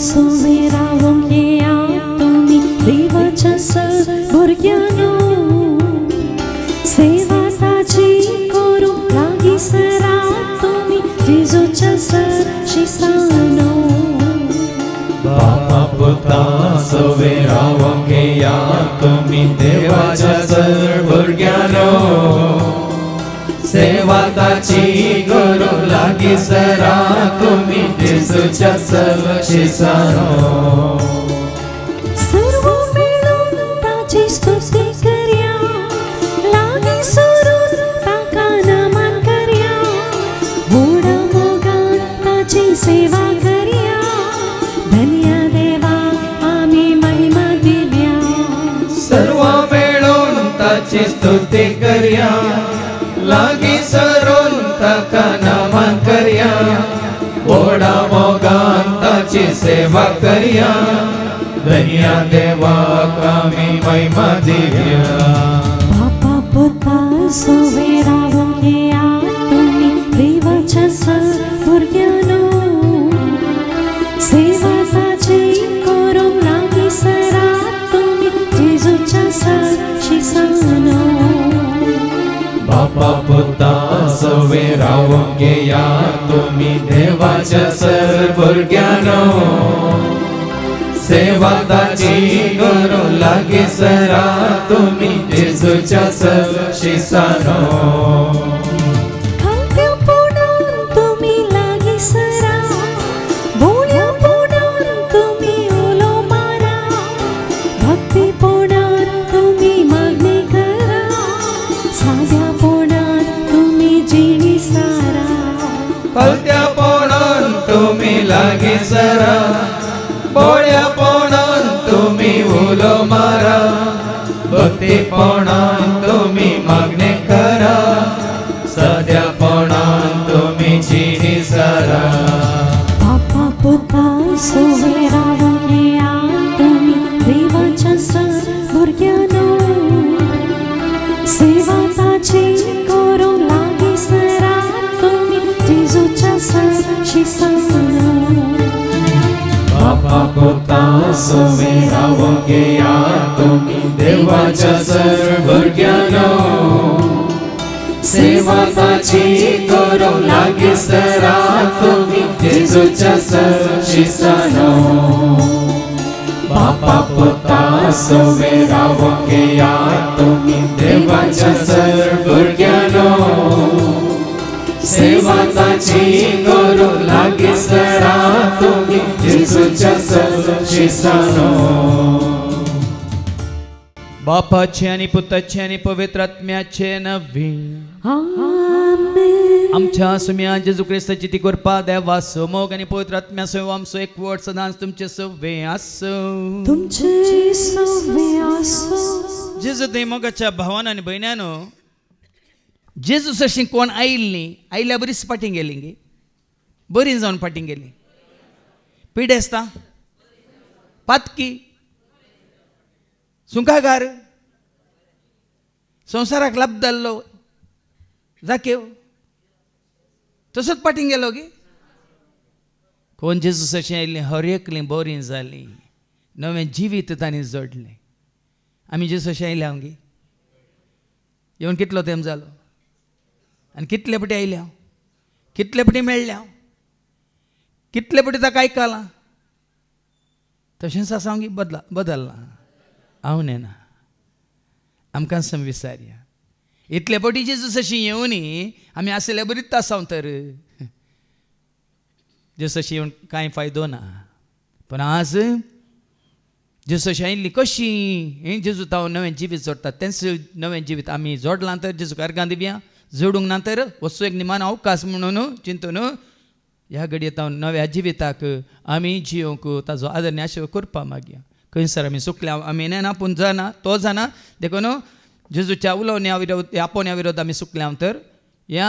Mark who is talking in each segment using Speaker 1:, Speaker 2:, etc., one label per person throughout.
Speaker 1: सोवेरावों या तुम्ही देवाच्या भुरग्यानो सेवा ताची करू लागी सरा तुम्ही जेजूच्या शिसानो
Speaker 2: बापा पुता सोवेरावों या तुम्ही देवाच्या भुरग्यानो सेवा ताची करू लागी सरा तुम्ही जेजूच्या शिसानो
Speaker 1: सर्व मिळून ताची स्तुती कर्या लागी सरून ताका नमन कर्या मोडा मोगान ताची सेवा कर्या धन्य देवा आम्ही महिमा दिल्या
Speaker 2: सर्व मिळून ताची स्तुती कर्या लागी सरून ताका नमन कर्या मोडा मोगान ताची सेवा कर्या धन्य देवा आम्ही महिमा दिल्या
Speaker 1: बापा पुता सोवेरावों या तुम्ही देवाच्या भुरग्यानो सेवा ताची करूंक लागी सरा तुम्ही जेजूच्या शिसानो
Speaker 2: बापा पुता सोवेरावों या तुम्ही देवाच्या भुरग्यानो सेवा ताची करू लागी सरा तुम्ही जेजूच्या शिसानो
Speaker 1: भाग्यपूर्ण तुम्ही लागी सरा भोळ्यापूर्ण तुम्ही उलो मारा भक्तीपूर्ण तुम्ही मागणी करा साध्यापूर्ण तुम्ही जिणी सारा
Speaker 2: कळत्यापूर्ण तुम्ही लागी सरा भोळ्यापणान तुम्ही उलो मारा भक्तीपणान तुम्ही मागणे करा सद्यापणान तुम्ही जिणी सरा
Speaker 1: बापा पुता सोवेरावों या तुम्ही देवाच्या भुरग्यानो सेवा ताची करूंक लागी सरा तुम्ही जेजूच्या शिसानो
Speaker 2: बापा पुता सोवेरावों या तुम्ही देवाच्या भुरग्यानो सेवा ताची करू लागी सरा तुम्ही जेजूच्या शिसानो बापा पुता सोवेरावों या तुम्ही देवाच्या भुरग्यानो सेवा ताची करू लागी सरा तुम्ही जेजूच्या शिसानो बापाचे आणि पुताचे आणि पवित्र आत्म्याचे नवे
Speaker 1: आमेन
Speaker 2: आमच्या सुम्या जेजू ख्रिस्ताची ती कृपा देवा मोग आणि पवित्र आत्म्या सो आमचो एक वट सदांच तुमचे सवे आसो
Speaker 1: तुमचे सवे आसो
Speaker 2: जेजू ते मोगाच्या भावान आणि भयण्यानो जेजू सशी कोण आयिल्ली आयल्या बरीच पाटीं गेली गे बरी जावन पाटीं गेली पिडेस्ता पातकी सुंकागार संवसाराक लाभ जाल्लो जाकेव तसोच पाटीं गेलो गे कोण जेजू सशी आयिल्ली हर एकली बरी जाली नवें जिवीत तांणी जोडलें आमी जेजू सशी आयल्या गे येवन कितलो तेंप जालो आनी कितले पटी आयले हांव कितले पटी मेळ्ळे हांव कितले पटी ताका आयकलां तशेंच आसा हांव बदलना हांव नेना आमकां सम विचारया इतले पटी जेजूस अशी येवनी आमी आसले बरीच आसांव तर जेजूस अशी येवन कांय फायदो ना पण आज जेजूस अशी आयिल्ली कशी हें जेजू हांव नवें जिवीत जोडटा तेंच नवें जिवीत आमी जोडलां तर जेजूक अर्गां दिवया जोडूंक ना तर वचो एक निमान अवकाश म्हणून चिंतून ह्या घडयेंत हांव नव्या जिविताक आमी जियोंक ताजो आदर आशिर्वाद करपा मागया खंयसर आमी चुकल्या आमी नेना पूण जाना तो जाना देखून जेजूच्या उलोवण्या विरोध आपोवण्या विरोध आमी चुकल्या तर ह्या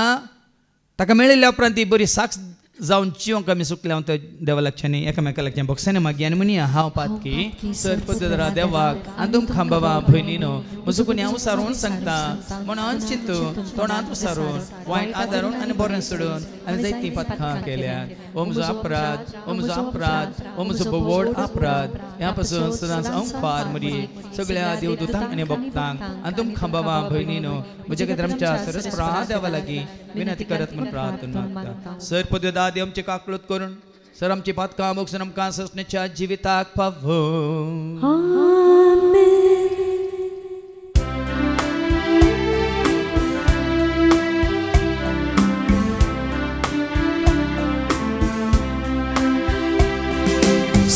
Speaker 2: ताका मेळिल्ल्या उपरांत ती बरी साक्ष जाऊन जिवंक आमी सुकल्या तो देवा लागच्यानी एकामेका लागच्यान बॉक्सांनी मागी आनी म्हणया हांव पातकी सर पदरा देवाक आनी तुमकां बाबा भयणीनो म्हजो कोणी हांव उसारून सांगता म्हणून चिंतून तोंडांत उसारून वायट आदारून आनी बरें सोडून आनी जायतीं पातकां केल्यात हो म्हजो अपराध हो म्हजो अपराध हो म्हजो व्हड अपराध ह्या पासून सदांच हांव पार मरी सगळ्या देवदूतांक आनी भक्तांक आनी तुमकां बाबा भयणीनो म्हजे खातीर आमच्या सरस्प्रा देवा लागीं विनंती करत म्हूण प्रार्थना मागता सर पदवी दादी आमचे काकळूत करून सर आमची पातकां मोगसून आमकां ससण्याच्या जिविताक पावो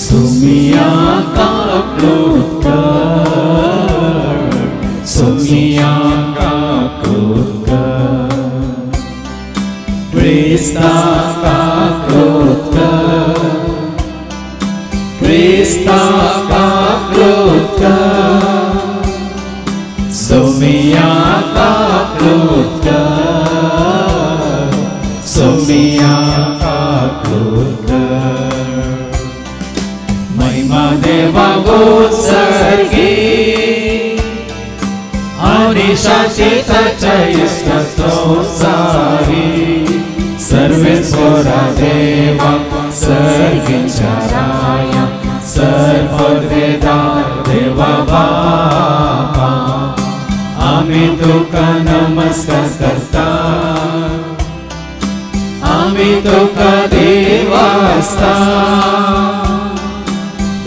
Speaker 3: Sumia kaklutka, Sumia kaklutka, Krista kaklutka, Krista kaklutka, Sumia kaklutka, Sumia kaklutka. Deva Gotsargi Anishachi Tachayishta Sosari Sarvesvara Deva Sargincharaya Sarvadveda Deva Baba Ami Tuka Namaskar Karta Ami Tuka Devasta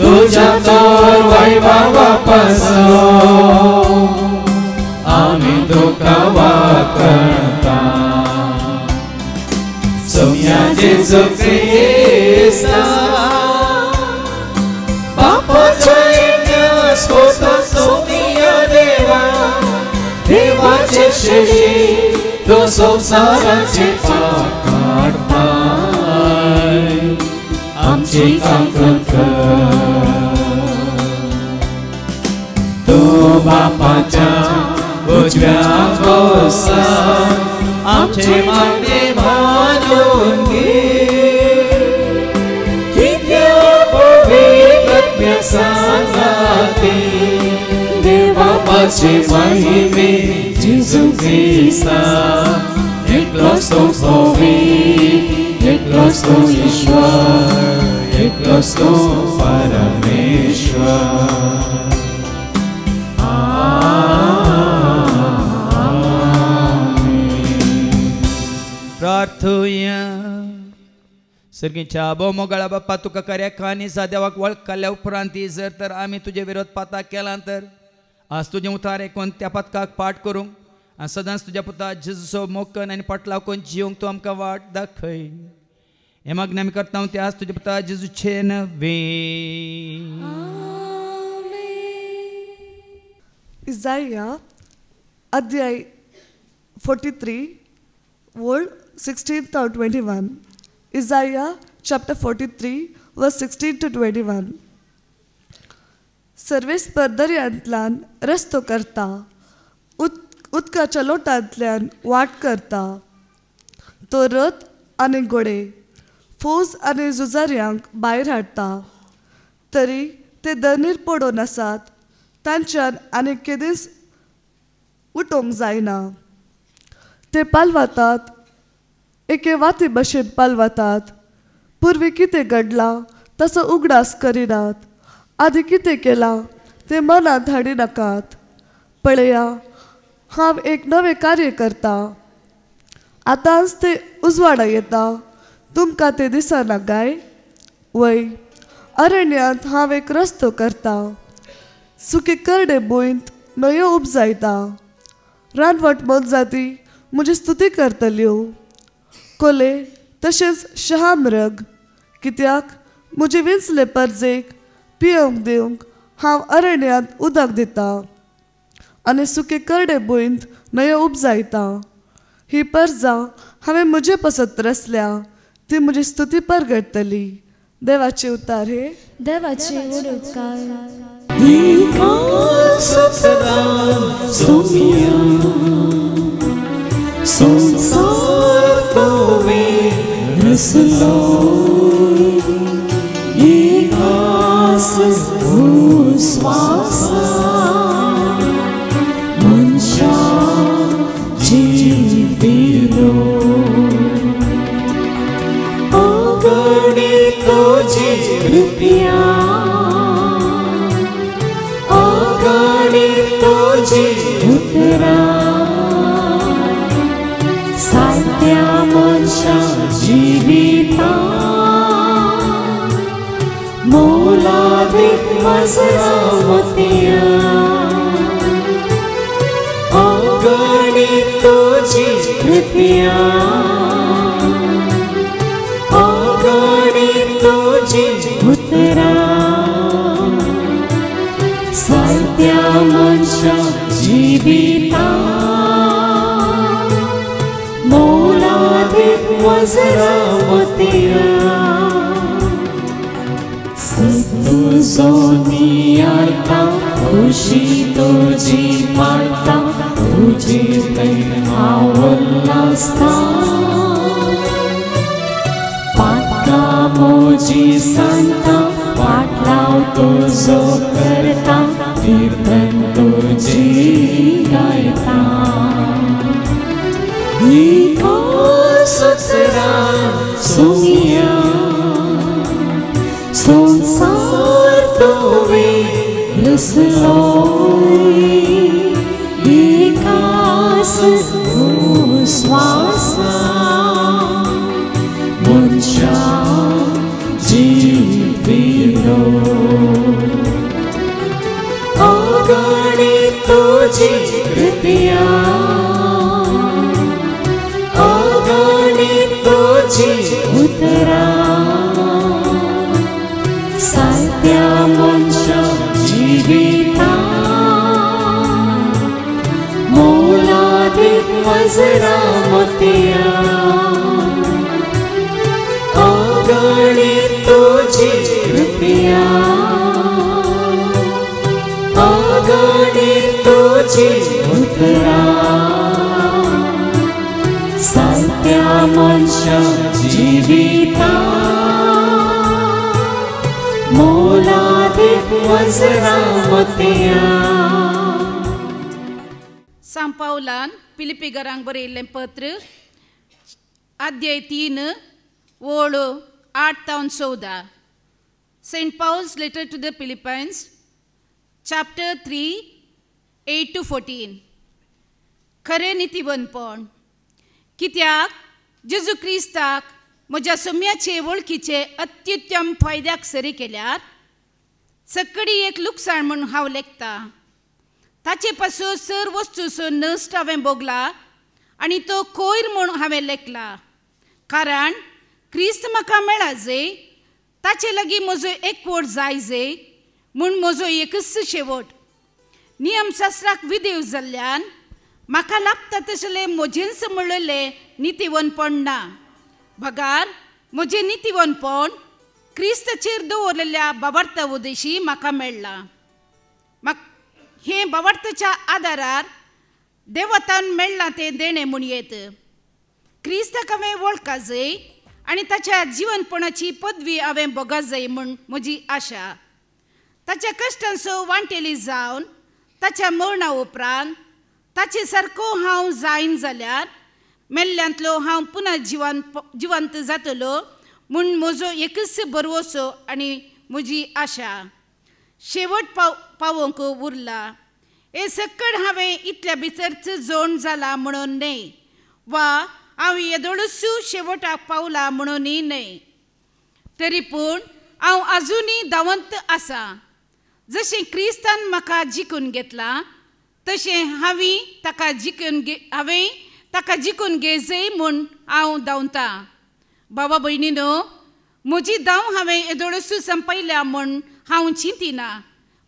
Speaker 3: तुझ्या तोर वैभव पासो आम्ही तुका वाकणता सोम्या जेजू Crysta बापाच्या स्पोत सोम्या देवा देवाचे शेळी तो संसाराचे पाप काढताय आमची काकूत तो बापाच्या उजव्या बसात आमचे मागणे मानून घे कित्या पवित्र सांगाते देवाचे महिमे जेजू ख्रिस्ता एकलोच तो पवित्र एकलोच तो ईश्वर एकलोच तो परमेश्वर
Speaker 2: प्रार्थूया सर्गीच्या बो मोगळा बाप्पा तुका कार्याक आनी देवाक वळखल्या उपरांत जर तर आमी तुजे विरोध पाताक केला तर आज तुजें उतार ऐकून त्या पातकाक पाठ करूंक आनी सदांच तुज्या पुता जेजूचो मोकन आनी पटलावकून जिवंक तूं आमकां वाट दाखय हे मागणी आमी करता ते आज तुजे पुता जेजूचे नवे
Speaker 4: Isaiah अध्याय 43 word 16 to 21. Isaiah chapter 43 verse 16 to 21. सर्वेस्पर दर्यांतल्यान रस्तो करता उदकाच्या लोटांतल्यान वाट करता तो रथ आनी घोडे फौज आनी झुजाऱ्यांक भायर हाडटा तरी ते दनीर पडून आसात तांच्यान आनी केदींच उठोवंक जायना ते पालवातात एके वाती भशेन पालवातात पूर्वी कितें घडलां तसो उगडास करिनात आदी कितें केलां ते मनांत हाडी नाकात पळया हांव एक नवें कार्य करता आतांच ते उजवाडा येता तुमकां ते दिसना काय वय अरण्यांत हांव एक रस्तो करता सुके करडे भुंयत न्हंयो उपजायता रानवट मोनजाती म्हजी स्तुती करतल्यो कोले तशेंच शहामृग कित्याक म्हजे विंचले परजेक पियोंक दिवंक हांव अरण्यांत उदक दिता आनी सुके करडे भुंयत न्हंयो उपजायता ही परजां हांवें म्हजे पसत रचल्या ती म्हजी स्तुती परगडटली देवाचे उतार हे
Speaker 1: देवाचे उडकार
Speaker 3: संसार उतरा साध्या मनशा जिविता मोलादीक वज्रामतिया अगणित तुझी कृपया अगणित तुझी उतरा साध्या मनशा जिविता मोलादीक वज्रामतिया तुझो नियाता खुशी तुझी माता तुझी आवडलास्ता पाटला मोजी सांता पाटलाव तुझो करता कीर्तन तुझी गायता निको सुसरा सुमिया संसार तोवे रसलोई एकास श्वासा मनशा जीविलो अगणित तुझी कृपया अगणित तुझी उतरा साध्या मनशा जिविता मोलादीक वज्रामतिया अगणित तुझी कृपया अगणित तुझी उतरा साध्या मनशा जिविता मोलादीक वज्रामतिया
Speaker 5: सांत पावलान फिलिपिगरांक बरयल्लें पत्र अध्याय 3 ओळ 8-14 St. Paul's letter to the Philippians chapter 3 8-14 खरें नितीवनपण कित्याक जेजू क्रिस्ताक म्हज्या सोम्याचे वळखीचे अत्युत्तम फायद्याक सरी केल्यार सकडी एक लुकसाण म्हूण हांव लेखता ताचे पासून सर वस्तूचो नश्ट हांवें भोगला आनी तो कोयर म्हूण हांवें लेखला कारण क्रिस्त म्हाका मेळा जे ताचे लागीं म्हजो एकवट जाय जे म्हूण म्हजो एकच शेवट नियमशास्त्राक विधेय जाल्ल्यान म्हाका लागता तसलें म्हजेंच म्हणलेलें नितीवनपण ना भगार म्हजें नितीवनपण क्रिस्ताचेर दवरलेल्या बाबार्था उदेशी म्हाका मेळ्ळां हे बाबार्थाच्या आदारार देवतान मेळ्ळां तें देणें म्हणयेत क्रिस्ताक हांवें वळखा जाय आनी ताच्या जिवनपणाची पदवी हांवें भोगा जाय म्हूण म्हजी आशा ताच्या कश्टांचो वांटेली जावन ताच्या मरणा उपरांत ताचे सारको हांव जायन जाल्यार मेल्ल्यांतलो हांव पुना जिवंत जातलो म्हूण म्हजो एकच भरवसो आनी म्हजी आशा शेवट पावोंक उरला हे सकड हांवें इतल्या भितरच जोड जाला म्हणून न्हय वा हांव येदोळसू शेवटाक पावला म्हणूनय न्हय तरी पूण हांव आजुनी दावंत आसा जशें क्रिस्तान म्हाका जिखून घेतला तशें हांवें ताका जिखून घेजय म्हूण हांव धांवता बाबा भयणीनो म्हजी धांव हांवें येदोळसू संपयल्या म्हूण हांव चिंतिना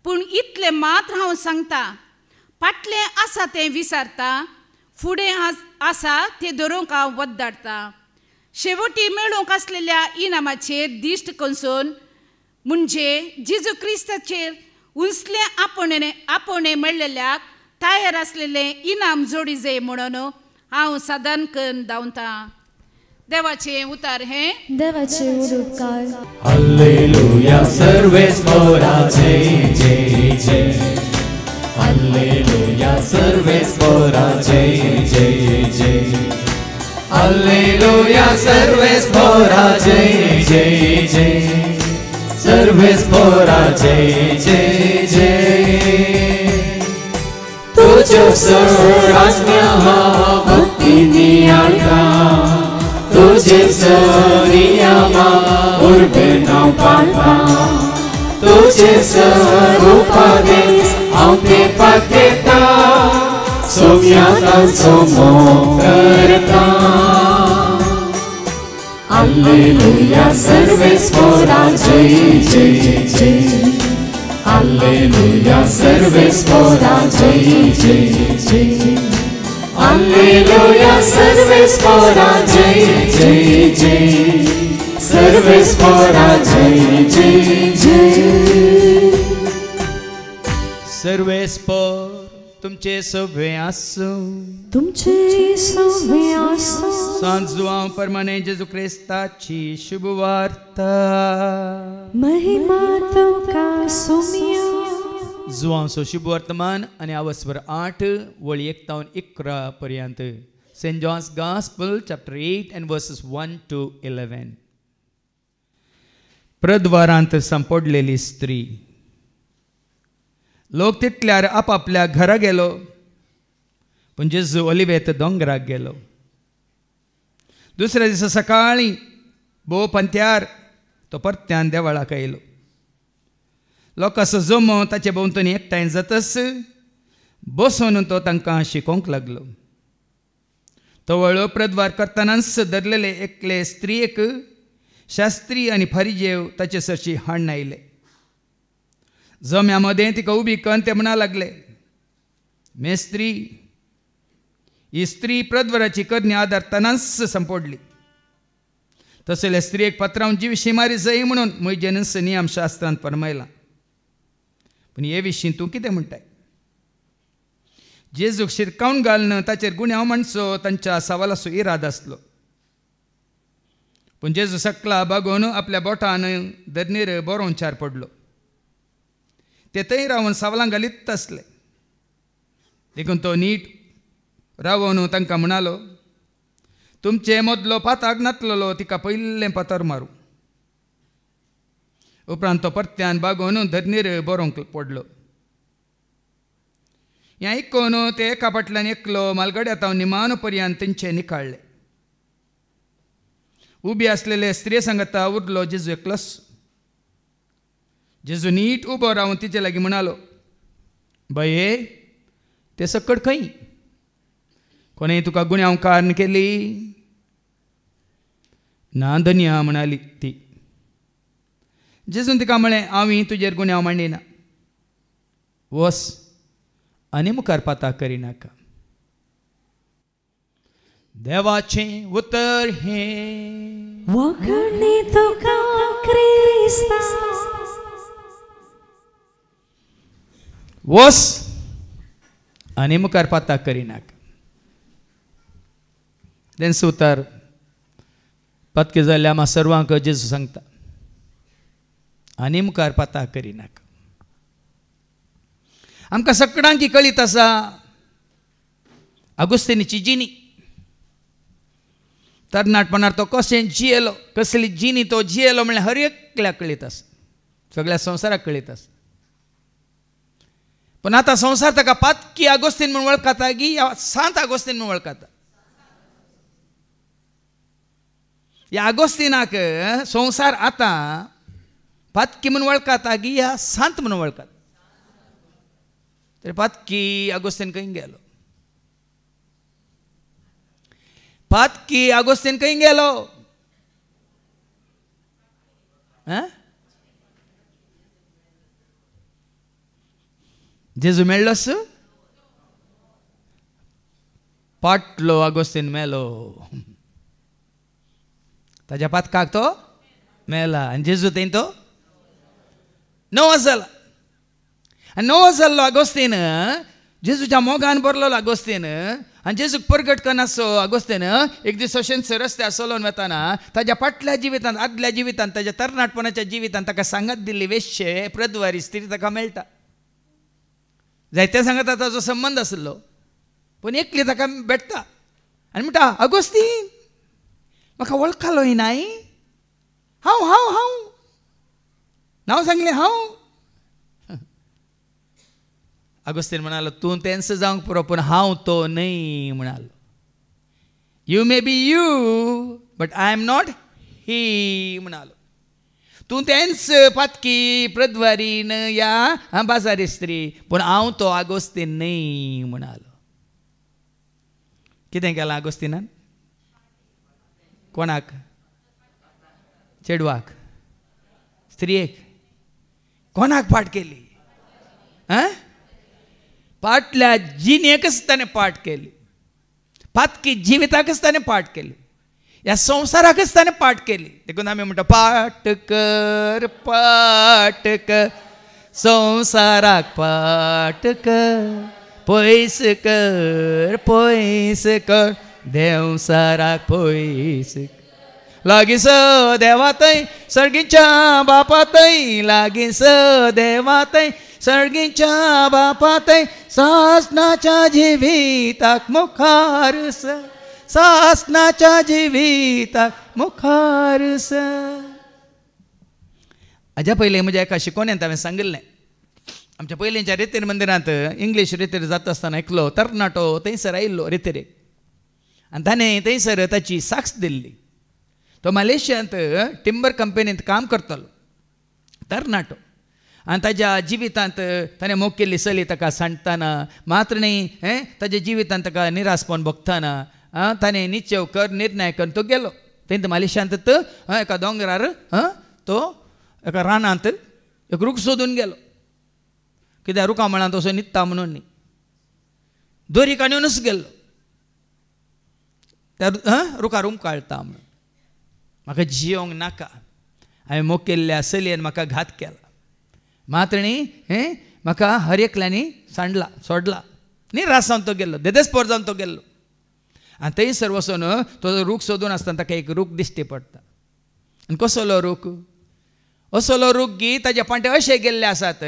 Speaker 5: पूण इतलें मात्र हांव सांगता फाटलें आसा तें विसारता फुडें आसा तें धरूंक हांव वद्दाडटा शेवटी मेळूंक आसलेल्या इनामाचेर दिश्ट कसून म्हणजे जेजू क्रिस्ताचेर उंचलें आपणे मेळ्ळेल्याक तयार आसलेलें इनाम जोडी जाय म्हणून हांव सदां करून धांवता देवाचे उतार हे
Speaker 1: देवाचे उपकार
Speaker 3: हालेलुया सर्वेस्परा जय जय जय हालेलुया सर्वेस्परा जय जय जय हालेलुया सर्वेस्परा जय जय जय सर्वेस्परा जय जय जय तुझ्यो राज्ञा भक्तीनी आळता तुझे नियमा उर्बे नाव पाळता तुझे उपदेश हांव ते पाखेता सोम्यातांचो मोग करता Alleluia सर्वेस्परा जय जय जय Alleluia सर्वेस्परा जय जय जय Alleluia सर्वेस्परा जय जय जय सर्वेस्परा जय जय जय
Speaker 2: सर्वेस्पर तुमचे सवे आसो
Speaker 1: तुमचे सवे आसो
Speaker 2: सांजुआं परमाने जेजू क्रिस्ताची शुभ वार्ता
Speaker 1: महिमा तुका सोमिया
Speaker 2: जुआंचो शुभ वर्तमान आनी आवस्वर 8 वळी 1 तावन 11 पर्यंत Saint John's gospel chapter 8 and verses 1 to 11 प्रद्वारांत संपडलेली स्त्री लोक तितल्यार आपापल्या घरा गेलो पण जेजू ओलिवेत दोंगराक गेलो दुसऱ्या दिसा सकाळी भोव पंत्यार तो परत्यान देवळाक येयलो लोकांचो जमो ताचे भोंवतणी एकठांय जातच बसून तो तांकां शिकोवंक लागलो तो वळो प्रद्वार करतनाच धरलेले एकले स्त्रियेक शास्त्री आनी फरिजेव ताचे सरशी हाडून आयले जम्या मदें तिका उबी करून ते म्हणा लागले मेस्त्री ही स्त्री प्रद्वाराची करणी आदारतनाच संपडली तसले स्त्रियेक पत्रावन जीव शिमारी जाय म्हणून मोइजेनस नियम शास्त्रांत फरमायला पण हे विशीं तूं कितें म्हणटाय जेजूक शिरकावन घालून ताचेर गुन्यांव म्हणचो तांच्या सवालाचो इराद आसलो पूण जेजू सकला बागोवन आपल्या बोटान धरणीर बरोवन चार पडलो ते थंय रावन सवालां घालीत आसले देखून तो नीट रावन तांकां म्हणालो तुमचे मदलो पाताक नातलो तिका पयलें पातर मारूं उपरांत तो परत्यान बागोवन धरणीर बरोवंक पडलो हें आयकून ते एका फाटल्यान एकलो मालगड्यात हांव निमान पर्यंत तेंचे निकाळले उबी आसलेले स्त्रिये सांगता उरलो जेजू एकलोच जेजू नीट उबो रावन तिचे लागीं म्हणालो बाये ते सकड खंय कोणें तुका गुन्यांव कारण केली ना धन्या म्हणाली ती जेजून तिका म्हळें हांवें तुजेर गुन्यांव मांडिना वस आनी मुखार पाताक करिनाका देवाचें उतर हें
Speaker 1: वखणी तुका क्रिस्ता
Speaker 2: वस आनी मुखार पाताक करिनाका तेंच उतर पत्के जाल्ल्या आम्हा सर्वांक जेजू सांगता आनी मुखार पाताक करिनाका आमकां सगळ्यांक कळीत आसा अगोस्तिनीची जिणी तरणाटपणार तो कशें जियेलो कसली जिणी तो जियेलो म्हणल्यार हर एकल्याक कळीत आसा सगळ्या संवसाराक कळीत आसा पण आतां संवसार ताका पातकी अगोस्तीन म्हूण वळखता की सांत अगोस्तीन म्हूण वळखता ह्या अगोस्तिनाक संवसार आतां पातकी म्हूण वळखता की ह्या सांत म्हणून वळखता तरी पातकी अगोस्तीन खंय गेलो पातकी अगोस्तीन खंय गेलो जेजू मेळ्ळोस पाटलो अगोस्तीन मेलो ताच्या पातकाक तो मेला आनी जेजू थंय तो नवो जाला आनी नवो जाल्लो अगोस्तीन जेजूच्या मोगान बरलो अगोस्तीन आनी जेजूक परगट करनासो अगोस्तीन एक दीस अशेंच रस्त्यार चलोवन वताना ताच्या फाटल्या जिवितांत आदल्या जिवितांत ताच्या तरणाटपणाच्या जिवितांत ताका सांगत दिल्ली वेश्ये प्रद्वारी स्त्री ताका मेळटा जायत्या सांगता ताचो संबंद आसलो पूण एकली ताका भेटता आनी म्हणटा अगोस्तीन म्हाका वळखलोय नाय हांव हांव हांव नांव सांगलें हांव आगोस्तीन म्हणालो तूं तेंच जावंक पुरो पूण हांव तो न्हय म्हणालो. You may be you but I am not ही म्हणालो. तूं तेंच पातकी प्रद्वारीन या बाजारी स्त्री पूण हांव तो आगोस्तीन न्हय म्हणालो. कितें केलां आगोस्तिनान? कोणाक? चेडवाक, स्त्रियेक, कोणाक पाट केली? पाटल्या जिणेकच ताणें पाट केली, पातकी जिविताकच ताणें पाट केली, ह्या संवसाराकच ताणें पाट केली. देखून आमी म्हणटा पाट कर संवसाराक पाट कर, पयस कर देवसाराक पयस कर. लागीस देवातय सर्गीच्या बापातय, लागीस देवातय सर्गीच्या बापातय, सासणाच्या जिविताक मुखारस, सासणाच्या जिविताक मुखारस. हाज्या पयलीं म्हज्या एका शिकोवण्यात हांवें सांगिल्लें, आमच्या पयलींच्या रितीर मंदिरांत इंग्लीश रितीर जाता आसतना एकलो तरणाटो थंयसर आयिल्लो रितीरेक, आनी ताणें थंयसर ताची साक्ष दिल्ली. तो मलेशियांत टिंबर कंपनींत काम करतालो, तरणाटो, आनी ताज्या जिवितांत ताणें मोग केल्ली चली ताका सांडटाना, मात्र न्ही ताज्या जिवितांत ताका निरासपण भोगतना ताणें निश्चय कर निर्णय करून तो गेलो. थंय मलेशियांत एका दोंगरार तो एका रानांत एक रूख सोदून गेलो. कित्याक रुखा म्हणान तसो न्हिदता म्हणून न्ही, दोरी काडूनच गेल्लो त्या रुखार उमकाळटा म्हणून. म्हाका जियोंक नाका, हांवें मोग केल्ल्या चलयेन म्हाका घात केला, मात्र न्ही म्हाका हर एकल्यांनी सांडला सोडला. निराश जावन तो गेल्लो, देदेस्पोर जावन तो गेल्लो. आनी थंयसर वचून तो रूख सोदून आसतना ताका एक रूख दिश्टी पडटा. आनी कसलो रूख? असलो रूख गी ताजे पांटे अशे गेल्ले आसात,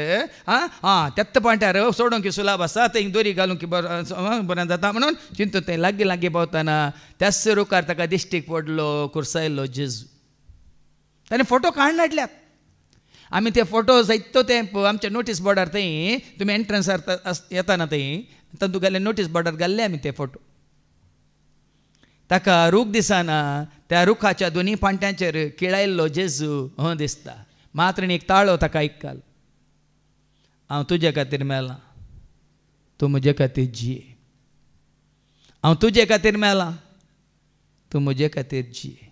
Speaker 2: तेत्त पांट्यार सोडूंक सुलाभ आसा, थंय दोरी घालूंक बरें जाता म्हणून चिंतून थंय लागीं लागीं पावतना त्याच रुखार ताका दिश्टीक पडलो कुर्सायल्लो जेजू. ताणें फोटो काडून हाडल्यात. आमी ते फोटो जायतो ते आमच्या नोटीस बोर्डार थंय तुमी एंट्रन्सार येताना थंय तातूंत नोटीस बोर्डार घाल्ले आमी ते फोटो. ताका रूख दिसना, त्या रुखाच्या दोनी पांट्यांचेर किळायल्लो जेजू दिसता, मात्र एक ताळो ताका आयकल. हांव तुजे खातीर मेलां, तूं म्हजे खातीर जिये. हांव तुजे खातीर मेलां, तूं म्हजे खातीर जिये.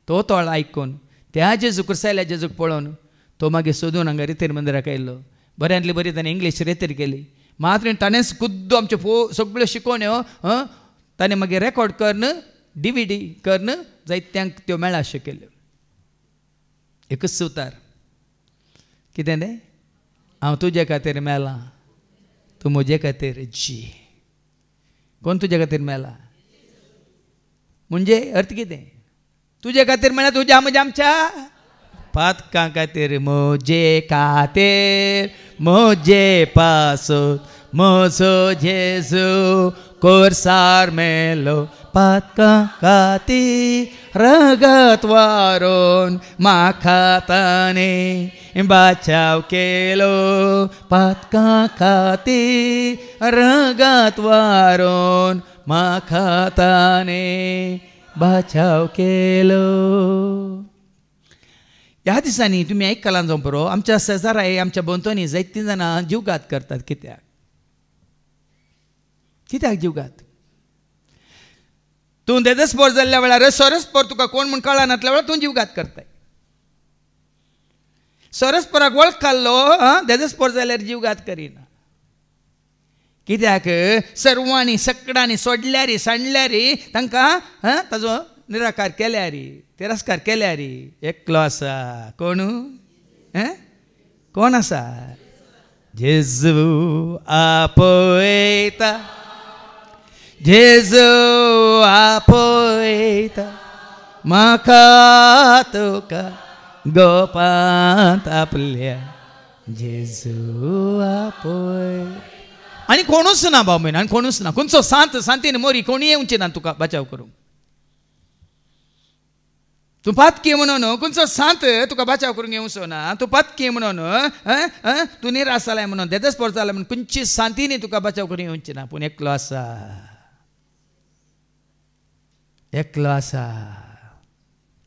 Speaker 2: तो तोळ आयकून त्या जेजू कुर्सायल्या जेजूक पळोवन तो मागीर सोदून हांगा रितीर मंदिराक आयिल्लो. बऱ्यांतली बरी ताणें इंग्लीश रितीर केली, मात्र ताणेंच खुद्द आमच्यो सगळ्यो शिकोवण्यो ताणें मागीर रेकॉर्ड करून DVD करून जायत्यांक त्यो मेळा अश्यो केल्यो. एकच सुतार, कितें तें? हांव तुजे खातीर मेलां, तूं म्हजे खातीर जी. कोण तुजे खातीर मेला? म्हणजे अर्थ कितें? तुजे खातीर मेळ्ळा, तुज्या म्हज्या आमच्या पातकां खातीर, म्हजे खातीर म्हजे पासून म्हजो जेजू कोर्सार मेलो. पातकां खातीर रगत वारून म्हाका ताणें बाचाव केलो. पातकां खातीर रगत वारून म्हाका ताणें बाचाव केलो. ह्या दिसांनी तुमी आयकलां जावं बरो, आमच्या शेजाराय आमच्या भोंवतणी जायतीं जाणां जीवघात करतात. कित्याक? कित्याक जीवघात? तूं देदेस्पोर जाल्ल्या वेळार सरस्पोर तुका कोण म्हूण कळना नासल्या वेळार तूं जीवघात करताय. सरस्पोराक वळख खाल्लो, देदेस्पोर जाल्यार जीवघात करिना. कित्याक? सर्वांनी सगळ्यांनी सोडल्यारी सांडल्यारी तांकां ताजो निराकार केल्यारी, तिरस्कार केल्यारी. एकलो आसा कोण? कोण आसा? जेजू आपयता, जेजू आपयता म्हाका तुका गोपांत आपल्या. जेजू आपय. आनी कोणूच ना भाव म्हण, आनी कोणूच ना. खंयचो सांत सांतीन मोरी कोणी येवची ना तुका बचाव करूंक. तूं पातकी म्हणून खंयचो सांत तुका बचाव करूंक येवचो ना तूं पातकी म्हणून तूं निराश जालाय म्हणून देदस्पर जालाय म्हणून खंयची सांतीनी तुका बचाव करूंक येवची ना पूण एकलो आसा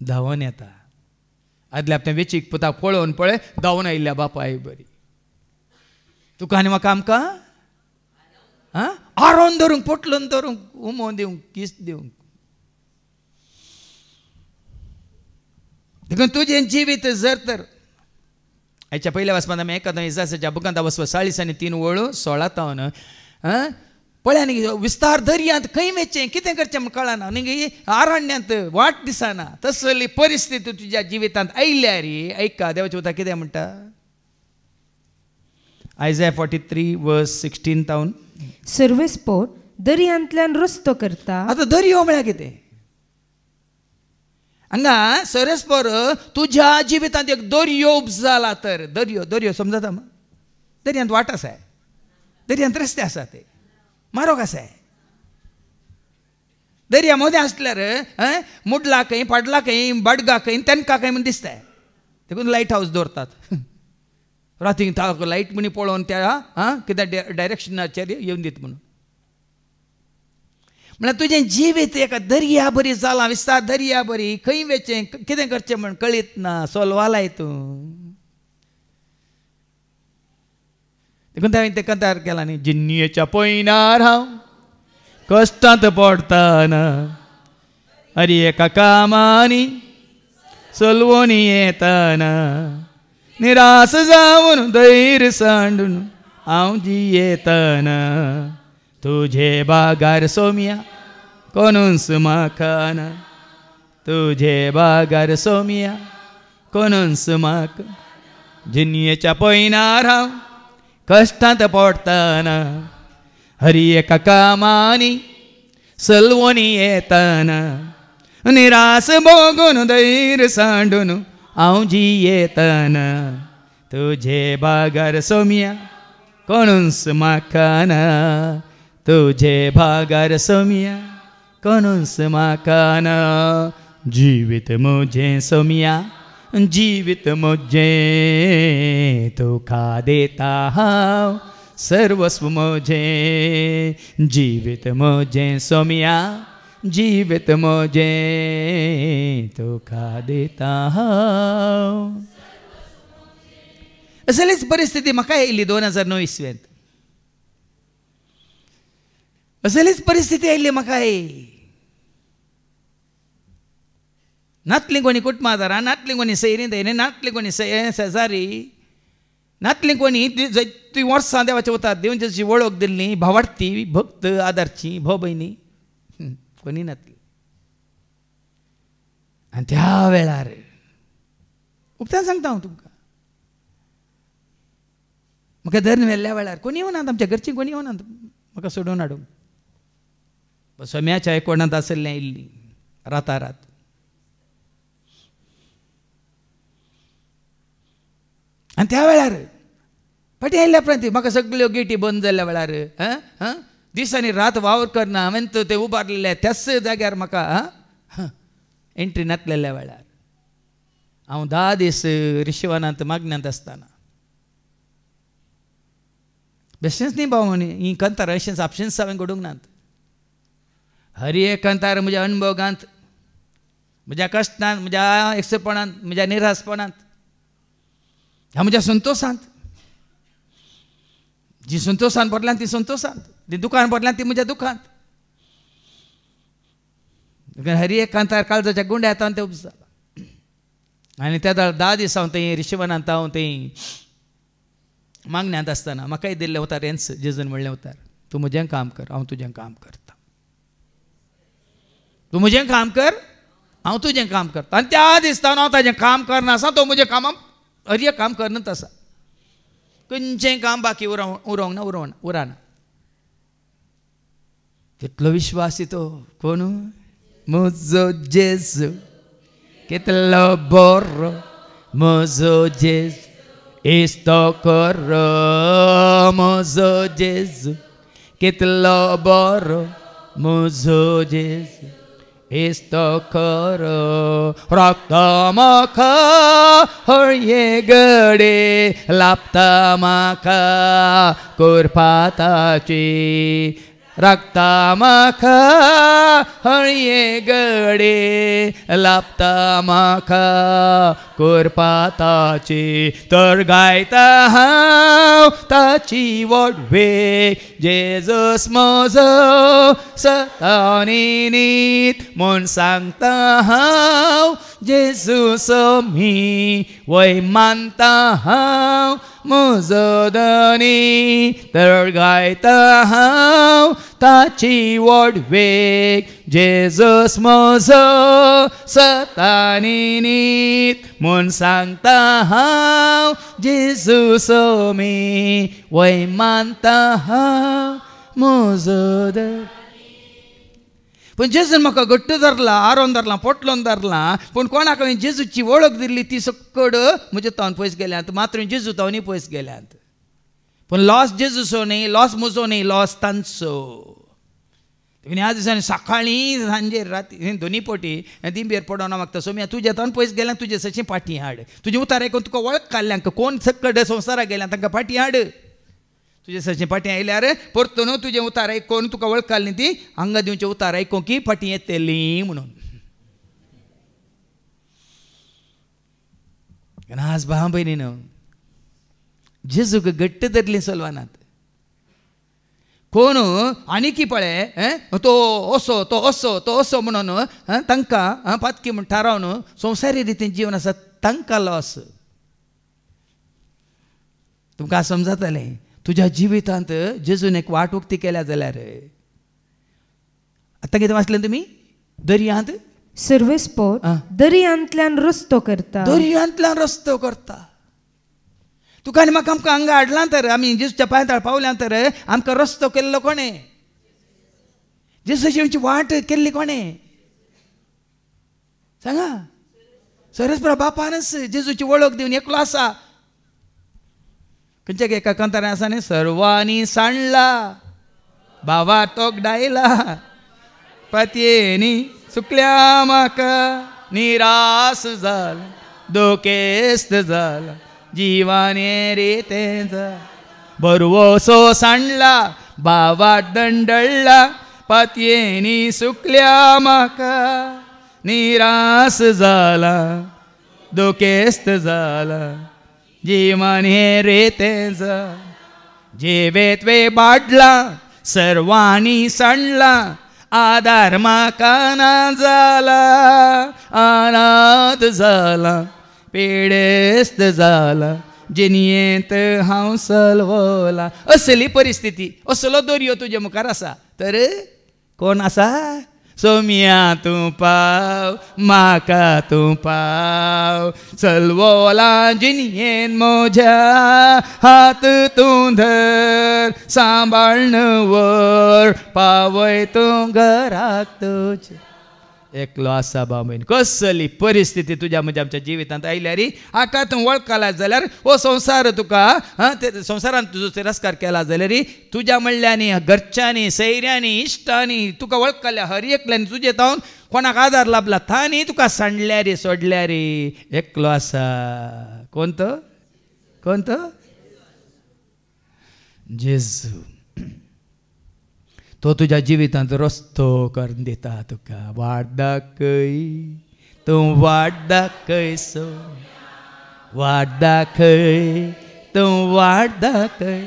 Speaker 2: धांवन येता आदल्या आपल्या वेचीक पुताक पळोवन पळय धांवन आयिल्ल्या बापा आई बरी तुका आनी म्हाका आमकां आरोन धरूंक पोटलून धरूंक उमो दिवंक किस दिवंक देखून तुजें जिवीत जर तर हाच्या पयल्या वचपांत आमी एकादो इसासाच्या बुकांत वचप 40:3-16 पळय आनी विस्तार दर्यांत खंय वेचें कितें करचें म्हण कळना न्ही आरण्यांत वाट दिसना तसली परिस्थिती तुज्या जिवितांत आयल्या रे ऐका देवाचें उतर कितें म्हणटा Isaiah 43:16
Speaker 1: सर्वेस्पोर दर्यांतल्यान रस्तो करता.
Speaker 2: आतां दर्यो म्हळ्यार कितें हांगा सर्वेस्पोर तुज्या जिवितांत एक दर्यो जाला तर दर्यो समजता दर्यांत वाट आसा दर्यांत रस्ते आसा ते मारोग आसा दर्या मदें आसल्यार मुडला खंय पाडला खंय बडगा खंय तेनका खंय म्हण दिसता देखून लायट हावस दवरतात राती लायट म्हणी पळोवन त्या कितें डायरेक्शनाचेर येवन दीत म्हणून म्हळ्यार तुजें जिवीत एका दर्या बरी जालां विस्तार दर्या बरी खंय वेचें कितें करचें म्हण कळीत ना सोलवालाय तूं देखून हांवें तें कंतार केला न्ही जिन्नीच्या पयनार हांव कश्टांत पडटाना अरे एका कामांनी चलवोनी येताना निराश जावन धैर्य सांडून हांव जियेताना तुझे बागार सोम्या कोणूच म्हाका ना तुझे बागार सोम्या कोणूच म्हाका जिन्नीच्या पयनार हांव कश्टांत पडटाना हरी एका कामांनी सलवोनी येताना निराश भोगून धैर्य सांडून हांव जियेताना तुझे बागार सोम्या कोणूच म्हाका ना तुझे बागार सोम्या कोणूच म्हाका ना जिवीत म्हजें सोम्या जिवीत म्हजें तुका देता हांव सर्वस्व म्हजें जिवीत म्हजें सोम्या जिवीत म्हजें तुका देता हांव असलीच परिस्थिती म्हाका येयली 2009 इसव्यांत असलीच परिस्थिती आयिल्ली म्हाका नातलीं कोणी कुटुंबादारां नातलीं कोणी सैरीं दैने नातलीं कोणी शेजारी नातलीं कोणी ती वर्सां देवाच्या उतार देवून जशी वळख दिल्ली भावार्थी भक्त आदारची भाव भयणी कोणी नातली आनी त्या वेळार उक्तान सांगता हांव तुमकां म्हाका धरून व्हेल्ल्या वेळार कोणी येवनात आमच्या घरचीं कोणी येवनात म्हाका सोडून हाडूंक सोम्याच्या एकोणांत आसलें इल्ली रातारात आनी त्या वेळार फाटीं आयिल्ल्या उपरांत म्हाका सगळ्यो गेटी बंद जाल्ल्या वेळार दीस आनी रात वावर करना हांवें ते उबारलेले त्याच जाग्यार म्हाका एंट्री नासलेल्या वेळार हांव 10 दीस रिशिवानांत मागण्यांत आसतना बेश्टेंच न्ही भाव ही कंतार अशेंच आपशेंच हांवें घडोवंक नात हर एक कंतार म्हज्या अणभवांत म्हज्या कश्टांत म्हज्या एकसेपणांत म्हज्या निराशपणांत ह्या म्हज्या संतोशांत जी संतोशांत भरल्यान ती संतोशांत ती दुखान भरल्यान ती म्हज्या दुखांत हर एक कांतार काळजाच्या गुंड्या येता ते उपस जाला आनी त्या 10 दीस हांव थंय रिशिवानांत हांव थंय मागण्यांत आसतना म्हाकाय दिल्लें उतार हेंच जेजून म्हणलें उतार तूं म्हजें काम कर हांव तुजें काम करता तूं म्हजें काम कर हांव तुजें काम करता आनी त्या दिसतावन हांव ताजें काम करनासा तो म्हजें कामां हर एक काम करनच आसा खंयचें काम बाकी उरना कितलो विश्वासी तो कोण म्हजो जेजू कितलो बरो म्हजो जेजू इस्तो करो म्हजो जेजू कितलो बरो म्हजो जेजू इस्तो खर रक्ता म्हाका हळये गडे लापता म्हाका कुरपाताची रक्ता म्हाका हळये गडे लापता म्हाका कुरपाताची तर गायता हांव ताची वडवेक जेजूस म्हजो सतानी नीत म्हूण सांगता हांव जेजूस मी वय मानता हांव म्हजो धनी तर गायता हांव ताची वडवेक जेजूस म्हजो सतानी नीत म्हूण सांगता हांव जेजूस मी वय मानता हांव म्हजो धनी. पण जेजून म्हाका घट्ट धरला, आरोन धरला, पोटलोन धरला, पूण कोणाक हांवें जेजूची वळख दिल्ली ती सकड म्हजे तावन पयस गेल्यांत, मात्र जेजू तावनी पयस गेल्यांत. पूण लॉस जेजूचो न्ही, लॉस म्हजो न्ही, लॉस तांचो. ह्या दिसांनी सकाळीं सांजेर राती दोनी पोटी दिंबेर पडोन मागता सोम्या तुज्या तावन पयस गेल्यांक तुजे सची फाटी हाड, तुजे उतार आयकून तुका वळख काडल्यांक कोण सकड संवसाराक गेल्यां तांकां फाटी हाड. तुजे सची फाटी आयल्यार परतून तुजें उतार आयकून तुका वळख काडली ती हांगा दिवचे उतार आयकूंक की फाटी येतली म्हणून. आज भाव भयणीनो जेजूक घट्ट धरली सलवानात. कोण आनी की पळय तो असो तो असो तो असो म्हणून तांकां पातकी म्हूण थारावन संवसारी रितीन जीवन आसा तांकां लॉस. तुमकां समजतलें तुज्या जिवितांत जेजून एक वाट उक्ती केल्या जाल्यार. आतां कितें वाचलें तुमी? दर्यांत
Speaker 1: सर्वेस्पोर दर्यांतल्यान रस्तो करता.
Speaker 2: दर्यांतल्यान रस्तो करता. तुका आनी म्हाका आमकां हांगा हाडलां तर आमी जेजूच्या पांयथाळ पावल्यां तर आमकां रस्तो केल्लो कोणें? जेजूची वाट केल्ली कोणें? सांगा. सर्वेस्परा बापानच जेजूची वळख दिवन एकलो आसा. खंयच्या एका कंतारान आसा न्ही, सर्वांनी सांडला भावा तोक डायला पतयेनी सुकल्या म्हाका निरास जाला दोकेस्त जाला जिवाने रेतें जाला बरवोसो सांडला भावा दंडळला पतयेनी सुकल्या म्हाका निरास जाला दोकेस्त जाला जीवन हे रेतेच जेवेत वे बाडला सर्वांनी सांडला आधार म्हाका ना जाला अनाथ जाला पेडेस्त जाला जिनियेंत हांव सलवला. असली परिस्थिती असलो दर्यो तुजे मुखार आसा तर कोण आसा? सोम्या तूं पाव म्हाका तूं पाव चलवला जिनियेन म्हज्या हात तूं धर सांबाळन वर पावय तूं घराक तुज्या. एकलो आसा भाव भयण. कसली परिस्थिती तुज्या म्हज्या आमच्या जिवितांत आयल्यार हाका तूं वळखला जाल्यार हो संवसार तुका संवसारान तुजो तिरस्कार केला जाल्यार तुज्या म्हणल्यानी घरच्यांनी सैऱ्यांनी इश्टांनी तुका वळखल्या हर एकल्यानी तुजे तावन कोणाक आदार लाभला तांणी तुका सांडल्यार सोडल्यार एकलो आसा. कोण तो? कोण तो? जेजू. तो तुज्या जिवितांत रस्तो करून दिता तुका. वाट दाखय तूं वाट दाखय सो वाट दाखय तूं वाट दाखय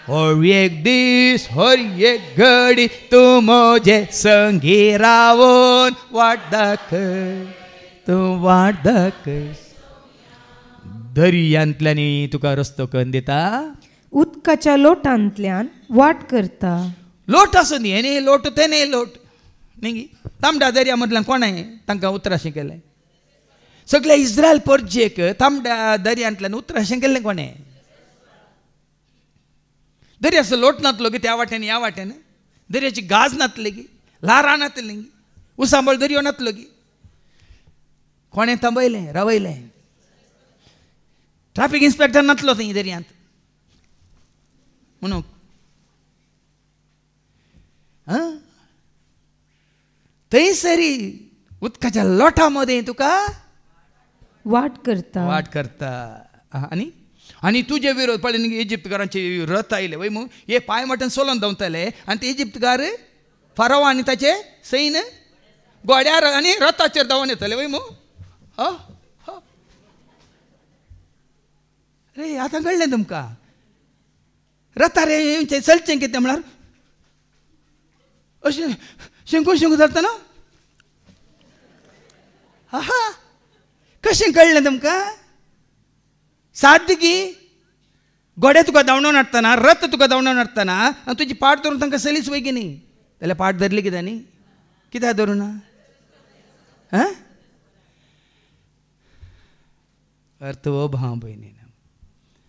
Speaker 2: हर एक दीस हर एक घडी तूं म्हजे संगी रावून वाट दाखय तूं वाट दाखय. दर्यांतल्यान तुका रस्तो करून दिता.
Speaker 1: उदकाच्या लोटांतल्यान वाट करता.
Speaker 2: लोट आसूं न्ही हेणे लोट तेणे लोट न्ही. तांबड्या दर्या मदल्यान कोणें तांकां उतराशें केलें? सगळ्या इस्रायल परजेक तांबड्या दर्यांतल्यान उतराशें केल्लें कोणें? दर्याचो लोट नातलो गी त्या वाटेन ह्या वाटेन. दर्याची गाज नातली गी ल्हारां नातली गी उसांबळ दर्यो नातलो गी. कोणें थांबयलें रावयलें? ट्रॅफिक इन्स्पेक्टर नातलो थंय दर्यांत म्हणून. थंयसरी उदकाच्या लोटामध्ये तुका
Speaker 1: वाट करता.
Speaker 2: वाट करता. आनी आनी तुजे विरोध पळय इजिप्तकारांचे रथ आयले वय मग हे पांय मटन सोलोन धांवताले आनी ते इजिप्तकार फाराव आनी ताचे सैन्य गोड्यार आनी रथाचेर धांवन येताले वय मग. रे आतां कळ्ळें तुमकां रथा रे चलचें कितें म्हळ्यार अशें शेंकून शेंकून धरतना कशें कळ्ळें तुमकां. साद्दगी गोडे तुका धांवडावन हाडटना रथ तुका धांवडावन हाडटना आनी तुजी पाट धरून तांकां चलीच वय की न्ही जाल्यार पाट धरली कित्याक न्ही कित्याक धरूं ना. अर्थ हो भाव भयणी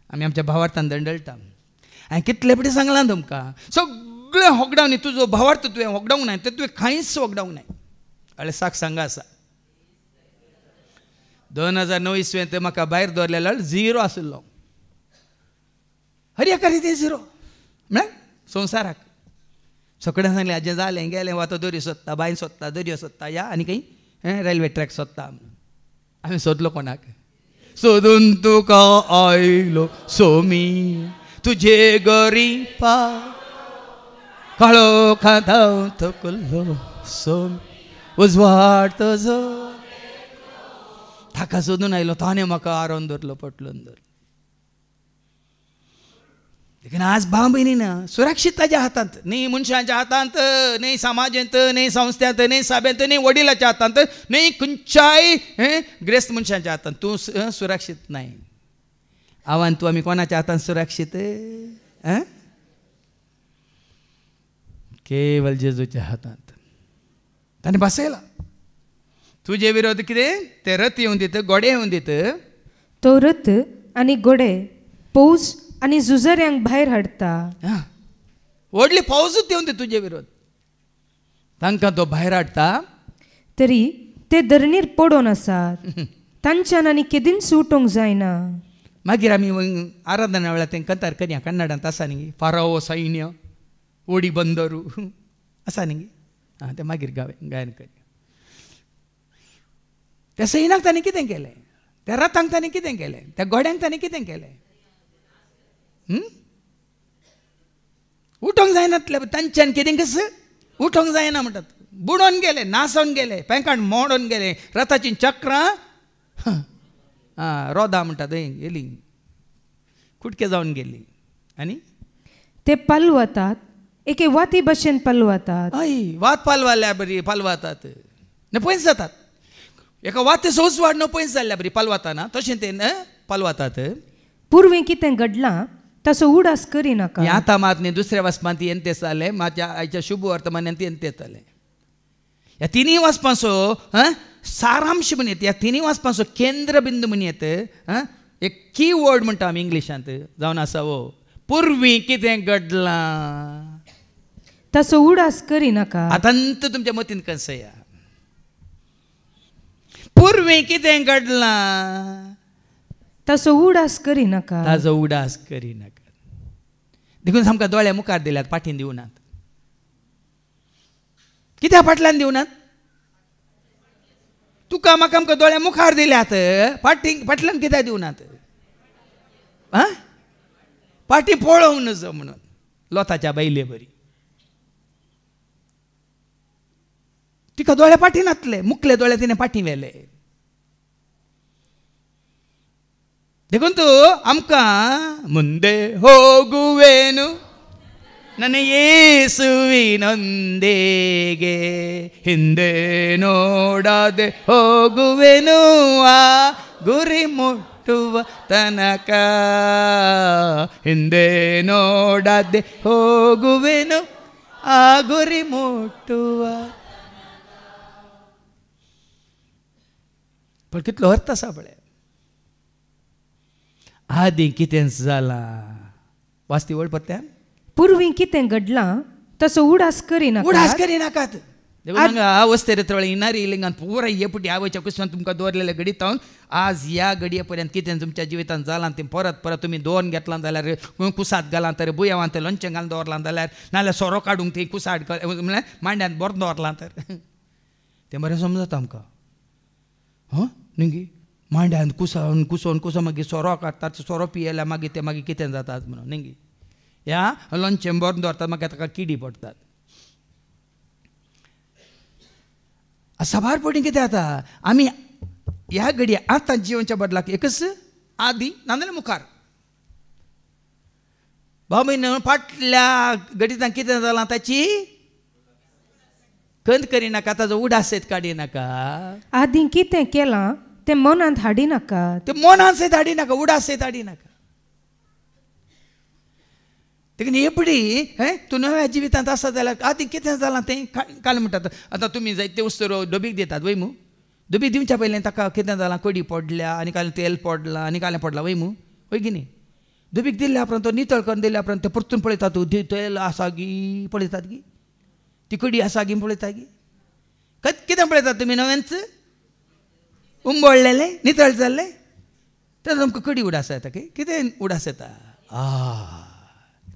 Speaker 2: आमी आमच्या भावार्थान दंडळटा. हांवें कितले फावटी सांगलां तुमकां सगळें होगडावन तुजो भावार्थ तुवें होगडावंक ना तर तुवें खंयच होगडावंक ना. अळे सांगा आसा 2009 इसवेंत म्हाका भायर दवरलेलो 0 आशिल्लो. हर एका रितीन 0 म्हळ्यार संवसाराक सगळ्यांक सांगलें हाजें जालें गेलें वता दर्यो सोदता बांय सोदता दर्यो सोदता या आनी खंय रेल्वे ट्रॅक सोदता. हांवें सोदलो कोणाक सोदून तुका आयलो सोमी तुजे गरी पा काळो खाताव थकलो सोमी उजवाड तुजो ताका सोदून आयलो ताणें म्हाका आरोन धरलो पटलून धरलो. देखून आज भाव भयणी ना सुरक्षीत ताच्या हातांत न्ही मनशांच्या हातांत न्ही समाजांत न्ही संस्थांत न्ही साब्यांत न्ही वडिलाच्या हातांत न्ही खंयच्याय ग्रेस्त मनशांच्या हातांत तूं सुरक्षीत नाही. आव्हान तूं आमी कोणाच्या हातांत सुरक्षीत केवळ जेजूच्या हातांत. ताणें बसयला तुजे विरोध कितें ते रथ येवन दित गोडे येवन दित
Speaker 1: तो रथ आनी गोडे पौस आनी झुजाऱ्यांक भायर हाडटा.
Speaker 2: व्हडली फौजूच येवन दी तुजे विरोध तांकां तो भायर हाडटा.
Speaker 1: तरी ते धरणीर पडोन आसात तांच्यान आनी केदीन सुटोवंक जायना.
Speaker 2: मागीर आमी आराधना वेळार तें कतार करया कन्नडांत आसा न्ही फाराओ सैन्य ओडी बंदरू आसा न्ही तें मागीर गायन करया. त्या सैन्याक ताणें कितें केलें त्या रथांक ताणें कितें केलें त्या गोड्यांक ताणें कितें केलें. उठोवंक जायनातले तांच्यान कितें कस उठोवंक जायना म्हणटात बुडोवन गेले नासोवन गेले पेंकाण मोडोवन गेले रथाची चक्रां रोदा म्हणटात थंय गेली कुटके जावन गेली. आनी
Speaker 1: ते पालवतात एके वाती भशेन पालवतात.
Speaker 2: हय वात पालवाल्या बरी पालवातात न पयस जातात एका वाते सोस वाड न पयस जाल्ल्या बरी पालवाताना तशें ते पालवातात.
Speaker 1: पुर्वें कितें घडलां तसो उडास करिनाका.
Speaker 2: आतां मात न्ही दुसऱ्या वचपांत येंतेस जालें म्हाज्या आयच्या शुभ वर्तमानांत येंत येतालें. ह्या तिनूय वचपाचो सारांश म्हण येता ह्या तिनूय वचपाचो केंद्र बिंदू म्हण येता एक की वर्ड म्हणटा आमी इंग्लिशांत जावन आसा वो पुर्वीं कितें घडलां
Speaker 1: तसो उडास करिनाका.
Speaker 2: आतांत तुमच्या मतीन कसया पुर्वीं कितें घडलां
Speaker 1: तसो उडास करिनाका.
Speaker 2: ताजो उडास करिनाका. देखून आमकां दोळ्या मुखार दिल्यात पाठीन दिवनात. कित्याक फाटल्यान दिवनात तुका म्हाका आमकां दोळ्या मुखार दिल्यात फाटल्यान कित्याक दिवनात. पाटी पळोवंक नजो म्हणून लोताच्या बायले बरी तिका दोळे पाटी नातले मुखले दोळे तिने पाटी व्हेले. देखून तूं आमकां मुंदे होगुवेनु ನನ್ನ ಯೇಸುವಿನೊಂದಿಗೆ ಹಿಂದೆ ನೋಡದೆ ಹೋಗುವೆನು ಆ ಗುರಿ ಮುಟ್ಟುವ ತನಕ ಹಿಂದೆ ನೋಡದೆ ಹೋಗುವೆನು ಆ ಗುರಿ ಮುಟ್ಟುವ. पण कितलो अर्थ आसा पळय. आदी कितें जालां वाचती वळ पत्त्यान
Speaker 1: पुर्वीं कितें घडलां तसो उडास करिनाका.
Speaker 2: उडास करिनाकात. वस्तेरे तळे इनारी लिंगान पुराय येपुटी आवयच्या कुस्वान तुमकां दवरलेले घडीतावन आज ह्या घडये पर्यंत कितें तुमच्या जिवितांत जालां तें परत परत तुमी दोन घेतलां जाल्यार कुसात घालां तर बुयवान तर लोणचें घालून दवरलां जाल्यार नाल्यार सोरो काडूंक ती कुसाट म्हळ्यार मांड्यान बरो दवरलां तर तें बरें समजता आमकां. न्ही मांड्यान कुसोन कुसोन कुसोन मागीर सोरो काडटात, सोरो पियेल्यार मागीर तें मागीर कितें जातात म्हणून न्ही. ह्या लोणचें बरें दवरतात मागीर ताका किडी पडटात. साबार पडीं कितें जाता, आमी ह्या घडये आतां जिवनच्या बदलाक एकच आदी नाजाल्यार मुखार. बाबा फाटल्या घडींत कितें जालां ताची खंत करिनाका, ताजो उडासेत काडिनाका.
Speaker 1: आदीं कितें केलां तें मनांत हाडिनाकात.
Speaker 2: ते मनान सयत हाडिनाका, उडासेत हाडिनाका. देखून एपडी तूं नव्या जिवितांत आसा जाल्यार आदीं कितें जालां तें काल म्हणटात. आतां तुमी जायते वस्तू डबीक दितात वय मू. डबीक दिवच्या पयलें ताका कितें जालां, कडी पडल्या आनी काल तेल पडलां आनी कालें पडलां वय मू, वय की न्ही. डबीक दिल्ल्या उपरांत तो नितळ करून दिल्ल्या उपरांत ते परतून पळयतात, तेल आसा गी पळयतात गी, ती कडी आसा गी पळयता गी. कितें पळयतात तुमी नव्यानच उंबळलेलें नितळ जाल्लें, तर आमकां कडी उडास येता की कितें उडास येता.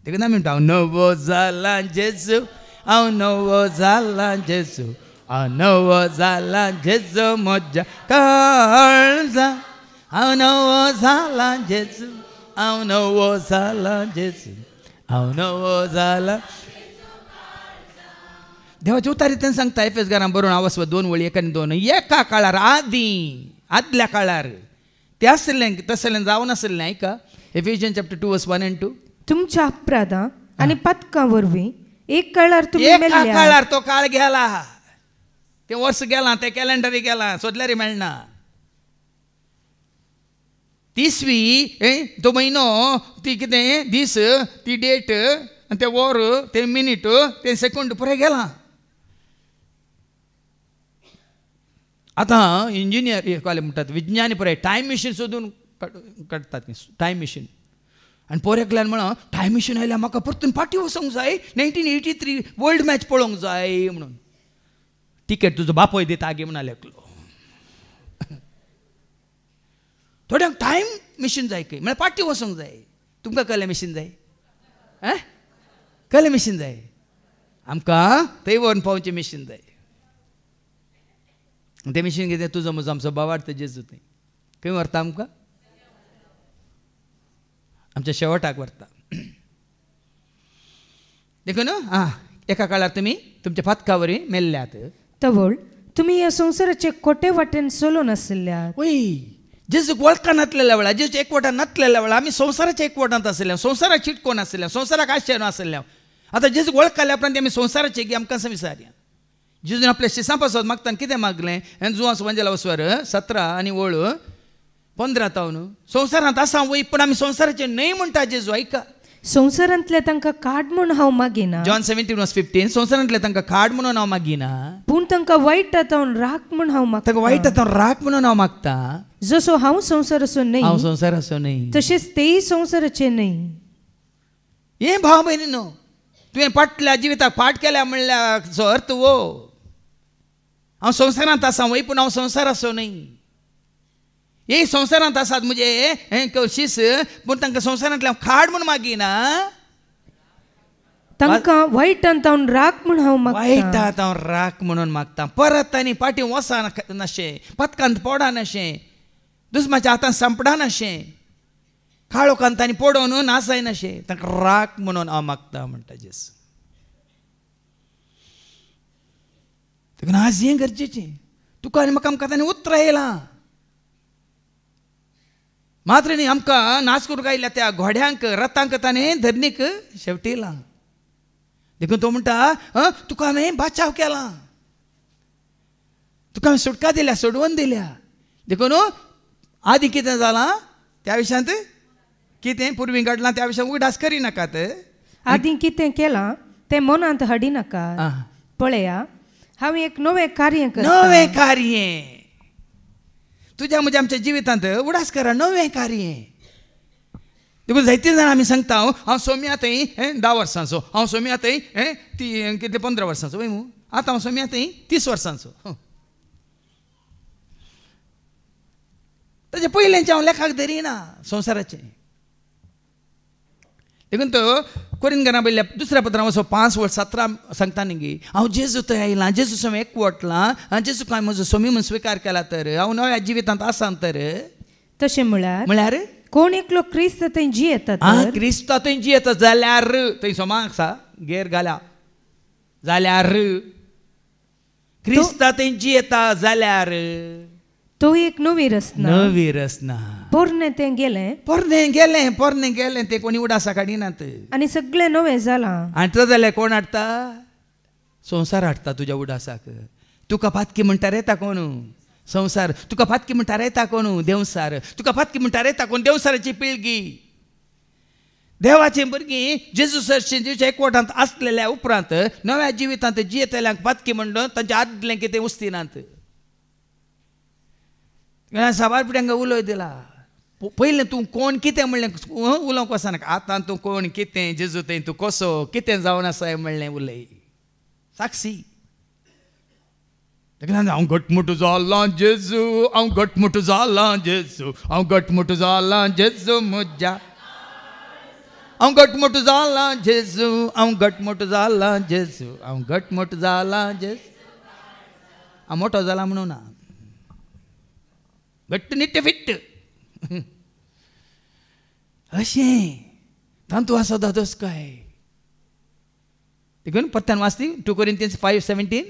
Speaker 2: देखून आमी म्हणटा हांव नवो जाला जेजू, हांव नवो जाला जेजू, हांव नवो जाला जेजू म्हज्या काळजा, हांव नवो जाला जेजू, हांव नवो जाला जेजू, हांव नवो जाला. देवाच्या उतारींतल्यान सांगता एफेसकारांक बरोवन आवाज 2 वळी 1 आनी 2. एका काळार आदल्या काळार तें आसलें तसलें जावन आसलें. आयका एफिशियन्स चॅप्टर 2 वर्स 1 and 2.
Speaker 1: तुमच्या अपराधां आनी पथकां वरवीं एक काळार तुमी
Speaker 2: एका
Speaker 1: मेल्ल्यात.
Speaker 2: काळार तो काळ गेला, तें वर्स गेलां, तें कॅलेंडरी गेलां, सोदल्यार मेळना. 30वी तो म्हयनो, ती कितें दीस, ती डेट, आनी तें वर, तें मिनीट, तें सेकंड पुराय गेलां. आतां इंजिनियर काय म्हणटात विज्ञानी पुराय टायम मशीन सोदून काडटात, टायम मशीन. आनी पोरेकल्यान म्हणून टायम मशीन आयल्यार म्हाका परतून फाटीं वचूंक जाय, 1983 वर्ल्ड मॅच पळोवंक जाय म्हणून. तिकेट तुजो बापोय दिता आगे म्हणून लेकलो. थोड्यांक टायम मशीन जाय खंय म्हळ्यार फाटीं वचूंक जाय. तुमकां कसलें मशीन जाय? कसलें मशीन जाय? आमकां थंय व्हरून पावचें मशीन जाय. तें मशीन कितें? तुजो म्हजो आमचो बावार्थ जेजू थंय खंय व्हरता आमकां? आमच्या शेवटाक व्हरता. देखून एका काळार तुमी तुमच्या फातका वरी मेल्ल्यात.
Speaker 1: तवळ तुमी ह्या संवसाराचे खोटे वाटेन चलोवन आशिल्ल्यात.
Speaker 2: वय जेजूक वळखा नासलेल्या वेळार, जेजू एकवटान नासलेल्या वेळार आमी संवसाराच्या एकवटांत आसलें, संवसाराक चिटकोन आसलें, संवसाराक आश्चर्य आसलें. आतां जेजूक वळखल्या उपरांत आमी संवसाराचे की आमकां विचारया. जेजून आपल्या शिसां पासत मागताना कितें मागलें? जुवांस वंजला वसवर 17 आनी वळ 15 तावन संवसारांत आसा वय पूण आमी संवसाराचे न्हय म्हणटा जेजू. आयका,
Speaker 1: संवसारांतले तांकां काड म्हूण हांव मागिना.
Speaker 2: जॉन 17:15 संवसारांतले तांकां काड म्हणून हांव मागिना,
Speaker 1: पूण तांकां वायट हातावन राख म्हूण हांव मागता.
Speaker 2: ताका वायट हातावन राख म्हणून हांव मागता.
Speaker 1: जसो हांव संवसाराचो
Speaker 2: हांव
Speaker 1: न्हय
Speaker 2: संवसाराचो न्हय
Speaker 1: तशेंच तेय संवसाराचे न्हय.
Speaker 2: हे भाव भयणीनो, तुवें फाटल्या जिविताक फाट केल्या म्हणल्यार अर्थ वो. हांव संवसारांत आसा वय पूण हांव संवसाराचो न्हय. हे संवसारांत आसात म्हणजे शीस, पूण तांकां संवसारांतल्यान खाड म्हूण मागिना,
Speaker 1: तांकां वायट हातावन राख म्हूण हांव
Speaker 2: वायट
Speaker 1: मागता.
Speaker 2: हातावन राख म्हणून मागता. परत आनी फाटीं वसा नाशें, पथकांत पडा नाशें, दुस्माच्या हातांत सांपडा नाशें, काळोखांत आनी पडोवन नासाय नाशें, तांकां राख म्हणून हांव मागता म्हणटा जेस. देखून आज हें गरजेचें. तुका आनी म्हाका आमकां ताणें उतरां येयलां. मात्र न्ही आमकां नाच करूंक आयिल्ल्या त्या घोड्यांक रथांक ताणें धरणीक शेवटयलां. देखून तो म्हणटा तुका हांवें बाचाव केला, तुका हांवें सुटका दिल्या, सोडवून दिल्या. देखून आदी कितें जालां त्या विशयांत कितें पुर्वी घडलां त्या विशयान उगडास करिनाकात.
Speaker 1: आदीं कितें केलां तें मनांत हाडिनाकात. पळया, हांव एक नवें कार्य करतां.
Speaker 2: नवें कार्य तुज्या म्हज्या आमच्या जिवितांत उडास करा. नवें कार्य. देखून जायते जाण आमी सांगता हांव सोम्या थंय 10 वर्सांचो, हांव सोम्या थंय ती कितें 15 वर्सांचो वय मू. आतां हांव सोम्या थंय 30 वर्सांचो. ताचे पयलेंचे हांव लेखाक धरिना संवसाराचें. देखून तो कोरिंथांना बरयल्ल्या दुसऱ्या पत्रांत वचो 5:17 सांगता न्ही हांव जेजू थंय आयलां जेजू समोर एकवटलां जेजू काय म्हजो सोमी म्हणून स्विकार केला तर हांव नव्या जिवितांत आसां तर
Speaker 1: तशें
Speaker 2: म्हळ्यार
Speaker 1: कोण एकलो क्रिस्त थंय जियेता
Speaker 2: क्रिस्ता थंय जियेता जाल्यार थंय सोमाक आसा गेर घाल्या जाल्यार क्रिस्ता थंय जियेता जाल्यार
Speaker 1: तो एक नवी रचना पोरणे तें गेलें ते कोणी उडासा काडिनात आनी सगळें नवें जालां
Speaker 2: आनी तो जाल्यार कोण हाडटा संवसार हाडटा तुज्या उडासाक तुका फातकी म्हणटा रे ता कोण संवसार तुका फातकी म्हणटा रे ता कोण देवसार तुका फातकी म्हणटा रे ता कोण देवसाराची पिळगी देवाचें भुरगीं जेजू सरचे एकवटांत आसलेल्या उपरांत नव्या जिवितांत जियेतल्यांक फातकी म्हणून तांचें आदलें कितें उस्तिनात साबार पिड्यांक उलोय दिला पयलें तूं कोण कितें म्हणलें उलोवंक वचनाका आतां तूं कोण कितें जेजू तें तूं कसो कितें जावन आसा म्हणलें उलय साक्षी हांव घटमूट जालां जेजू हांव घटमूट जालां जेजू हांव घटमूट जालां जेजू म्हज्या हांव घटमूट जालां जेजू हांव घटमूट जालां जेजू हांव घटमूट जालां जेजू हांव मोठो जाला म्हणून ना घट्ट निट्ट फिट्ट अशें तांतू आसा दोस काय देखून परत्यान वाचती 2 Corinthians 5:17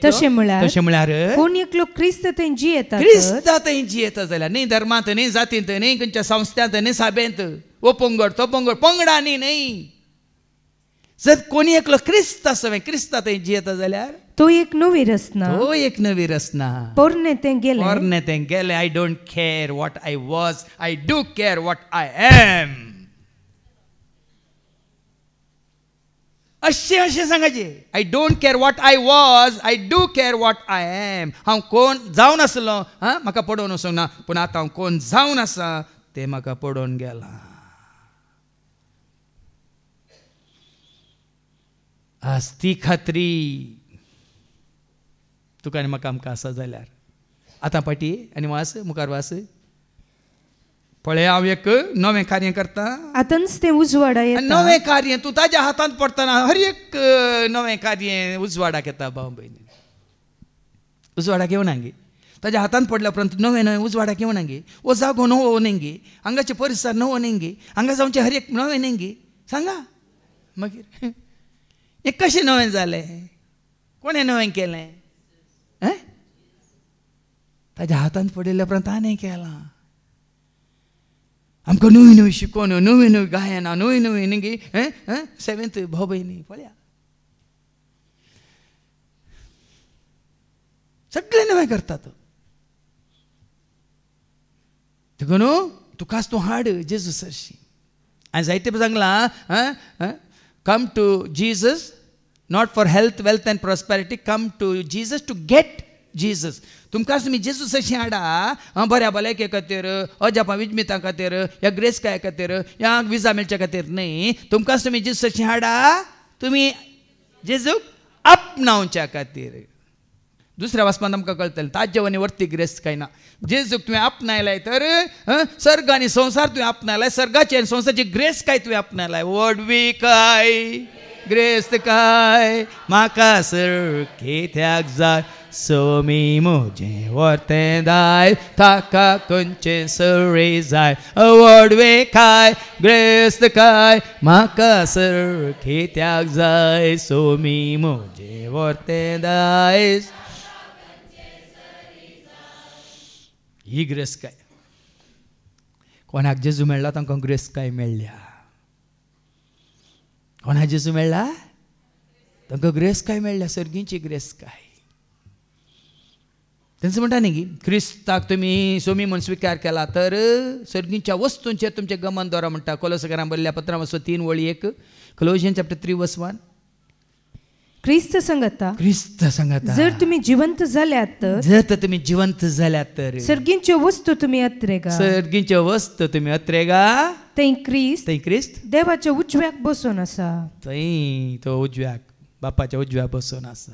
Speaker 1: तशें म्हळ्यार कोण एकलो क्रिस्त थंय
Speaker 2: जियेता जाल्यार न्ही धर्मांत न्ही जातींत न्ही खंयच्या संस्थांत न्ही साबेंत वो पंगड तो पंगड पंगडांनी न्ही जर कोणी एकलो क्रिस्त आसा क्रिस्ता थंय जियेता जाल्यार
Speaker 1: तो एक नवी रचना पोरणे तें
Speaker 2: गेलें I don't care what I was I do care what I am अशें सांगायचें I don't care what I was I do care what I am हांव कोण जावन आसलो म्हाका पडोवन वचूंक ना पूण आतां हांव कोण जावन आसा तें म्हाका पडोवन गेलां आज ती खात्री तुका आनी म्हाका आमकां आसा जाल्यार आतां पाटी आनी वास मुखार वास पळय हांव एक नवें कार्य करता
Speaker 1: आतांच तें उजवाडा येता
Speaker 2: नवें कार्य तूं ताज्या हातांत पडटना हर एक नवें कार्य उजवाडाक येता भाव भयणी उजवाडाक येवना गे ताज्या हातांत पडल्या उपरांत नवें उजवाडाक येवना गे वो जागो नवो न्ही गे हांगाचे परिसर नवो न्ही गे हांगा जावचें हर एक नवें न्ही गे सांगा मागीर हें कशें नवें जालें कोणें नवें केलें ताज्या हातांत पडिल्ल्या उपरांत ताणें केलां आमकां नवी नवी शिकोवन नवी नवी गायनां नवी नवी न्ही गे 7th भाव भयणी पळया सगळें नवें करतात देखून तुकाच तूं हाड जेजू सरशी हांवें जायते सांगलां come to Jesus not for health wealth and prosperity come to Jesus to get Jesus तुमकां तुमी जेजू सरशी हाडा बऱ्या भलायके खातीर अजापा विजमिता खातीर ह्या ग्रेस काय खातीर ह्या विजा मेळच्या खातीर न्ही तुमकां तुमी जेजू सरशी हाडा तुमी जेजूक आपणावच्या खातीर दुसऱ्या वाचपांत आमकां कळटलें ताजे वनी वर्ती ग्रेस काय ना जेजूक तुवें आपणायलाय तर सर्ग आनी संवसार तुवें आपणायलाय सर्गाची आनी संवसाराची ग्रेस काय तुवें आपणायलाय वडवी काय ग्रेस काय म्हाका सर कित्याक जाय सोमी म्हजें वर्तें दाय ताका खंयचें सरे जाय वडवे काय ग्रेस्त काय म्हाका सर कित्याक जाय सोमी म्हजें वर्तें दाय ही ग्रेस काय कोणाक जेजू मेळ्ळा तांकां ग्रेस काय मेळ्ळ्या कोणाक जेजू मेळ्ळा तांकां ग्रेस काय मेळ्ळ्या सर्गीची ग्रेस काय तेंच म्हणटा न्ही क्रिस्ताक तुमी सोमी म्हूण स्विकार केला तर सर्गीच्या वस्तूंचेर तुमचें गमन दवरा म्हणटा कोलोसाकारांक बरयल्ल्या पत्रां 3 वळी 1 Colossians chapter 3:1
Speaker 1: क्रिस्त सांगता जर तुम्ही जिवंत जाल्यात तर सर्गींच्यो वस्तू तुम्ही अत्रेगा थंय क्रिस्त देवाच्या उजव्याक बसून आसा
Speaker 2: थंय तो उजव्याक बापाच्या उजव्याक बसून आसा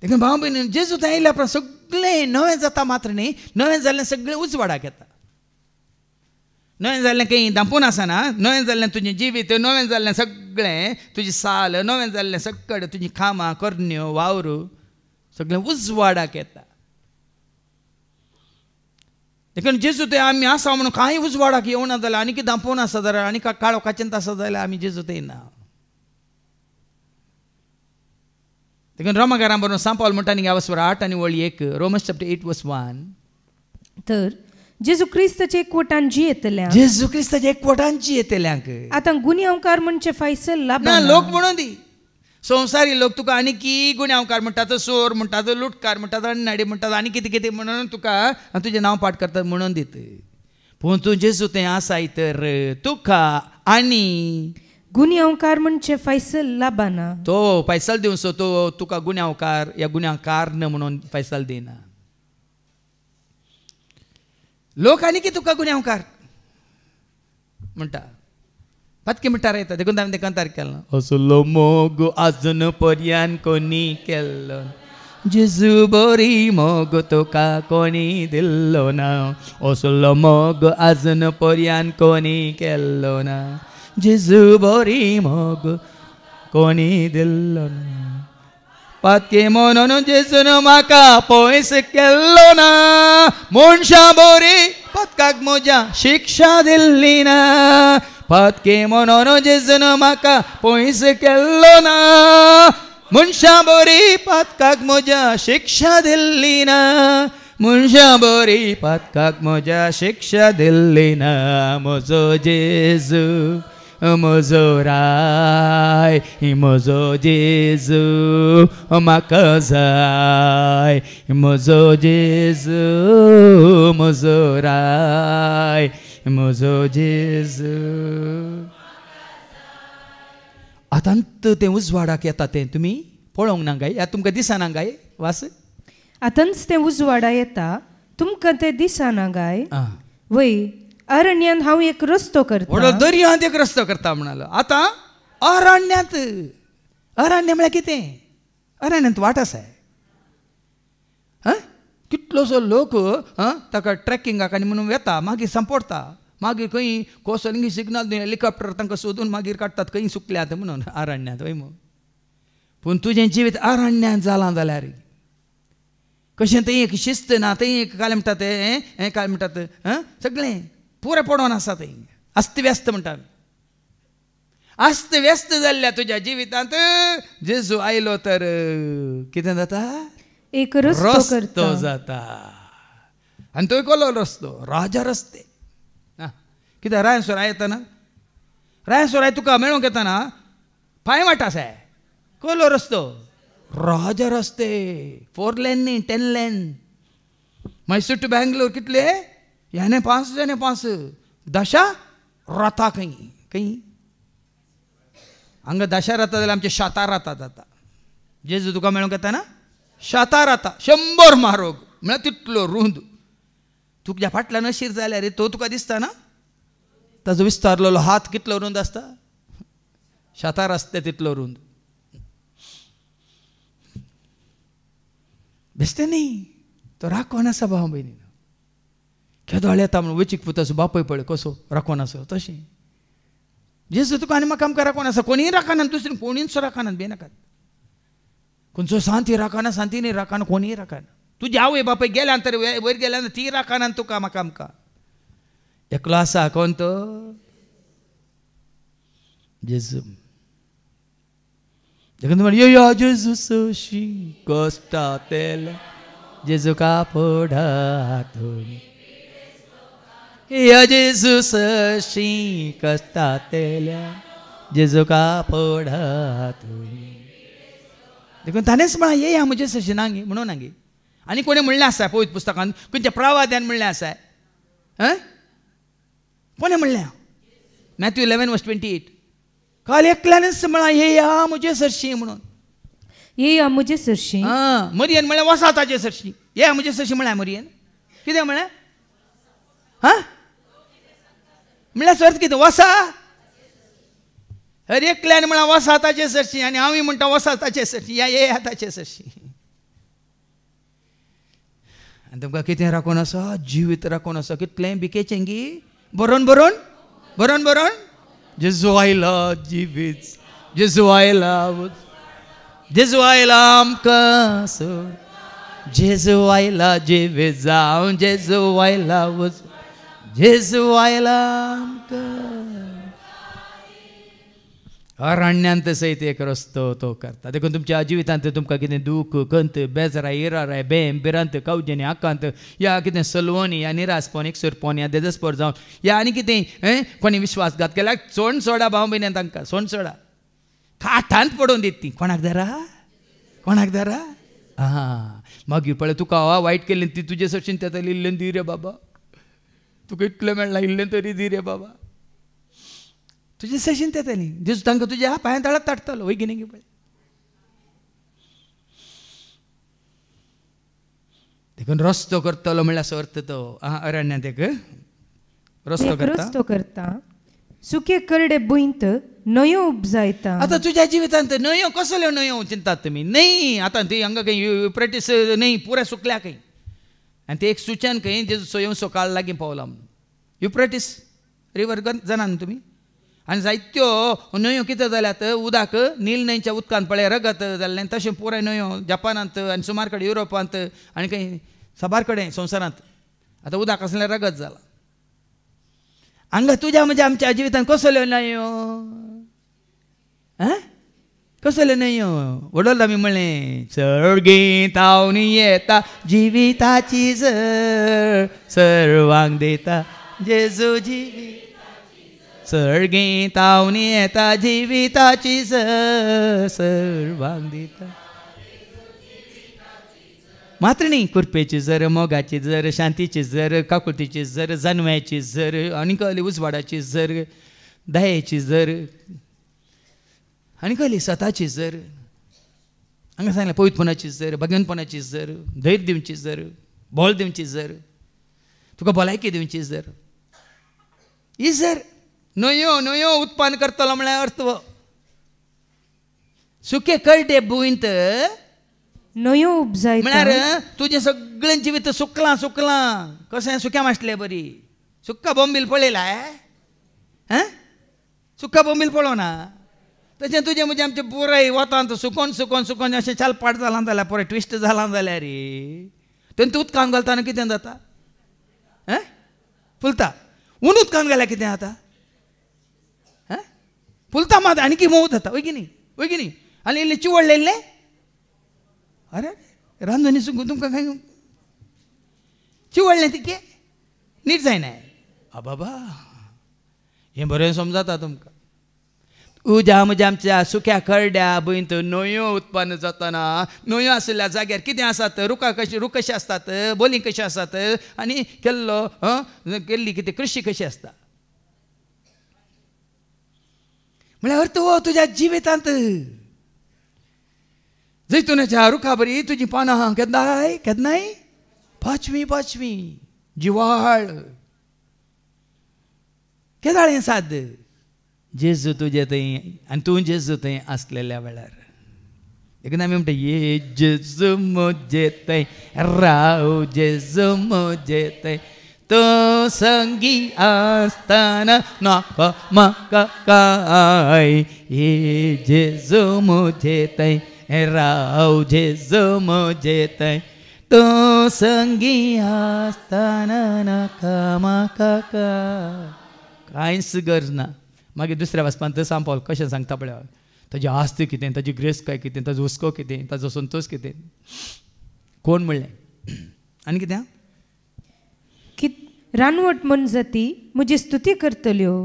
Speaker 2: देखून भाव भयणी जेजू थंय आयल्या उपरांत सगळें नवें जाता मात्र न्ही नवें जाल्लें सगळें उजवाडाक येता नवें जाल्लें काही दांपून आसना नवें जाल्लें तुजें जिवीत नवें जाल्लें सगळें तुजी साल नवें जाल्लें सगळें तुजीं कामां करण्यो वावर सगळें उजवाडाक येता देखून जेजू ते आमी आसा म्हणून कांय उजवाडाक येवना जाल्यार आनी कितें दांपोवन आसा जाल्यार आनी काळोखाचेंत आसा जाल्यार आमी जेजू ते येना देखून रोमाकारां बरोवन सांग पावल म्हणटा न्ही ह्या वचवर 8 आनी वळी 1 रोमन्स चॅप्टर 8 वर्स 1
Speaker 1: तर जेजू क्रिस्ताचे एकवटान जी येतल्या
Speaker 2: जेजू क्रिस्ताचे एकवटान जी येतल्यांक
Speaker 1: आतां गुन्यांवकार म्हणचे फैसल
Speaker 2: ना
Speaker 1: लाभ
Speaker 2: लोक म्हणून दी संवसारी लोक तुका आनी की गुन्यांवकार म्हणटात चोर म्हणटात लुटकार म्हणटात अन्नाडी म्हणटात आनी कितें कितें म्हणून तुका तुजें नांव पाठ करतात म्हणून दित पूण तूं जेजू तें आसाय तर तुका आनी
Speaker 1: गुन्यांवकार म्हणचे फैसल लाभाना
Speaker 2: तो फैसल दिवचो तो तुका गुन्यांवकार या गुन्यांवकार न म्हणून फैसल दिना लोक आनी की तुका गुन्यांवकार म्हणटा पत्की म्हणटा रे देखून हांवें तें कंतार केलो असलो मोग आजून पर्यान कोणी केल्लो जेजू बरी मोग तुका कोणी दिल्लो ना असलो मोग आजून पर्यान कोणी केल्लो ना जेजू बरी मोग कोणी दिल्लो ना पातके म्हणून जेजून म्हाका पयस केल्लो ना मनशां बरी पत्काक म्हज्या शिक्षा दिल्ली ना पातके म्हणून जेजून म्हाका पयस केल्लो ना मनशां बरी पत्काक म्हज्या शिक्षा दिल्ली ना मनशां बरी पत्काक म्हज्या शिक्षा दिल्ली ना म्हजो जेजू म्हजो राय म्हजो जेजू म्हाका जाय म्हजो जेजू म्हजो राय म्हजो जेजू आतांत तें उजवाडाक येता तें तुमी पळोवंक ना काय तुमकां दिसना काय वास
Speaker 1: आतांच तें उजवाडा येता तुमकां तें दिसना काय वय अरण्यान हांव एक रस्तो करता
Speaker 2: दर्यांत एक रस्तो करता म्हणालो आतां अरण्यांत अरण्य म्हळ्यार कितें अरण्यांत वाट आसा कितलोसो लोक ताका ट्रेकिंगाक आनी म्हणून येता मागीर सांपडटा मागीर खंय कोसलिंगी सिग्नल दिवन हेलिकॉप्टर तांकां सोदून मागीर काडटात खंय सुकल्यात म्हणून अरण्यांत वय मग पूण तुजें जिवीत अरण्यांत जालां जाल्यार कशें थंय एक शिस्त ना थंय एक काय म्हणटात हें काय म्हणटात सगळें पुरें पडोवन आसा थंय अस्तव्यस्त म्हणटा अस्तव्यस्त जाल्ल्या तुज्या जिवितांत जेजू आयलो तर कितें जाता
Speaker 1: एक रस्तो
Speaker 2: जाता आनी तो कसलो रस्तो राजा रस्ते कित्याक रायसोराय येता ना रायसोराय तुका मेळूंक येता ना पांय वाट आसा कसलो रस्तो राजा रस्ते 4 लेन न्ही 10 लेन मैसूर टू बेंगलोर कितले याने 5 दशा रथा खंय हांगा दशा रथा जाल्यार आमचे 7 रथा जाता जेजू तुका मेळूंक येता ना 7 रथा 100 म्हारोग म्हळ्यार तितलो रुंद तुज्या फाटल्यान अशीर जाल्यार तो तुका दिसता ना ताजो विस्तारलेलो हात कितलो रुंद आसता 7 रस्ते तितलो रुंद बेश्टे न्ही तो राखण आसा भाव भयणी केदोळ येता म्हणून वचीक पुताचो बापय पळय कसो राखण आसा तशें जेजू तुका आनी म्हाका आमकां राखण आसा कोणीय राखना दुसरें कोणीच राखना बेनाकात खंयचो सांती राखना सांती न्ही राखना कोणीय राखना तुजी आवय बापय गेल्या नंतर वयर गेल्या नंतर ती राखना तुका म्हाका आमकां एकलो आसा कोण तो जेजू देखून म्हणटा जेजू सोशी कश्टांतल्या जेजू कापडा हातून जेजू सोशी कश्टांतल्या जेजू कापडा हातून देखून ताणेंच म्हणा या म्हजे सोशी नांगी म्हणून नांगी आनी कोणें म्हणलें आसा पवित्र पुस्तकांत खंयच्या प्रवाद्यान म्हणलें आसा कोणें म्हणलें मॅथ्यू 11:28 काल एकल्यानच म्हणा हे या म्हजे सरशी म्हणून
Speaker 1: ये या म्हजे सरशी
Speaker 2: मरियन म्हळ्यार वसा ताचे सरशी ये म्हजे सरशी म्हळ्यार मरियन कितें म्हळ्यार म्हळ्यार सर्त कितें वसा हर एकल्यान म्हळ्यार वसा ताचे सरशी आनी हांवूय म्हणटा वसा ताचे सरशी या ये ताचे सरशी आनी तुमकां कितें राखून आसा जिवीत राखून आसा कितलें बिकेचें गी बरोन बरोन बरोन बरोन जेजू आयला जिवीत जेजू आयला जेजू आयला आमकां सोड जेजू आयला जिवीत जावं जेजू आयला जेजू आयला आमकां अरण्यांत सयत एक रस्तो तो करता देखून तुमच्या जिवितांत तुमकां कितें दूख कंत बेजाराय इराराय बेम बिरांत कवजेनी आकांत या कितें सलवणी या निरासपण एकसुरपण या देजस्पर जावन या आनी कितें कोणी विश्वासघात केल्यार सोड सोडा भाव भयण्यां तांकां सोड सोडा काठांत पडोवन दित ती कोणाक धरा मागीर पळय तुका वायट केल्लें ती तुजे सशीन तें इल्लें दी रे बाबा तुका इतलें मेळ्ळां इल्लें तरी दी रे बाबा तुझे सशीन तेतली जेजू तांकां तुज्या पांया तळांत ताटतलो वय कितें पळय देखून रस्तो करतलो म्हणल्यार असो अर्थ तो अरण्यांत एक रस्तो
Speaker 1: करता सुके करडे बुंत न्हंयो उपजायता
Speaker 2: आतां तुज्या जिवितांत न्हंयो कसल्यो न्हंयो चिंतात तुमी न्हय आतां ती हांगा खंय युफ्रेटीस न्हय पुराय सुकल्या खंय आनी ते एक सुचन खंय जेजू स्वयं सकाळ लागीं पावला म्हणून युफ्रेटीस रिवर जाणा न्हू तुमी आनी जायत्यो न्हंयो कितें जाल्यात उदक नील न्हंयच्या उदकांत पळय रगत जाल्लें तशें पुराय न्हंयो जपानांत आनी सुमार कडेन युरोपांत आनी खंय साबार कडेन संवसारांत आतां उदक असलें रगत जाला हांगा तुज्या म्हणजे आमच्या जिवितांत कसल्यो न्हंयो कसल्यो न्हंयो वडोल आमी म्हणलें सर्गेंत हांव येता जिविताची झर सर्वांक दिता जेजू जिवीत सर्गेंत हांव येता जिविताची झर सर्वांक दिता मात्र न्ही कुरपेची झर मोगाची झर शांतीची झर काकुळतीची झर जानव्याची झर आनी कहली उजवाडाची झर दयेची झर आनी कहली सताची झर हांगा सांगलें पवित्रपणाची झर भगवंतपणाची झर धैर्य दिवची झर बोल दिवची झर तुका भलायकी दिवची झर ही झर न्हंयो न्हंयो उत्पन्न करतलो म्हळ्यार अर्थ सुके करडे बुंत
Speaker 1: न्हंयो उपजायता
Speaker 2: म्हळ्यार तुजें सगळें जिवीत सुकलां सुकलां कशें सुक्या मासलें बरी सुक्का बोंबील पळयला सुक्का बोंबील पळोवना तशें तुजें म्हणजे आमचें पुराय वतांत सुकोन सुकोन सुकोन अशें चालपाट जालां जाल्यार पुराय ट्विस्ट जालां जाल्यार रे तेन्ना उदकांत घालतना कितें जाता फुलता ऊन उदकांत घाल्यार कितें जाता फुलता मात आनी मोव जाता वय की न्ही आनी इल्लें चिवड लायिल्लें अरे रांदूनी सुकून तुमकां खंय चिवडलें तिके नीट जायना बाबा हें बरें समजता तुमकां उज्या म्हज्या आमच्या सुक्या करड्या बुंत न्हंयो उत्पन्न जातना न्हंयो आशिल्ल्या जाग्यार कितें आसात रुखां कशीं रूख कशें आसतात बोली कशी आसात आनी केल्ली कितें कृशी कशी आसता म्हळ्यार अर्थ हो तुज्या जिवितांत जैतुनाच्या रुखा बरी तुजी पानां केन्नाय पाचवी जिवाळ केदाळें साद जेजू तुजे थंय आनी तूं जेजू थंय आसलेल्या वेळार देखून आमी म्हणटा ये जेजू म्हजे थंय राव जेजू म्हजे थंय तो संगी आसतना नाका म्हाका काय ये जेजू म्हजे थंय राव जेजू म्हजे थंय तो संगी आसतना नाका म्हाका कांयच गरज ना मागीर दुसऱ्या वाचपान थंय सांपल कशें सांगता पळय ताजी आस्त कितें ताजी ग्रेस काय कितें ताजो हुस्को कितें ताजो संतोश कितें कोण म्हणलें आनी कितें
Speaker 1: रानवट म्हण जाती म्हजी स्तुती करतल्यो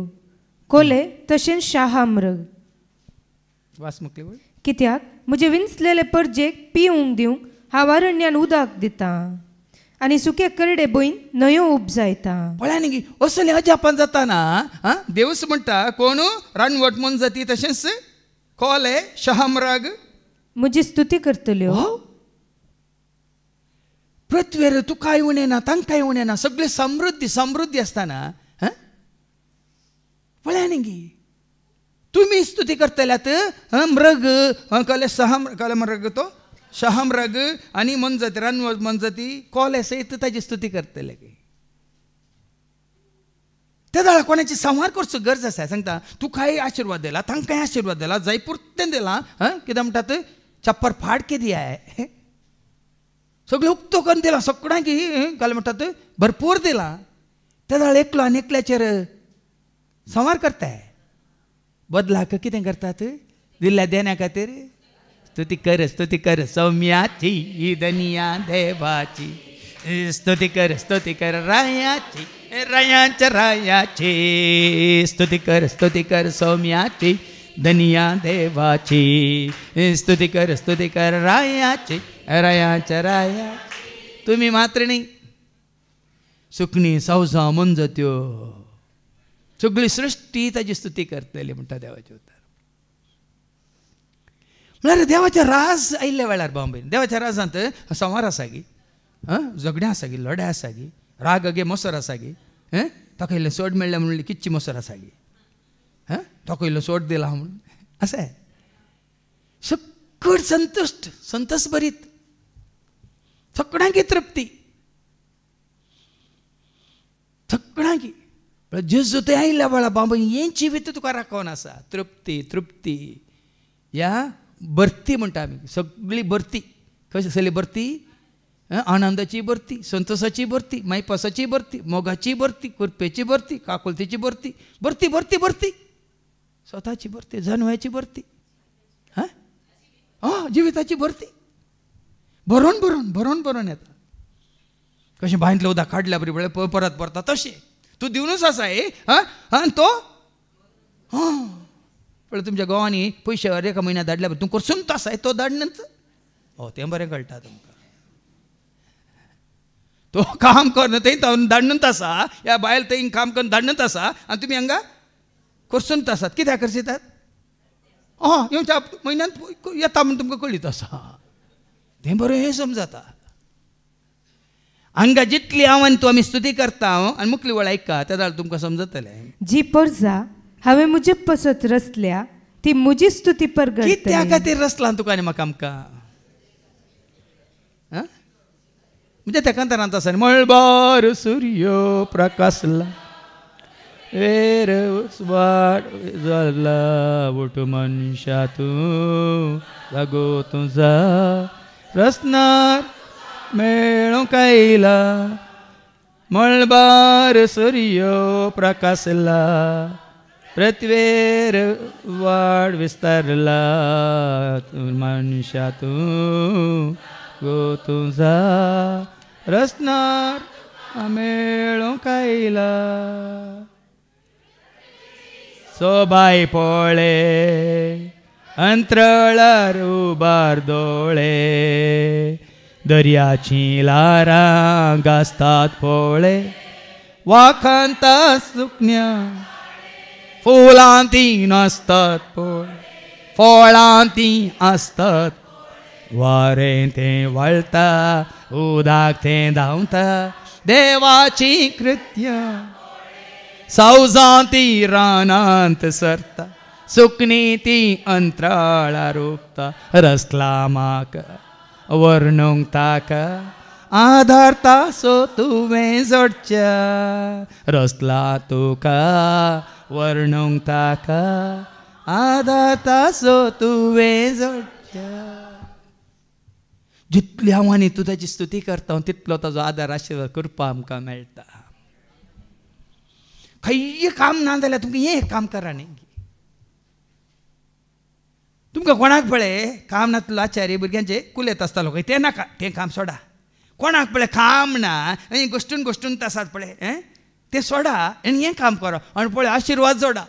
Speaker 1: कोले तशें शाहामृग
Speaker 2: वास मुकले
Speaker 1: कित्याक म्हजे विंचलेले परजेक पिवूंक दिवंक हांव अरण्यान उदक दिता आनी सुके करडे भंय न्हंयो उपजायता
Speaker 2: पळय न्ही असलें अजापान जाता ना देवस म्हणटा कोण रानवट म्हण जाती तशेंच कोले शाहामृग
Speaker 1: म्हजी स्तुती करतल्यो
Speaker 2: पृथ्वीर तुकाय उणें ना तांकांय उणें ना सगळें समृद्धी आसतना पळय न्ही तुमी स्तुती करतल्यात मृग कले मृग तो शाहामृग आनी मनजती रानवट मनजती कोले सयत ताजी स्तुती करतले त्या जाळा कोणाची संवार करचो गरज आसा सांगता तू काय आशीर्वाद दिला तांकां आशीर्वाद दिला जाय पुरतें दिलां कित्याक म्हणटात छप्पर फाड केदी आहे सगळें उक्तो करून दिलां सगळ्यांक घाल म्हणटात भरपूर दिलां त्या जाळ एकलो आनी एकल्याचेर संवार करताय बदलाक कितें करतात दिल्ल्या देण्या खातीर स्तुती कर सौम्याची धनिया देवाची स्तुती कर रायाची रायांच्या रायाची स्तुती कर सौम्याची धनिया देवाची स्तुती कर रायाची रायांच्या राया तुम्ही मात्र नाही सुकणी सावसां मंजत्यो सगळी सृष्टी ताची स्तुती करतली म्हणटा देवाचे उतर म्हळ्यार देवाचे राज आयिल्ल्या वेळार बांबेन देवाच्या राजांत संवार आसा गी झगड्यां आसा गी लढाई आसा गी राग गे मोसर आसा गी ताका इल्लें सोड मेळ्ळें म्हणून किच्ची मोसर आसा गी ताका इल्लो सोड दिला म्हणून आसा सगळ संतोष भरीत सगळ्यांकी तृप्ती सगळ्यांकी जेजू ते आयिल्ल्या वेळा बाबा हें जिवीत तुका राखोन आसा तृप्ती या भरती म्हणटा आमी सगळी भरती कशी आसली भरती आनंदाची भरती संतोषाची भरती मायपासाची भरती मोगाची भरती कुरपेची भरती काकुलतीची भरती भरती भरती भरती स्वताची भरती जन्माची भरती जिविताची भरती भरून भरून भरून भरून येता कशें बांयतलें उदक काडल्या बरी परत परता तशें तूं दिवनूच आसा आनी तो पळय तुमच्या गांवांनी पयशे एका म्हयन्याक धाडल्या तूं करसून आसा तो धाडनच तें बरें कळटा तुमकां तो काम कर थंय धाडनूच आसा ह्या बायल थंय काम करून धाडनूच आसा आनी तुमी हांगा करसून आसात कित्याक करशितात येवच्या म्हयन्यांत येता म्हूण तुमकां कळीत आसा तें बरें हें समजता हांगा जितली हांव तूं आमी स्तुती करता आनी मुखली वळ आयका त्या जाल्यार तुमकां समजतलें
Speaker 1: जी परजा हांवें म्हजे पसत रचल्या ती म्हजी स्तुती परगडटली
Speaker 2: कित्या खातीर रचलां तुका आनी म्हाका आमकां म्हणजे त्या कांतारांत आसा मळबार सूर्य प्रकाशला वेर वाट जाला उठ मनशा तूं जागो तुझा रचणार मेळूंक आयला मळबार सूर्य प्रकाशला पृथ्वीर वाड विस्तारला मनशा तूं गो तुझा रचणार मेळूंक आयला सोबाय पोळे अंतराळार उबार दोळे दर्याची लारां गासतात पोळे वाखांता सुकन्या फुलांती नासतात पोळे फळांती आसतात वारें तें वळटा उदक तें धांवता देवाची कृत्य सावजां ती रानांत सरता सुकणी ती अंतराळार ओपता रचला म्हाका वर्णूंक ताका आधारता सो तुवें जोडच्या रचला तुका वर्णूंक ताका आधारता सो तुवें जोडच्या जितली हांव आनी तूं ताची स्तुती करता तितलो ताजो आदार आशिर्वाद करपा आमकां मेळटा खंय काम ना जाल्यार तुमकां हें काम करा न्ही तुमकां कोणाक पळय काम नासलो आचार्य भुरग्यांचे कुलेत आसतालो खंय तें नाका तें काम सोडा कोणाक पळय काम ना आनी गोश्टून आसात पळय तें सोडा आनी हें काम करा आनी पळय आशिर्वाद जोडा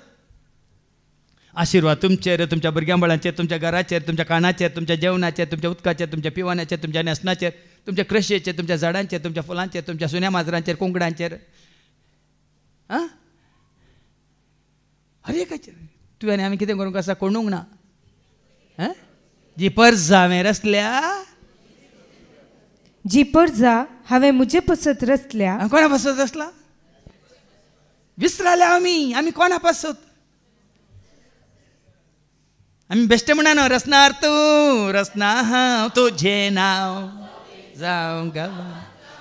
Speaker 2: आशिर्वाद तुमचेर तुमच्या भुरग्यां बाळांचेर तुमच्या घराचेर तुमच्या कानाचेर तुमच्या जेवणाचेर तुमच्या उदकाचेर तुमच्या पिवाण्याचेर तुमच्या न्हेसणाचेर तुमच्या कृशेचेर तुमच्या झाडांचेर तुमच्या फुलांचेर तुमच्या सुन्या माजरांचेर कोंकडांचेर हर एकाचेर तुवें आनी आमी कितें करूंक आसा कोणूंक ना जी परजा हांवें रचल्या
Speaker 1: जी परजा हांवें म्हजे पसत रचल्या
Speaker 2: कोणा पासत रचला विसराल्या आमी कोणा पासत आमी बेश्टे म्हणा न्हू रचनार तूं रचना हांव तुजें नांव जावं गावा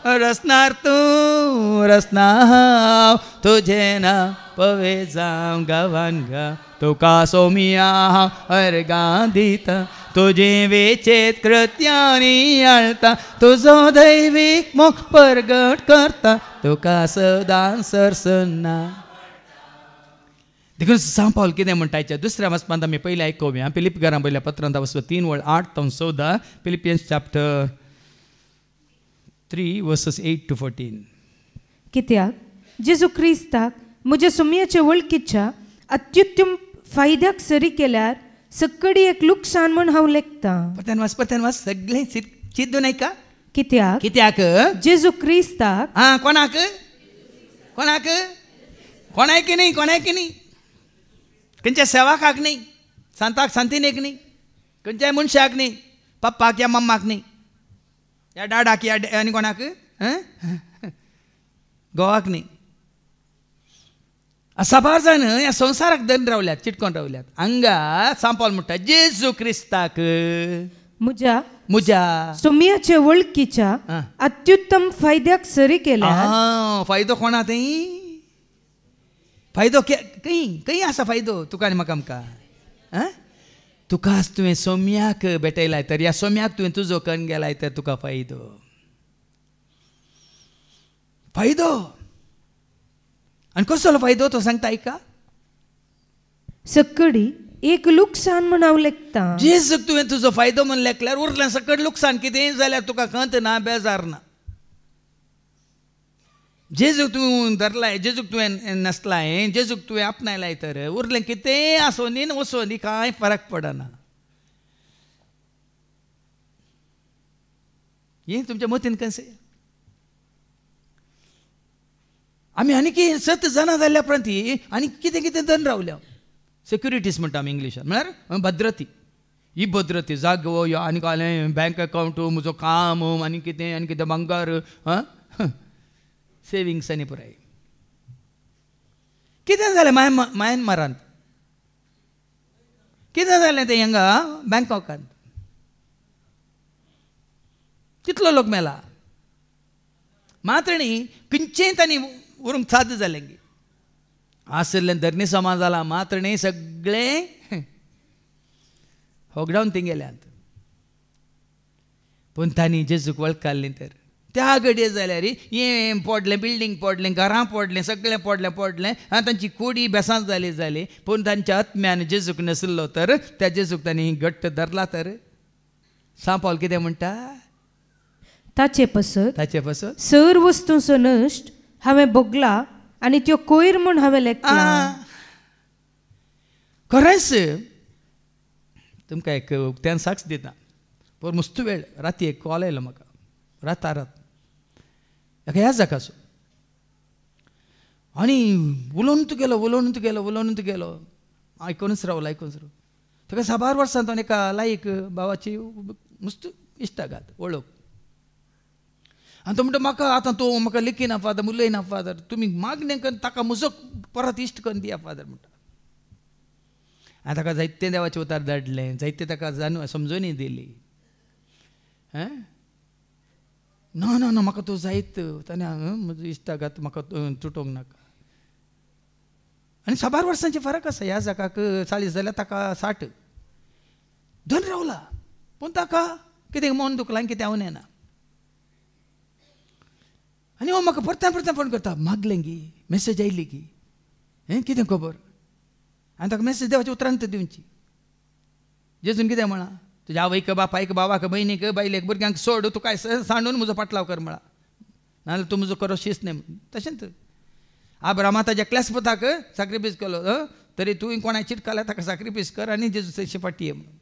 Speaker 2: रसनार तूं रसना हांव तुजें नांव पवे जावं गांवान गा तुका सोमिया हांव अर्गां दिता तुजें वेचेत कृत्यांनी आळता तुजो दैवीक मोग परगट करता तुका सदां सरसना. देखून सांग पावल कितें म्हणटायच्या दुसऱ्या वचपांत आमी पयलीं आयकोवया. फिलिपिकारां पयल्या पत्रांत वचप 3 वळ 8 तो 14 फिलिपियन्स चॅप्टर 3 वर्सेस 8 to 14.
Speaker 1: कित्याक जेजू क्रिस्ताक म्हज्या सुमयाच्या वळखीच्या अत्युत्तम फायद्याक सरी केल्यार सकडी एक लुकसाण म्हूण हांव लेखतां.
Speaker 2: परत्यान वाच सगळें चिंतून आयका.
Speaker 1: कित्याक जेजू क्रिस्ताक
Speaker 2: कोणाक कोणाक कोणायक न्ही खंयच्या सेवाकाक न्ही सांताक सांतिनेक न्ही खंयच्याय मनशाक न्ही पप्पाक या मम्माक न्ही या डाडाक या आनी कोणाक गोवाक न्ही साबार जाण ह्या संवसाराक धरून रावल्यात चिटकोन रावल्यात. हांगा सांपाल म्हणटा जेजू क्रिस्ताक म्हज्या
Speaker 1: सुमयाच्या वळखीच्या अत्युत्तम फायद्याक सरी केल्यार.
Speaker 2: फायदो कोणा थंय फायदो खंय आसा फायदो तुका आनी म्हाका आमकां तुकाच तुवें सोम्याक भेटयलाय तर ह्या सोम्याक तुवें तुजो कन्न गेलाय तर तुका फायदो आनी कसलो फायदो तो सांगता आयका.
Speaker 1: सकडी एक लुकसाण म्हूण हांव लेखतां.
Speaker 2: जेजूक तुवें तुजो फायदो म्हूण लेखल्यार उरलें सकड लुकसाण कितें जाल्यार तुका खंत ना बेजार ना. जेजूक तूं धरलाय जेजूक तुवें नसलाय जेजूक तुवें आपणायलाय तर उरलें कितें आसोनी नी वसोनी कांय फरक पडना. हें तुमच्या मतीन कशें आमी आनी कितें सत जाणा जाल्ल्या उपरांत आनी कितें कितें धरून रावल्या. सेक्युरिटीज म्हणटा आमी इंग्लिशान म्हळ्यार भद्रती. ही भद्रती जागो ह्यो आनी कालें बँक अकावंट म्हजो काम आनी कितें भांगार सेविंग्स आनी पुराय कितें जालें म्यानमारांत कितें जालें तें हांगा बँकॉकांत कितलो लोक मेला मात्र न्ही खंयचेंय तांणी व्हरूंक साद जालें गे आसलें धर्नी समाज जाला मात्र न्ही सगळें हॉकडावन थंय गेल्यात. पूण तांणी जेजूक वळखली तर त्या घडये जाल्यार हें पडलें बिल्डींग पडलें घरां पडलें सगळें पडलें आनी तांची कुडी बेसांत जाली पूण तांच्या आत्म्यान जेजूक नसलो तर त्या जेजूक तांणी घट्ट धरला तर सांपावल कितें म्हणटा
Speaker 1: ताचे पसत सर वस्तूंचो नश्ट हांवें भोगला आनी त्यो कोयर म्हूण हांवें लेखला.
Speaker 2: खरेंच तुमकां एक उक्त्यान साक्ष दिता. पर मस्त वेळ राती एक कॉल आयलो म्हाका रात ह्या जाकाचो आनी उलोवनूच गेलो आयकूनच रावलो ताका 6 वर्सां तो एका लायक भावाची मस्त इश्टागात वळख आनी तो म्हणटा म्हाका आतां तो म्हाका लेखिना फादर उलयना फादर तुमी मागणें करून ताका म्हजो परत इश्ट करून दिया फादर म्हणटा. आनी ताका जायते देवाचे उतार धाडलें जायते ताका समजोनी दिली. ना म्हाका तो जायत ताणें म्हजो इश्टागात म्हाका तुटोवंक नाका. आनी 6 वर्सांचे फरक आसा. ह्या जाकाक 40 जाल्यार ताका 60 धन रावला पूण ताका कितें मन दुखलां आनी कितें आवनेना. आनी हो म्हाका परत्यान फोन करता मागलें गी मेसेज आयली गी कितें खबर आनी ताका मेसेज देवाची उतरां दिवची. जेजून कितें म्हणा तुज्या आवयक बापायक बाबाक बहिणीक बायलेक भुरग्यांक सोड तूं काय सांडून म्हजो पाटलाव कर म्हणा नाजाल्यार तूं म्हजो करो शीस न्ही तशेंच. आब्रामा ताज्या क्लेस्पताक सॅक्रिफायस केलो तरी तुवें कोणाक चिटकाल्यार ताका सॅक्रिफायस कर आनी जेजू फाटी ये म्हणून.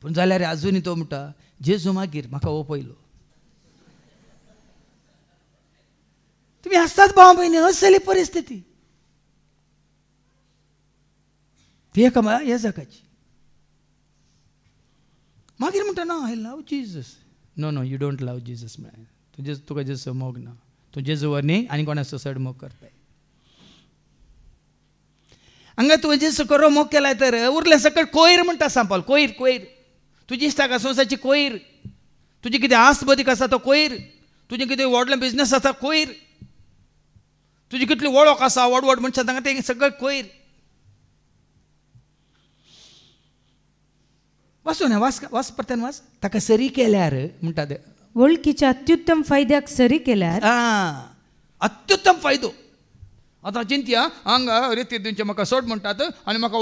Speaker 2: पूण जाल्यार आजुनी तो म्हणटा जेजू मागीर म्हाका हो पयलो. तुमी आसतात भाव भयणी असली परिस्थिती ती एका हे जाकाची मागीर म्हणटा ना I love Jesus. No you don't love Jesus म्हळ्यार तुका जेजू मोग ना तूं जेजूवर न्ही आनी कोणाचो चड मोग करताय. हांगा तुवें जेजू करो मोग केलाय तर उरलें सकट कोयर म्हणटा सांपाल कोयर तुजी इश्टाक संवसारची कोयर तुजी कितें आस्त बदीक आसा तो कोयर तुजें कितें व्हडलो बिझनेस आसा कोयर, तुजी कितली वळख आसा व्हड व्हड मनशां तांकां तें सगळें कोयर. वाचून वाच परत्यान वाच. ताका सरी केल्यार म्हणटा ते
Speaker 1: वळखीच्या अत्युत्तम फायद्याक सरी केल्यार
Speaker 2: अत्युत्तम फायदो. आतां चिंतया हांगा रेती दिवचे म्हाका सोड म्हणटात आनी म्हाका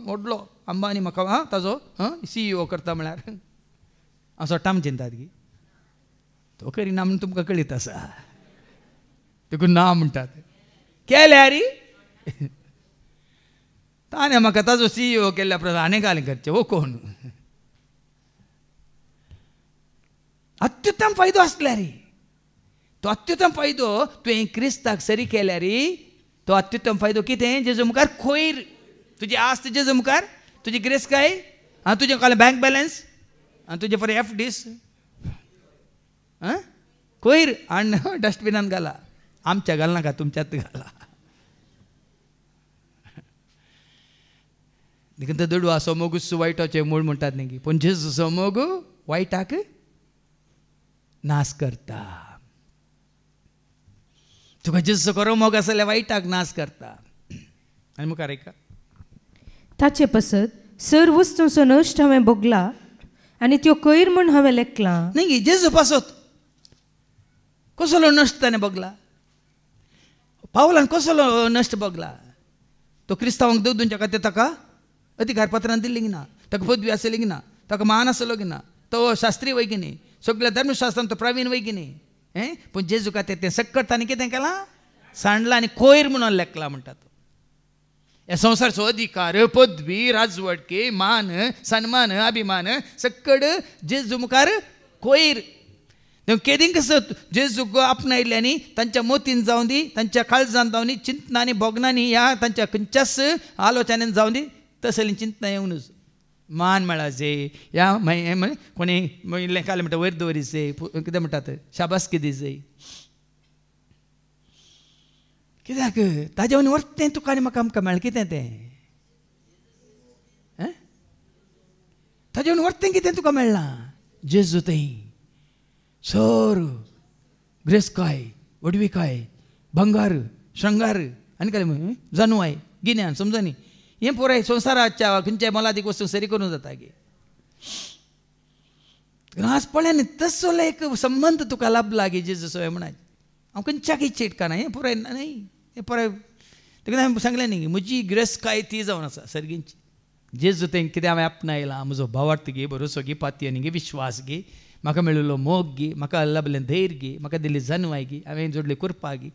Speaker 2: व्हडलो अंबानी म्हाका ताजो CEO करता म्हळ्यार हांव सोडटा म्हण चिंतात की तो करिना म्हण तुमकां कळीत आसा. देखून ना म्हणटात केल्यार ताणें म्हाका ताजो CEO केल्ल्या प्रमाणे आनी घालें करचें वो कोण. अत्युत्तम फायदो आसल्यार तो अत्युत्तम फायदो तुवें क्रिस्ताक सरी केल्यार तो अत्युत्तम फायदो कितें जेजू मुखार खोयर. तुजी आस्त जेजू मुखार, तुजी ग्रेस काय तुजें काल बँक बॅलन्स आनी तुजे फॉर FDs खोयर आनी डस्टबिनान घाला. आमच्या घालनाका, तुमच्यात घाला. देखून तो दडवा सोमोगू वायटाचे मूळ म्हणटात न्ही, पूण जेजू सोमोगू वायटाक नाश करता. तुका जेजू करो मोग आसा जाल्यार वायटाक नाश करता. आनी मुखार ऐका.
Speaker 1: ताचे पसत सर वस्तूंचो नश्ट हांवें भोगला आनी त्यो कोयर म्हूण हांवें लेखला.
Speaker 2: न्ही जेजू पासत कसलो नश्ट ताणें भोगला. पावलान कसलो नश्ट भोगला. तो क्रिस्तांवांक दोवरच्या खातीर ताका अधिकार पत्रां दिल्लीं ना, ताका पदवी आसली ना, ताका मान आसलो की ना, तो शास्त्री वय की न्ही, सगळ्या धर्मशास्त्रांत तो प्रवीण वय की न्ही. पूण जेजू खातीर तें सक्कट ताणें कितें केलां सांडलां आनी कोयर म्हणून लेखला म्हणटात. ह्या संवसाराचो अधिकार पदवी राजवटकी मान सन्मान अभिमान सक्कड जेजू मुखार कोयर. केदीं कसो जेजूक आपणायल्यांनी तांच्या मोतीन जावं दी, तांच्या काळजांत जावं दी, चिंतनांनी भोगनांनी या तांच्या खंयच्याच आलोचनेन जावं दी तसलीं चिंतना येवनूच मान मेळा जे या कोणी काल म्हणटा वयर दवरीत जाय, कितें म्हणटात शाबासकी दी जाय. कित्याक ताजे वनी वर्तें तुका आनी म्हाका आमकां मेळ्ळें कितें तें ताजे वनी वर्तें कितें तुका मेळ्ळां. जेजू थंय सर ग्रेस्काय वडविकाय भंगार श्रंगार आनी काय जानवाय गिन्यान समजा न्ही हें पुराय संवसाराच्या खंयच्याय मोलादीक वस्तू सरी करूं जाता गे. आज पळय न्ही तसलो एक संबंध तुका लाभला गे जेजू सोय म्हणा. हांव खंयच्याकय चिटकाना हें पुराय न्ही हें पुराय. देखून हांवें सांगलें न्ही म्हजी ग्रेस्काय ती जावन आसा सर्गींची. जेजू तें कितें हांवें आपणायलां म्हजो भावार्थ गे, भरोसो गे, पातयेनी गे, विश्वास गे, म्हाका मेळिल्लो मोग गे, म्हाका लाभलें धैर्य गे, म्हाका दिल्ली जानवाय गे, हांवें जोडली कुरपा गे,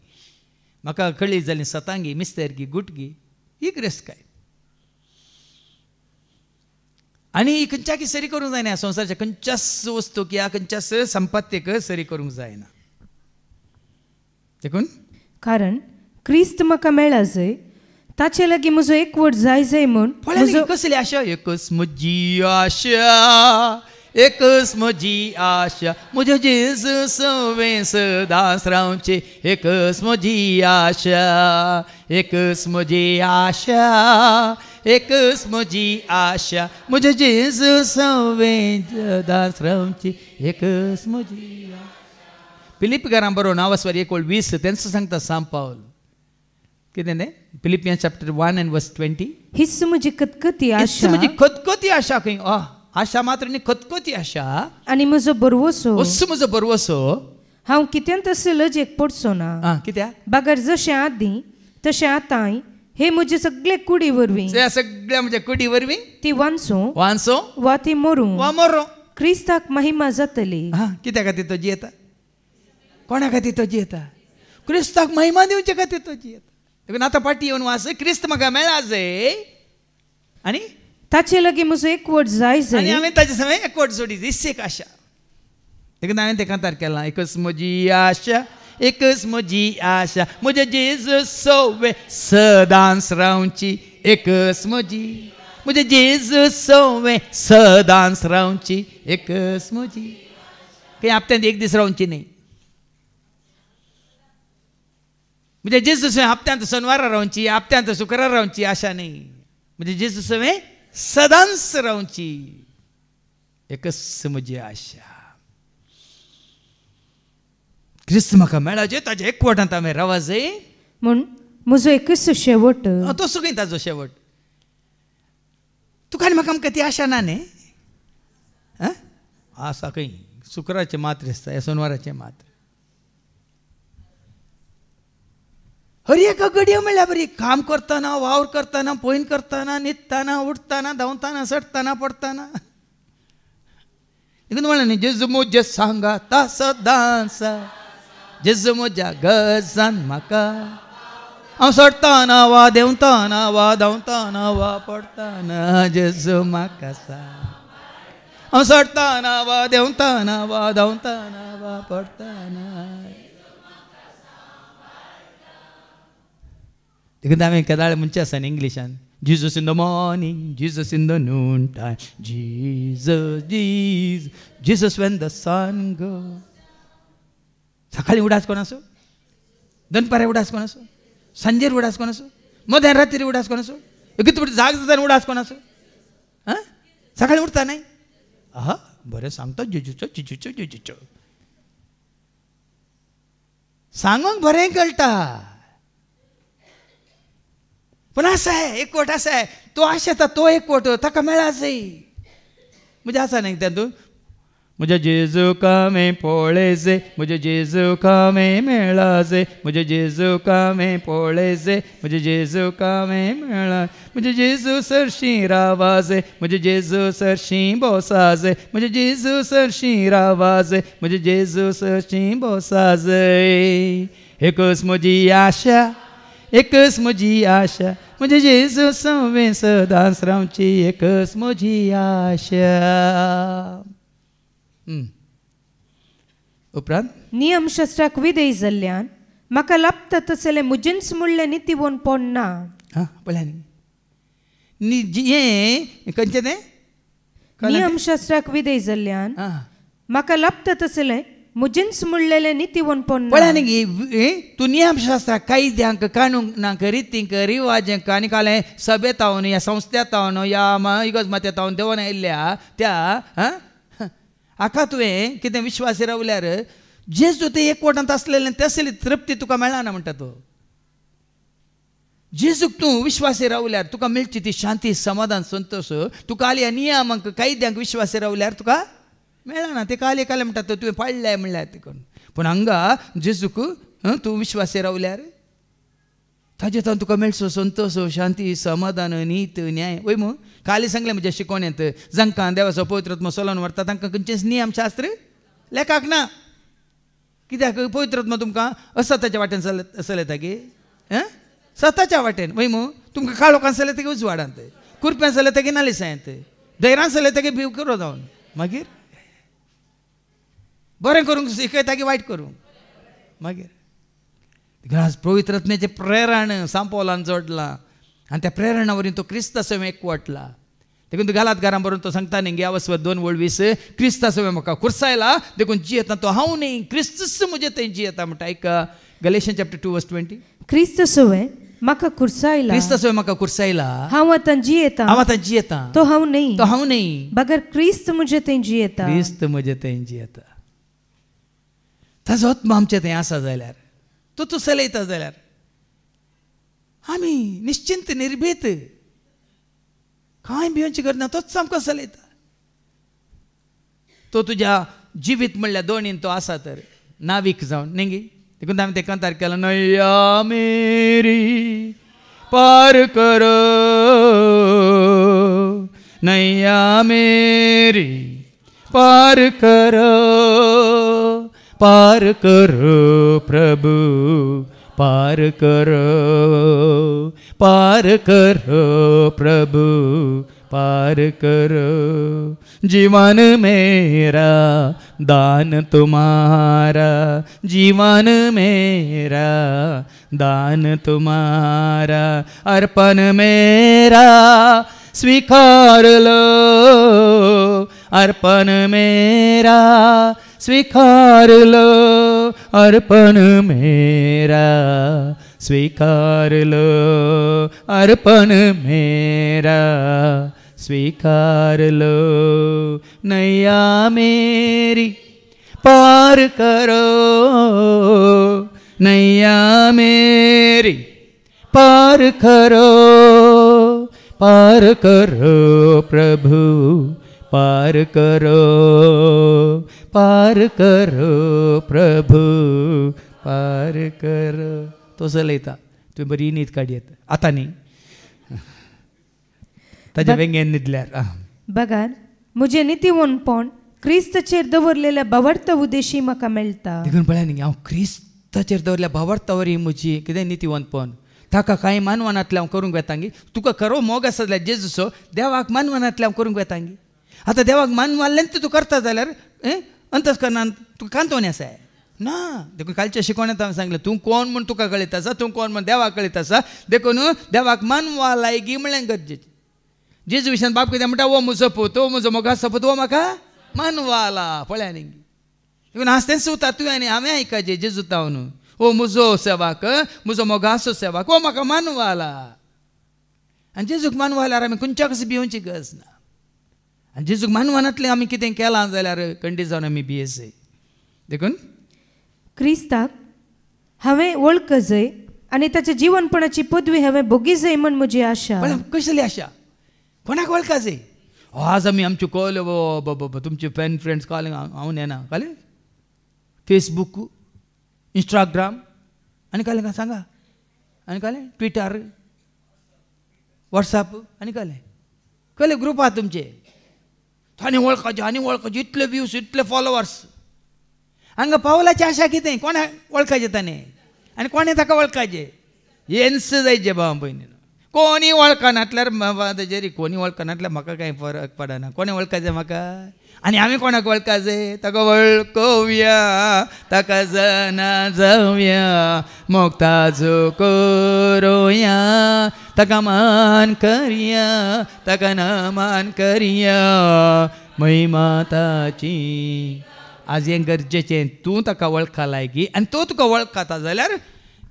Speaker 2: म्हाका कळी जालीं सतां गे, मिस्तेर गे, गुट गे, ही ग्रेस्काय. आनी खंयच्याकी सरी करूंक जायना. संवसाराच्या खंयच्याच वस्तूक या खंयच्याच संपत्तीक सरी करूंक जायना. देखून
Speaker 1: कारण क्रिस्त म्हाका मेळ्ळा जंय ताचे लागीं म्हजो एकवट जाय म्हूण
Speaker 2: कसली आशा. एकच म्हजी आशा, एकच म्हजी आशा, म्हज्या जेजू सवें सदांच रावचें. एकच म्हजी आशा, एकच म्हजी आशा, एकच म्हजी आशा, म्हज्या जेजू सवें सदांच रावचें. एकच म्हजी आशा. फिलिपिकारां बरोवन 9:20 तेंच सांगता सांत पावल कितें तें फिलिपियन्स चॅप्टर 1:20.
Speaker 1: हिस्स म्हजी खतखती आशा,
Speaker 2: म्हजी खतखती आशा खंय आशा मात्र न्ही खतखती आशा
Speaker 1: आनी म्हजो बरवसो
Speaker 2: असो म्हजो बरवसो.
Speaker 1: हांव कित्यान तसले लजेक पडचो ना.
Speaker 2: कित्याक
Speaker 1: बागर जशें आदीं तशें आतांय हे म्हजे सगळे कुडी वरवीं
Speaker 2: सगळ्या म्हज्या कुडी वरवीं
Speaker 1: ती वांचो वा ती मरूं
Speaker 2: वा मरो
Speaker 1: क्रिस्ताक महिमा जातली.
Speaker 2: कित्या खातीर तो जियेता. कोणा खातीर तो जियेता. क्रिस्ताक महिमा दिवचे खातीर तो जियेता. देखून आतां पाटी येवन वाच क्रिस्त म्हाका मेळ्ळा जय आनी
Speaker 1: ताचे लागीं म्हजो एकवट जाय
Speaker 2: आनी हांवें ताचे समें एकवट जोडी एक आशा. देखून हांवें तें कांतार केलां. एकच म्हजी आशा, एकच म्हजी आशा, म्हज्या जेजू सवें सदांच रावची. एकच म्हजी, म्हज्या जेजू सवें सदांच रावची. एकच म्हजी. खंय हप्त्यांत एक दीस रावची न्ही. म्हणजे जेजू सवें हप्त्यांत शेनवारा रावची, हप्त्यांत शुक्रारा रावची आशा न्ही. म्हणजे जेजू सवें सदांच रावची. एकच म्हजी आशा. क्रिस्त म्हाका मेळाचे ताजे एकवटांत आमी रावाजे
Speaker 1: म्हूण म्हजो एकच शेवट.
Speaker 2: तो सुखी ताजो शेवट. तुका आनी म्हाका आमकां ती आशा ना न्ही. आसा खंय शुक्राचे मात्र आसता हे सोनवाराचे मात्र. हर एका घडये म्हणल्यार बरी काम करतना वावर करतना पयन करतना न्हिदतना उठतना धांवतना सडतना पडतना. देखून म्हणलें न्ही जेजू म्हज्या सांगाता सदांच जेजू म्हज्या गजान म्हाका. हांव सडटाना वा देंवताना वा धांवताना वा पडटाना जेजू म्हाका सांग. हांव सडटाना वा देंवताना वा धांवताना वा पडटाना. देखून आमी केदाळे म्हणचे आसा न्ही इंग्लिशान. Jesus in the morning, Jesus in the noontime, Jesus, Jesus, Jesus when the sun goes. सकाळी उडास कोण असो, दनपारा उडास कोण असो, सांजेर उडास कोण असो, मध्यान रात्री उडास कोण असो, कितपटी जाग जाताना उडास कोण असो. सकाळी उठता नाही. आहा बरें सांगता जेजूचो जेजूचो जेजूचो सांगूंक बरें कळटा. पण असं आहे एकवट असा आहे तो आशेता तो एकवट ताका मेळाचे. म्हणजे आसा न्ही तातूंत म्हज्या जेजू कामे पळयचे म्हजे जेजू कामे मेळाचे म्हजे जेजू कामे पळयचे म्हजे जेजू कामे मेळा म्हजे जेजू सरशीं रावाजे म्हजे जेजू सरशीं बोसाजे म्हजे जेजू सरशीं रावाजे म्हजे जेजू सरशीं बोसाजे. एकच म्हजी आशा एकच म्हजी आशा म्हजे जेजू सवे सदांच रावची एकच म्हजी आशा. उपरांत
Speaker 1: नियमशास्त्राक विधेय जाल्ल्यान म्हाका लाभता तसले मुजींच म्हणलें नीती वोन पडना.
Speaker 2: पळया न्ही हें खंयचें तें
Speaker 1: नियमशास्त्राक विधेय जाल्ल्यान म्हाका लाभता तसलें मुजींच म्हणलेलें नीती वोन पडना.
Speaker 2: पळया न्ही तूं नियमशास्त्राक कायद्यांक कानूनांक रितींक रिवाजांक आनी काले सभेत हांवन या संस्थेंत हांवन या इगोज माथ्यांत हांवन देंवन आयिल्ल्या त्या हाका तुवें कितें विश्वास रावल्यार जेजू ते एकवटांत आसलेलें तसली तृप्ती तुका मेळना म्हणटा तो. जेजूक तूं विश्वासी रावल्यार तुका मेळची ती शांती समाधान संतोश. तुका आली ह्या नियमांक कायद्यांक विश्वासी रावल्यार तुका मेळना. ते काले काले म्हणटा तो तुवें पाळ्ळाय म्हणल्यार ते करून. पूण हांगा जेजूक तूं विश्वासी रावल्यार ताजे तावन तुका मेळचो संतोश शांती समाधान नीत न्याय. वय मू काली सांगलें म्हज्या शिकोवण्यांत जांकां देवाचो पवित्र आत्मो चलोवन व्हरता तांकां खंयचेंच नियमशास्त्र लेखाक ना. कित्याक पवित्र आत्मो तुमकां असताच्या वाटेन चलयता गे सताच्या वाटेन. वय मू तुमकां काळोखान चलयता गे उजवाडांत कुरप्यान चलयता गे नालिसायांत धैर्यान चलयता गे भिव करो जावन मागीर बरें करूंक शिकयता गे वायट करूंक मागीर. आज पवित्र आत्म्याचें प्रेरण सांपोलान जोडलां आनी त्या प्रेरणा वरवीं तो क्रिस्ता सवे एकवटला. देखून तो गालातकारां बरोवन तो सांगता न्ही गे 2:20 क्रिस्ता सवे म्हाका खुरसायला देखून जियेता तो हांव न्ही क्रिस्तूच म्हजे थंय जियेता म्हणटा. ऐका गलेशियन चॅप्टर 2:20
Speaker 1: क्रिस्त सवे म्हाका खुरसायला
Speaker 2: क्रिस्ता सवे म्हाका खुरसायला
Speaker 1: हांव आतां जियेता
Speaker 2: हांव आतां जियेता
Speaker 1: तो हांव न्ही
Speaker 2: तो हांव न्ही
Speaker 1: बगर क्रिस्त म्हजे थंय जियेता.
Speaker 2: क्रिस्त म्हजे थंय जियेता. ताजो आत्मा आमचे थंय आसा जाल्यार तो तूं चलयता जाल्यार आमी निश्चिंत निर्भीत कांय भिवची गरज ना. तोच आमकां चलयता. तो तुज्या जिवीत म्हणल्यार दोनीन तो आसा तर नावीक जावन न्ही गे. देखून हांवें ते कंतार केला नैया मेरी पार करो नैया मेरी पार करो प्रभु पार करो प्रभु पार करो. जीवन मेरा दान तुम्हारा जीवन मेरा दान तुम्हारा अर्पण मेरा स्वीकार लो अर्पण मेरा स्वीकार लो अर्पण मेरा स्वीकार लो अर्पण मेरा स्वीकार लो. नैया मेरी पार करो नैया मेरी, पार करो प्रभु, पार करो प्रभु, पार करो. तो चलयता तुम्ही बरी न्हीद काडी येता आतां न्ही ताच्या वेंगेन न्हिदल्यार.
Speaker 1: बघार म्हजें नितीवणपण क्रिस्ताचेर दवरलेल्या भावार्थ उद्देशी म्हाका मेळटा.
Speaker 2: देखून पळया न्ही हांव क्रिस्ताचेर दवरल्या भावार्थावर ही म्हजी कितें नितीवंतपण. ताका कांय मानवनांतल्यान हांव करूंक येतांगी. तुका खरो मोग आसा जाल्यार जेजूचो देवाक मानवनांतल्यान करूंक येतांगी. आतां देवाक मानवांतल्यान तूं करता जाल्यार अंतस्करणांत तुका कांतोन आसा ना. देखून कालच्या शिकवण्यात हांवें सांगलें तूं कोण म्हूण तुका कळीत आसा, तूं कोण म्हूण देवाक कळीत आसा. देखून देवाक मानवा लायकी म्हळ्यार गरजेचें. जेजू विशयान बाप कितें म्हणटा, वो म्हजो पूत, वो म्हजो मोगाचो पूत, वो म्हाका मानवाला. पळया न्ही देखून हांस तें सुता तुवें आनी हांवें आयकाचें जेजू तावन. ओ म्हजो सेवाक, म्हजो मोगाचो सेवाक, वो म्हाका मानवाला. आनी जेजूक मानवाल्यार आमी खंयच्याच भिवची गरज ना. आनी जेजूक मानवानांतलें आमी कितें केलां जाल्यार खंडी जावन आमी भियेसय. देखून
Speaker 1: क्रिस्ताक हांवें वळख जाय आनी ताच्या जीवनपणाची पदवी हांवें भोगी जाय म्हण म्हजी आशा.
Speaker 2: पण कसली आशा? कोणाक वळखा जाय? आज आमी आमच्यो कॉल बाबा तुमचे फ्रेंड्स कॉलिंग हांव नेना कळ्ळें. फेसबूक, इंस्टाग्राम आनी कळ्ळें का सांगा, आनी कळ्ळें ट्विटर, वॉट्सॲप आनी कळ्ळें ग्रुप आहा तुमचे. आनी वळखाचे इतले व्यूज, इतले फॉलोवर्स. हांगा पावलाची आशा कितें? कोणाक वळखाचें ताणें आनी कोणें ताका वळखाचें? येन्स जायचें भाव भयणी. कोणी वळखनातल्यार तेजेर कोणी वळखनातल्यार म्हाका कांय फरक पडना. कोणें वळखाचें म्हाका? आनी हांवें कोणाक वळखाचें? ताका वळखुया, ताका जाणा जावया, मोगताचो करुया, ताका मान करया, ताका नमन करया, महिमा ताची. आज हें गरजेचें. तूं ताका वळखा लायकी आनी तो तुका वळखता जाल्यार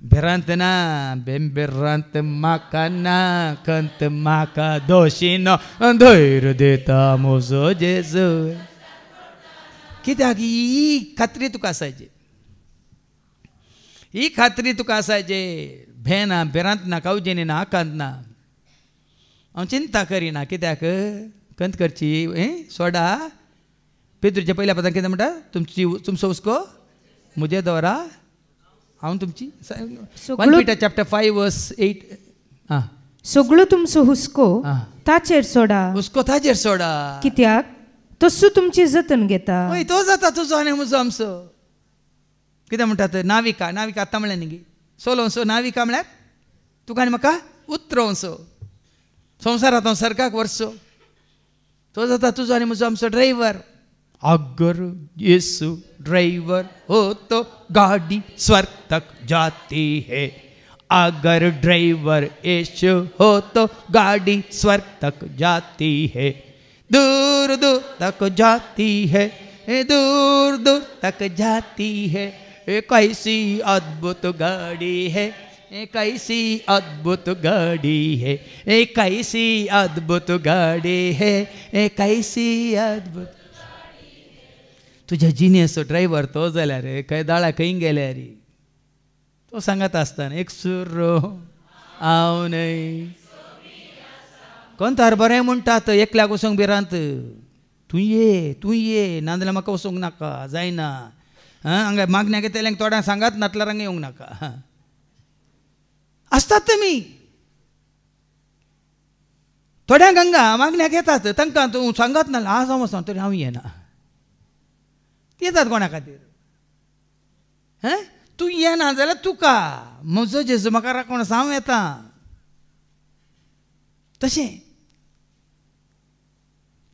Speaker 2: भिरांत ना, बेंबिरांत म्हाका ना, खंत म्हाका दोशी नो, धैर्य दिता म्हजो जेजू. कित्याक ही खात्री तुका आसायची, ही खात्री तुका आसायची. भेना, भिरांत ना, कावजेनी ना, आकांत ना. हांव चिंता करिना. कित्याक खंत करची सोडा. पेद्रूच्या पयल्या पदान कितें म्हणटा? तुमचो हुस्को मुजे दवरा, हांव तुमची. 1 Peter chapter 5 verse 8.
Speaker 1: सगळो तुमचो हुस्को ताचेर सोडा.
Speaker 2: हुस्को ताचेर सोडा.
Speaker 1: कित्याक तसो तुमची जतन घेता.
Speaker 2: हय तो जाता तुजो आनी म्हजो आमचो. कितें म्हणटात? नाविका. नाविका आतां म्हणलें न्ही सोलोवचो. नाविका म्हळ्यार तुका आनी म्हाका उतरोवचो, संवसारांत हांव सर्गाक व्हरचो. तो जाता तुजो आनी म्हजो आमचो ड्रायव्हर. अगर यीशु ड्राइवर हो तो गाड़ी स्वर्ग तक जाती है. अगर ड्राइवर यीशु हो तो गाड़ी स्वर्ग तक जाती है. दूर दूर तक जाती है, दूर दूर तक जाती है. कैसी अद्भुत गाड़ी है, कैसी अद्भुत गाड़ी है, कैसी अद्भुत गाड़ी है, कैसी अद्भुत. तुझ्या जिनेचो ड्रायव्हर तो जाल्यार खंय दाळा खंय गेल्यार तो सांगत आसतना एक सुरो हांव न्हय. कोणतार बरें म्हणटात एकल्याक वचोंक भिरांत. तूं ये नाजाल्यार म्हाका वचोंक नाका, जायना. हांगा मागण्या घेतल्यांक थोड्यांक सांगात नातल्यार हांगा येवंक नाका. आसतात तुमी थोड्यांक हांगा मागण्याक येतात, तांकां तूं सांगात ना आज हांव वचों तरी हांव येना. येतात कोणा खातीर? तूं येना जाल्यार तुका म्हजो जेजू म्हाका राखण आसा, हांव येता. तशें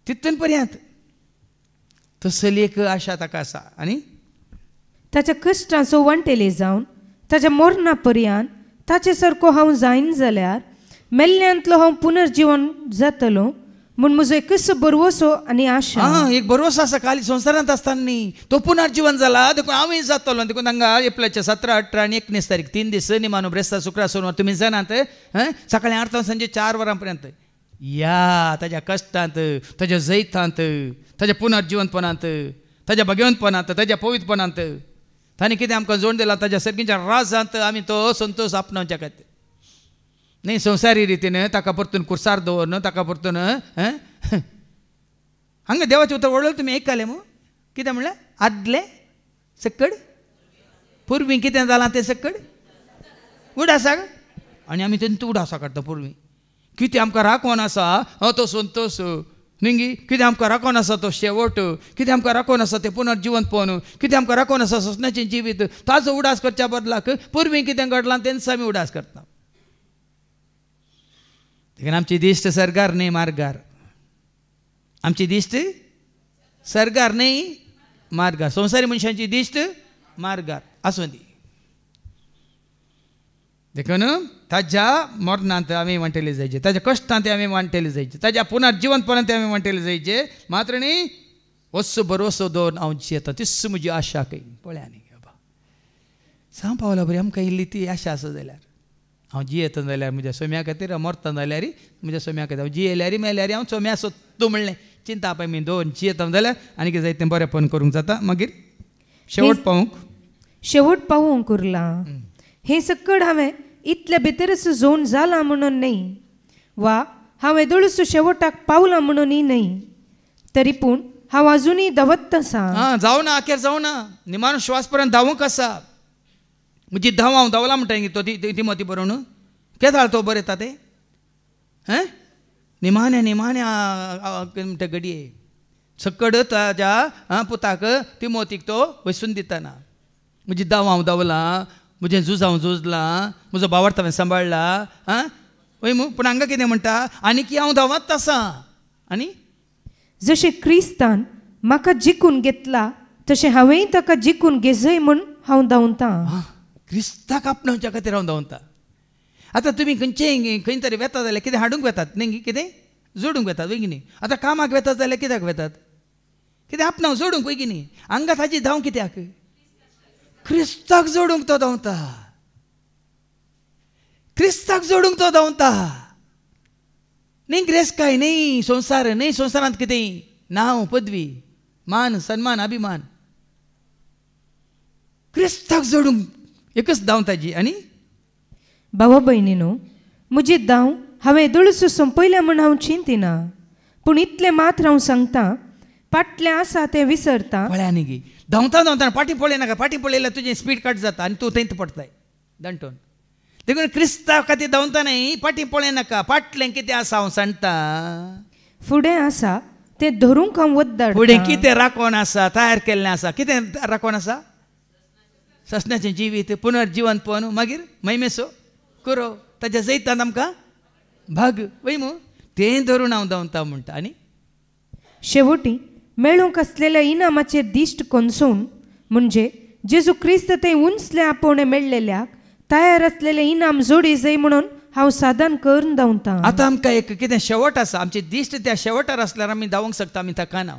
Speaker 2: तितून पर्यंत तसली एक आशा ताका आसा. आनी
Speaker 1: ताच्या कश्टाचो वंटेले जावन ताच्या मरणा पर्यंत ताचे सारको हांव जायन जाल्यार मेल्ल्यांतलो हांव पुनर्जीवन जातलो म्हूण म्हजो एकच बरवसो आनी आशा.
Speaker 2: एक बरवसो आसा. खाली संवसारांत आसतना न्ही तो पुनर्जीवन जाला. देखून हांवूय जातलो. देखून हांगा एप्रिलाच्या 17, 18 आनी 19 तारीख 3 दीस निमानो ब्रेस्तार शुक्रार सोनवार तुमी जाणात. सकाळीं 8 सांजे 4 वरां पर्यंत या. ताच्या कश्टांत, ताच्या जैतांत, ताच्या पुनर्जीवनपणांत ताज्या भगवंतपणांत ताज्या पवित्रपणांत ताणें कितें आमकां जोड दिला ताज्या सर्गीच्या राजांत आमी तो संतोश आपणावच्या खातीर न्ही संवसारी रितीन ताका परतून कुर्सार दवरन ताका परतून हांगा देवाचें उतर वळलं तुमी आयकले मू कितें म्हणलें आदले सकड पुर्वी कितें जालां तें सकड उडासा आनी आमी तेंतू उडासा काडटा पुर्वी कितें आमकां राखोन आसा तो संतोश न्ही कितें आमकां राखोन आसा तो शेवट कितें आमकां राखोन आसा तें पुनर्जिवंतपण कितें आमकां राखोन आसा ससण्याचें जिवीत ताजो उडास करच्या बदलाक पुर्वी कितें घडलां तेंच आमी उडास करता देखून आमची दिश्ट सरगार न्ही मार्गार आमची दिश्ट सरगार न्ही मार्गार संवसारी मनशांची दिश्ट मार्गार आसूं दी देखून ताज्या मरणांत आमी वांटेले जायचे ताज्या कश्टांत आमी वांटेले जायचे ताज्या पुनर्जिवंतपणांत आमी वांटेले जायचे मात्र न्ही वस्सो भरोसो दवरून हांव जियेता तीच म्हजी आशा खंय पळया न्ही बाबा सांग पावला बरी आमकां इल्ली ती आशा आसा जाल्यार हांव जियेता जाल्यार म्हज्या सोम्या खातीर मरता जाल्यार म्हज्या सोम्या खातीर हांव जियेल्यार मेल्यार हांव सोम्या सोदता म्हणलें चिंता पळय मी दवरून जियेता जाल्यार आनी कितें जायतें बरेंपण करूंक जाता मागीर
Speaker 1: शेवट पावूंक उरला हे सकड हांवें इतले भितरच जोड जाला म्हणून न्ही वा हांव येदोळूच शेवटाक पावलां म्हणूनय न्ही तरी पूण हांव अजुनूय धांवत आसा
Speaker 2: जावना आखेर जावना निमाणो श्वास पर्यंत धांवूंक आसा म्हजी धांव हांव धांवला म्हणटा तो तिमोथी बरोवन केद जालें तो बरयता तें निमाण्या म्हणटा घडये सकड ताज्या पुताक तिमोथीक तो वचून दितना म्हजी धांव हांव धांवलां म्हजें झूज हांव झुजलां म्हजो भावार्थ हांवें सांबाळ्ळा वय पूण हांगा कितें म्हणटा आनी की हांव धांवत आसां आनी
Speaker 1: जशें क्रिस्तान म्हाका जिखून घेतला तशें हांवेंय ताका जिखून घेजय म्हूण हांव धांवतां
Speaker 2: क्रिस्ताक आपणावच्या खातीर हांव धांवतां आतां तुमी खंय तरी वेतात जाल्यार कितें हाडूंक वेतात न्ही कितें जोडूंक वेतात वय की न्ही आतां कामाक वेतात जाल्यार कित्याक वेतात कितें आपणाव जोडूंक वय की न्ही हांगा ताजी धांव कित्याक क्रिस्ताक जोडूंक तो धांवता क्रिस्ताक जोडूंक तो धांवता न्ही ग्रेस्काय न्ही संवसार न्ही संवसारांत कितें नांव पदवी मान सन्मान अभिमान क्रिस्ताक जोडूंक एकच धांव ताजी आनी
Speaker 1: भावा भयणीनो म्हजी धांव हांवें येदोळूच संपयल्या म्हूण हांव चिंतिना पूण इतलें मात्र हांव सांगता फाटलें आसा तें विसरता
Speaker 2: पळया न्ही गी धांवता धांवता फाटी पळय नाका फाटी पळयल्यार तुजें स्पीड कट जाता आनी तूं थंयच पडताय दंटोन देखून क्रिस्तांव खातीर धांवता न्ही फाटी पळय नाका फाटलें कितें आसा हांव सांगता
Speaker 1: फुडें आसा तें धरूंक हांव वद्दाडटा
Speaker 2: फुडें कितें राखोन आसा तयार केल्लें आसा कितें राखोन आसा ससण्याचें जिवीत पुनर्जिवंतपण मागीर मैमेसो कुरो ताज्या जैतांत आमकां भाग वय मू तें धरून हांव धांवता म्हणटा आनी
Speaker 1: शेवटी मेळूंक आसलेल्या इनामाचेर दिश्ट कोंसून म्हणजे जेजू क्रिस्त तें उंचल्या आपोवणें मेळ्ळेल्याक तयार आसलेलें इनाम जोडी जाय म्हणून हांव साधन करून धांवतां
Speaker 2: आतां आमकां एक कितें शेवट आसा आमची दिश्ट त्या शेवटार आसल्यार आमी धांवूंक शकता आमी थकाना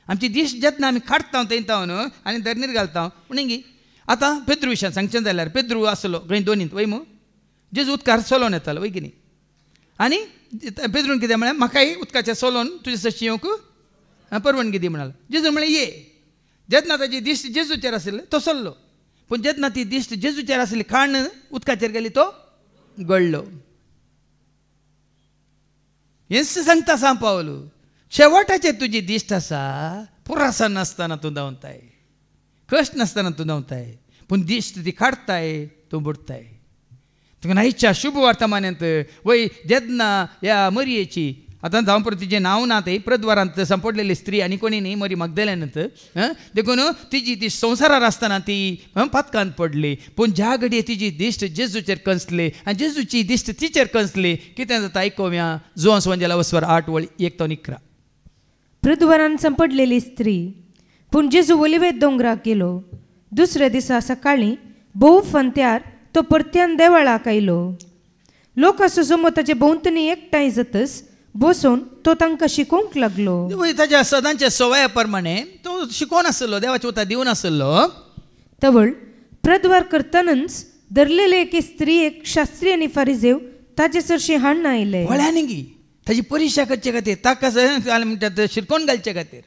Speaker 2: आमची दिश्ट जेन्ना आमी काडटा थंयता न्हू आनी धरणीर घालता म्हणगी आतां पेद्रू विशयान सांगचें जाल्यार पेद्रू आसलो खंय दोनींत वय मू जेजू उदकार चलोवन येतालो वय की न्ही आनी पेद्रून कितें म्हळ्यार म्हाकाय उदकाचें चलोवन तुजे सशी येवंक परवानगी दी म्हणालो जेजू म्हळें ये जेन्ना ताजी दिश्ट जेजूचेर आसली तो चल्लो पूण जेन्ना ती दिश्ट जेजूचेर आसली खाण उदकाचेर गेली तो गळ्ळो हेंच सांगता सांग पावलो शेवटाचेर तुजी दिश्ट आसा पुरासा नासतना तूं धांवताय कश्ट नासतना तूं धांवताय पूण दिश्ट ती काडताय तूं बुडताय देखून आयच्या शुभ वर्तमानांत वय जेन्ना ह्या मरयेची आतां जावं परत तिजें नांव ना तें प्रद्वारांत सांपडलेली स्त्री आनी कोणी न्ही मरी मगदलेनांत देखून तिजी ती संवसारार आसतना ती पातकांत पडली पूण ज्या घडये तिजी दिश्ट जेजूचेर कंसली आनी जेजूची दिश्ट तिचेर कंसली कितें जाता आयकोव्या जुवांस वंजेला वस्वर 8 वळी 1 तो 11
Speaker 1: प्रद्वारांत सांपडलेली स्त्री पूण जेजू ओलिवेत दोंगराक गेलो दुसऱ्या दिसा सकाळीं भोव फंत्यार तो परत्यान देवळाक आयलो लोकांचो जमो ताचे भोंवतणी एकठांय जातच बसून तो तांकां शिकोवंक लागलो
Speaker 2: ताच्या सदांच्या सवया प्रमाणे तो शिकोवन आसलो देवाचे उतर दिवन आसलो
Speaker 1: तवळ प्रद्वार करतनच धरलेले एके स्त्रियेक शास्त्री आनी फारिजेव ताचे चडशे हाडून आयले
Speaker 2: वळ्यांनी गी ताची परिक्षा करचे खातीर ताका म्हणटात शिरकोवन घालचे खातीर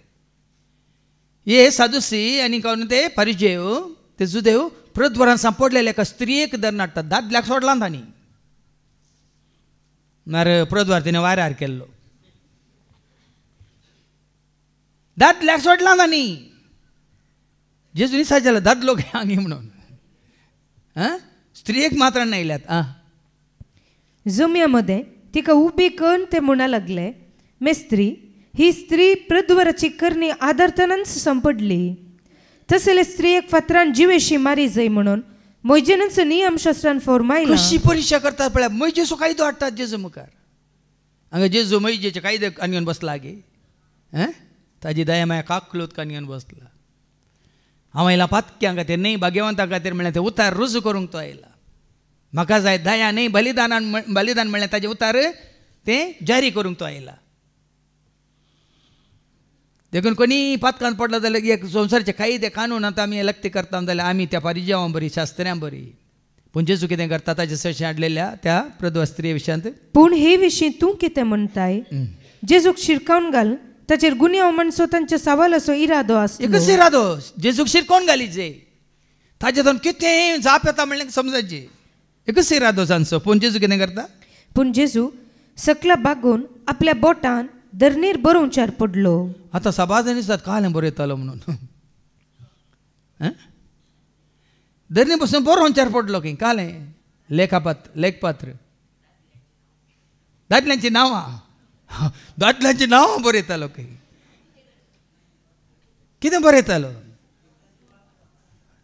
Speaker 2: हे सादुसी आनी कोण ते परिचेव ते जुदेव प्रद्वारान सांपडलेले एका स्त्रियेक धरून हाडटात. दादल्याक सोडला तांणी, नार प्रद्वार तिने वाऱ्यार केल्लो. दादल्याक सोडला तांणी. जेजूनी सांगलें दादलो घे हांगी म्हणून, स्त्रियेक मात्र नायल्यात.
Speaker 1: जम्यामध्ये तिका उबी करून ते म्हणा लागले, मेस्त्री, ही स्त्री प्रद्वाराची करणी आदरतनाच संपडली. तसले स्त्रियेक फातरान जिवेशी मारी जाय म्हणून मोइजेनाचो नियमशास्त्रान फॉर्मायला.
Speaker 2: कशी परीक्षा करतात पळय. मोइजेचो कायदो हाडटात जेजू मुखार. हांगा जेजू मोइजेचे कायदे कानयन बसला गे. ताजी दया माया काकलोत कानयन बसला. हांव आयला पातक्यां खातीर न्ही भाग्यवंतां खातीर म्हणलें ते उतार रुजू करूंक तो आयला. म्हाका जाय दया न्ही बलिदान म्हणलें ताजे उतार ते जारी करूंक तो आयला. देखून कोणी पातकान पडला जाल्यार एक संवसाराचे कायदे कानून आतां आमी लक्ती करता जाल्यार आमी त्या परिजावां बरी शास्त्र्यां बरी. पूण जेजू कितें करता ताचे सशें हाडलेल्या त्या प्रद्वा स्त्रिये विशयांत.
Speaker 1: पूण हे विशीं तूं कितें म्हणटाय? जेजूक शिरकावन घाल, ताचेर गुन्यांव माणसो तांच्या सवालाचो इरादो आसलो.
Speaker 2: एकच इरादो जेजूक शिरकोवन घालीचे. ताजेतून कितें जाप येता म्हणलें समजायचे. एकच इरादो सांचो. पूण जेजू कितें करता?
Speaker 1: पूण जेजू सकला बागून आपल्या बोटान धरणीर बरोवच्यार पडलो.
Speaker 2: आतां सभा जाणी दिसतात कालें बरयतालो म्हणून. धरणी बसून बरोवच्यार पडलो खंय कालें लेखपात्र दादल्यांची नांवां बरयतालो खंय. कितें बरयतालो?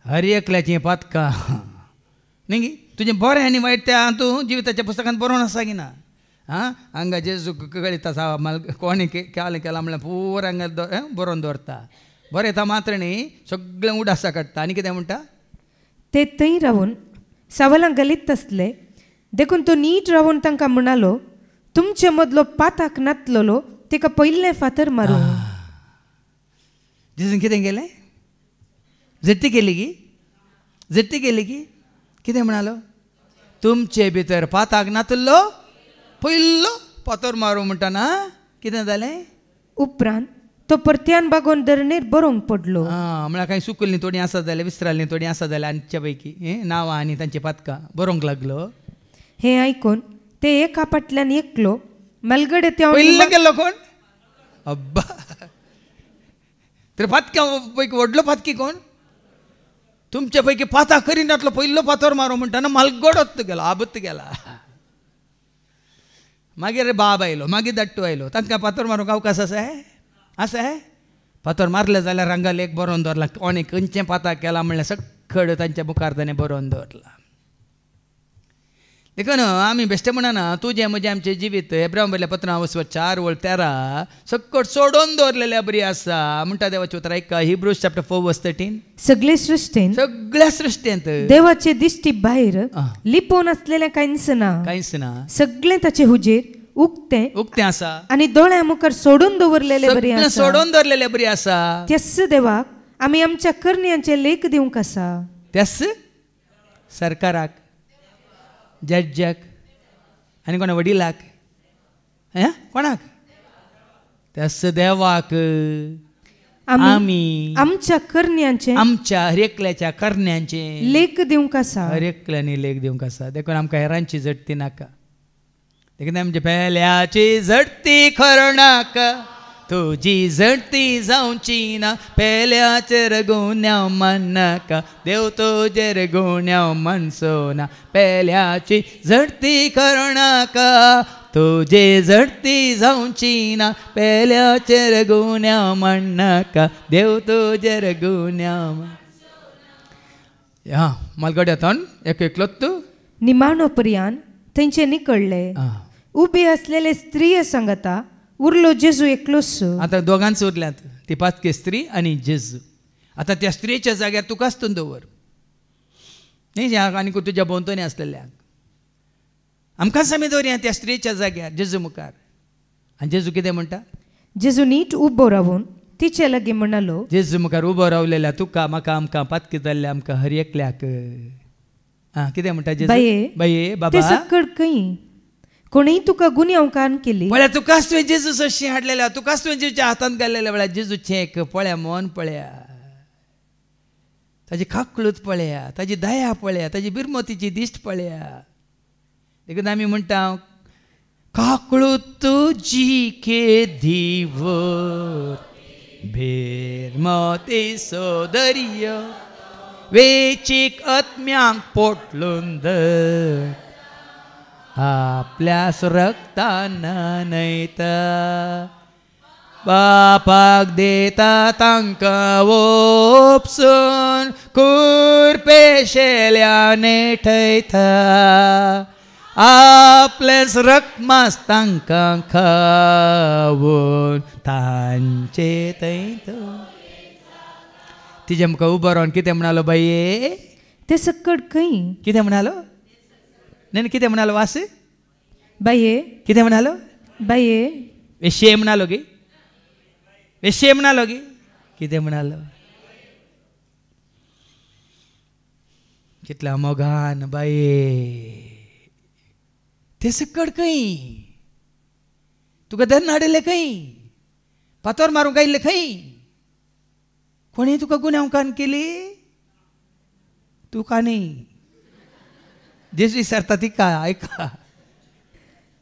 Speaker 2: हर एकल्याचीं पातकां न्ही तुजें बरें आनी वायट तें तूं जिविताच्या पुस्तकांत बरोवन आसा की ना. हांगा जेजू कळिता कोणी केलें केलां म्हणल्यार पुरो हांगा बरोवन दवरता. बरयता मात्र न्ही सगळें उडासा काडटा. आनी कितें म्हणटा?
Speaker 1: ते थंय रावून सवालां घालीत आसले. देखून तो नीट रावून तांकां म्हणालो, तुमचे मदलो पाताक नातलोलो तिका पयलें फातर मारूं.
Speaker 2: जेजून कितें केलें? झट्टी केली की कितें म्हणालो? तुमचे भितर पाताक नातलो पयलो फातर मारूं म्हणटाना कितें जालें? उपरांत
Speaker 1: तो परत्यान बागोवन धरणीर बरोवंक पडलो.
Speaker 2: म्हळ्यार कांय सुकल्लीं थोडीं आसा जाल्यार विसराल्लीं थोडीं आसा जाल्यार आमच्या पैकी नांवां आनी तांची पातकां बरोवंक लागलो.
Speaker 1: हें आयकून ते एका फाटल्यान एकलो मलगडे
Speaker 2: पयलो गेल्लो कोण? अब्बा. तर पातक्या पैकी व्हडलो पातकी कोण? तुमचे पैकी पाता करिनातलो पयलो फातर मारूं म्हणटाना मलगडोत गेलो, आबत्त गेला. मागीर बाब आयलो, मागीर दट्टू आयलो. तांकां फातर मारूंक अवकाश आसा? फातर मारले जाल्यार रंगा लेख बरोवन दवरला. कोणी खंयचें पाता केला म्हणल्यार सगळें तांच्या मुखार ताणें बरोवन दवरला. देखून आमी बेश्टे म्हणना तुजें म्हजें आमचें जिवीत एब्राहिम बरयल्या पत्रां 4:13 सकट सोडून दवरलेल्या बरी आसा म्हणटा देवाचें उतर. ऐका हिब्रूज चॅप्टर 4:13. सगळ्या सृश्टेंत
Speaker 1: देवाचे दिश्टी भायर लिपोवन आसलेलें कांयच ना. सगळें ताचे हुजेर उक्तें
Speaker 2: आसा
Speaker 1: आनी दोळ्या मुखार सोडून दवरलेलें
Speaker 2: बरी आसा.
Speaker 1: त्यास देवाक आमी आमच्या करण्यांचे लेख दिवंक आसा.
Speaker 2: त्यास सरकाराक, जज्जाक आनी कोणा वडिलाक, कोणाक? त्यास देवाक आमी
Speaker 1: आमच्या करण्यांचे,
Speaker 2: आमच्या हरेकल्याच्या करण्यांचे
Speaker 1: लेख दिवंक आसा.
Speaker 2: हरेकल्यानी लेख दिवंक आसा. देखून आमकां हेरांची झडती नाका. देखून आमच्या पेल्याची झडती खर नाका. तुजी झडती जावची ना. पेल्याचेर गुन्यांव माननाका. देव तुजेर गुन्यांव मानसो ना. पेल्याची झडती खर नाका. तुजी झडती जावची ना. पेल्याचेर गुन्यांव माननाका. देव तुजेर गुन्यांव. मलगड्यातून एकलोत
Speaker 1: निमाणो पर्यान थंयचे निकळ्ळे. उबे असलेले स्त्रिये सांगता उरलो जेजू एकलोच.
Speaker 2: आता दोगांच उरल्यात, ती पातकी स्त्री आनी जेजू. आता त्या स्त्रीच्या जाग्यार तुका आसतून दवर न्ही. आनी तुज्या भोंवतणी आसलेल्या आमकांच आमी दवरया त्या स्त्रीच्या जाग्यार जेजू मुखार. आनी जेजू कितें म्हणटा?
Speaker 1: जेजू नीट उबो रावून तिचे लागीं म्हणालो.
Speaker 2: जेजू मुखार उबो रावलेल्या तुका म्हाका आमकां पातकी जाल्ले आमकां हर एकल्याक कितें म्हणटा जेजू? बाये बाबा
Speaker 1: सकड खंय कोणीय तुका गुन्यांव कान केली
Speaker 2: पळ्या तुकाच तुवें जेजूस अशी हाडलेल्या तुकाच तुवें जेजूच्या हातांत घाल्लेल्या वेळार जेजूचें एक पळया मन पळया ताजी काकळूत पळया ताजी दया पळया ताजी बिरमतीची दिश्ट पळया देखून आमी म्हणटा काकळूत तुजी के दिवत बिरमती सोदर्य वेचीक आत्म्यांक पोटलून धर आपल्या रक्तान न्हयता बापाक देता तांकां ओपसून कुरपेशेल्या नेठयता आपलेच रक्मास तांकां खावून तांचे थंयत तिजे आमकां उबो रावन कितें म्हणालो बाये
Speaker 1: ते सकट खंय
Speaker 2: कितें म्हणालो नाही कितें म्हणालो वास
Speaker 1: बाये
Speaker 2: कितें म्हणालो
Speaker 1: बाये
Speaker 2: वेश्ये म्हणालो गे वेश्ये म्हणालो गे कितें म्हणालो कितल्या मोगान बाये ते सकट खंय तुका धन हाडिल्लें खंय पातोर मारूंक आयिल्लें खंय कोणी तुका गुन्यांवकान केली तुका न्ही जेजू विचारता तिका ऐका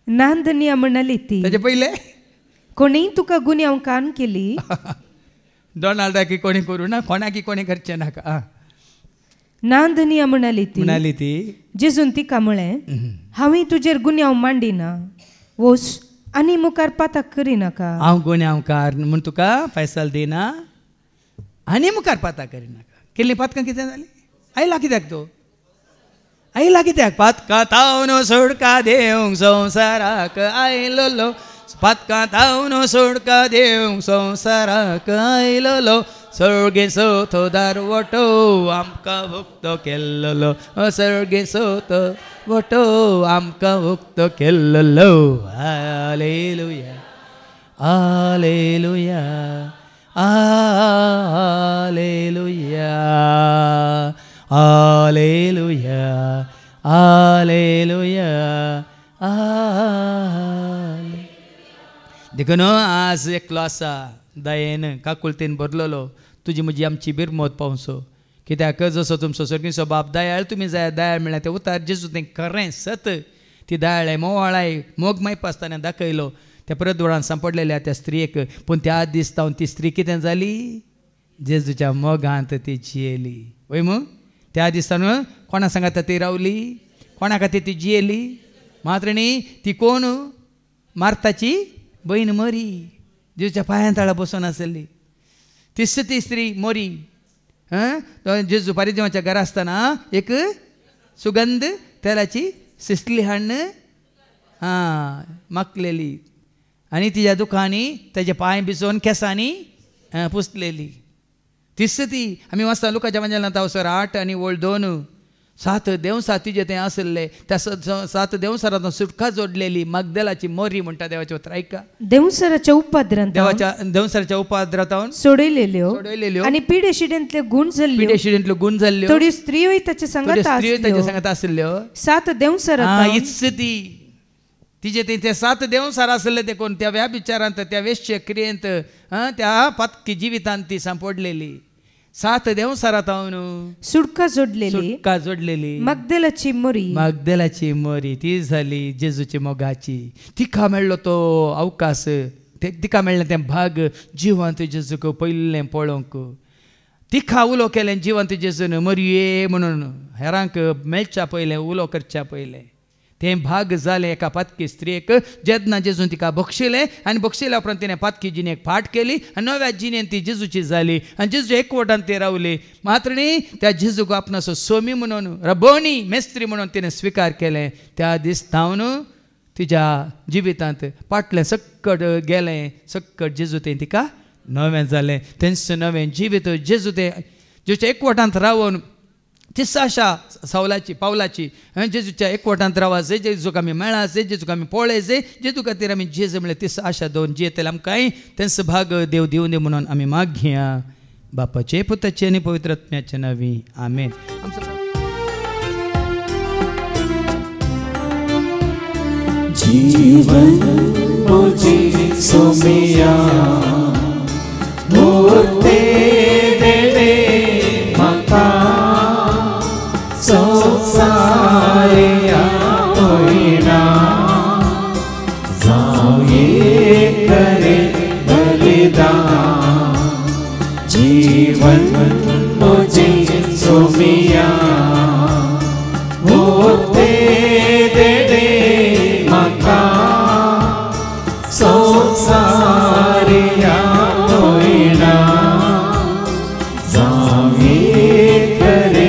Speaker 1: नांदनिया म्हणाली ती
Speaker 2: ताचे पयले
Speaker 1: कोणीय तुका गुन्यांव कान केली
Speaker 2: डोनाल्डाकी कोणी करूं ना कोणाकी कोणी करचें नाका
Speaker 1: नांदनिया म्हणाली
Speaker 2: ती
Speaker 1: जेजून तिका म्हळें हांवें तुजेर गुन्यांव मांडिना वोस आनी मुखार पाताक करिनाका
Speaker 2: हांव गुन्यांवकार म्हूण तुका फैसल दिना आनी मुखार पातां करिनाका केल्लीं पातकां कितें जालीं आयला कित्याक तो आयला कित्याक पातकां तावन सोडका देवंक संवसाराक आयलो पातकां तावन सोडका देवंक संवसाराक आयलो सर्गेचो तो दारवटो आमकां भुक्तो केल्लो सर्गेचो तो वटो आमकां भुक्तो केल्लो hallelujah hallelujah hallelujah hallelujah hallelujah देखो न्हू आज एकलो आसा दयेन काकुळतेन भरलेलो तुजी म्हजी आमची बिरमत पावसो कित्याक जसो तुमचो सर्गीचो बाप दयाळ तुमी जाय दयाळ म्हणल्यार ते उतार जेजू तें खरें सत ती दयाळ मोवाळाय मोग मायपा आसतना दाखयलो त्या प्रद्वळान सांपडलेल्या त्या स्त्रियेक पूण त्या दीस जावन ती स्त्री कितें जाली जेजूच्या मोगांत ती जियेली वय मग त्या दिसान कोणा सांगात ती रावली कोणा खातीर ती जियेली मात्र न्ही ती कोण मार्ताची बहीण मरी जेजूच्या पांयां ताळा बसून आसली ती स्त्री मोरी जेजू पारिदेवाच्या घरा आसतना एक सुगंध तेलाची सिसली हाडून मागलेली आनी तिच्या दुखांनी ताजे पांय भिजोवन केंसांनी पुसलेली तीच ती आमी वाचता लुकाच्या मंजलांत हांवसर 8 आनी वळ 2 7 देवसां तिजे तें आसले त्या 7 देवसारांत सुटका जोडलेली मगदलाची मोरी म्हणटा देवाचे उतर ऐका
Speaker 1: देवसराच्या उपद्रांत
Speaker 2: देवसराच्या उपद्रांत
Speaker 1: सोडयलेल्यो आनी पिडेशिडेंतल्यो गुण जाल्ल्यो थोड्यो स्त्रियोय ताच्या संगत
Speaker 2: आसल्यो
Speaker 1: 7 देवसरां
Speaker 2: इच ती तिजे ते 7 देवसार आसले ते कोण त्या व्याभिचारांत त्या वेश्य क्रियेंत त्या पातकी जिवितांत ती सांपडलेली 7 देवसारांत हांव
Speaker 1: सुटका जोडलेली मगदलाची मोरी
Speaker 2: ती जाली जेजूची मोगाची तिका मेळ्ळो तो अवकाश तिका मेळ्ळें तें भाग जिवंत जेजूक पयलें पळोवंक तिका उलो केलें जिवंत जेजून मरये म्हणून हेरांक मेळच्या पयलें उलो करच्या पयलें तें भाग जालें एका पातकी स्त्रियेक जेन्ना जेजून तिका बक्षिलें आनी बक्षिल्या उपरांत तिणें पातकी जिणेक फाट केली आनी नव्या जिणेन ती जेजूची जाली आनी जेजू एकवटान ती रावली मात्र न्ही त्या जेजूक आपणाचो सोमी म्हणून रबोनी मेस्त्री म्हणून तिणें स्विकार केलें त्या दीस थावन तिच्या जिवितांत फाटलें सक्कट गेलें सक्कट जेजू तें तिका नवें जालें तेंच नवें जिवीत जेजू तें जेजूच्या एकवटांत रावन तीच आशा पावलाची जेजूच्या एकवटांत रावा जाय जेजूक आमी मेळा जाय जेजूक आमी पळय जाय जेजू खातीर आमी जेज म्हणल्यार तीच आशा दोन जियेतले आमकांय तेंच भाग देव दिवं दी म्हणून आमी मागया बापाचे पुताचे आनी पवित्र आत्म्याचे नांवी आमेन.
Speaker 3: जीवन मुझे सोमिया मूर्ते दे दे माता संसारिया होईना जाऊये करे बलिदान जीवन मुझे सोमिया मूर्ते दे दे माता संसारिया होईना जाऊये करे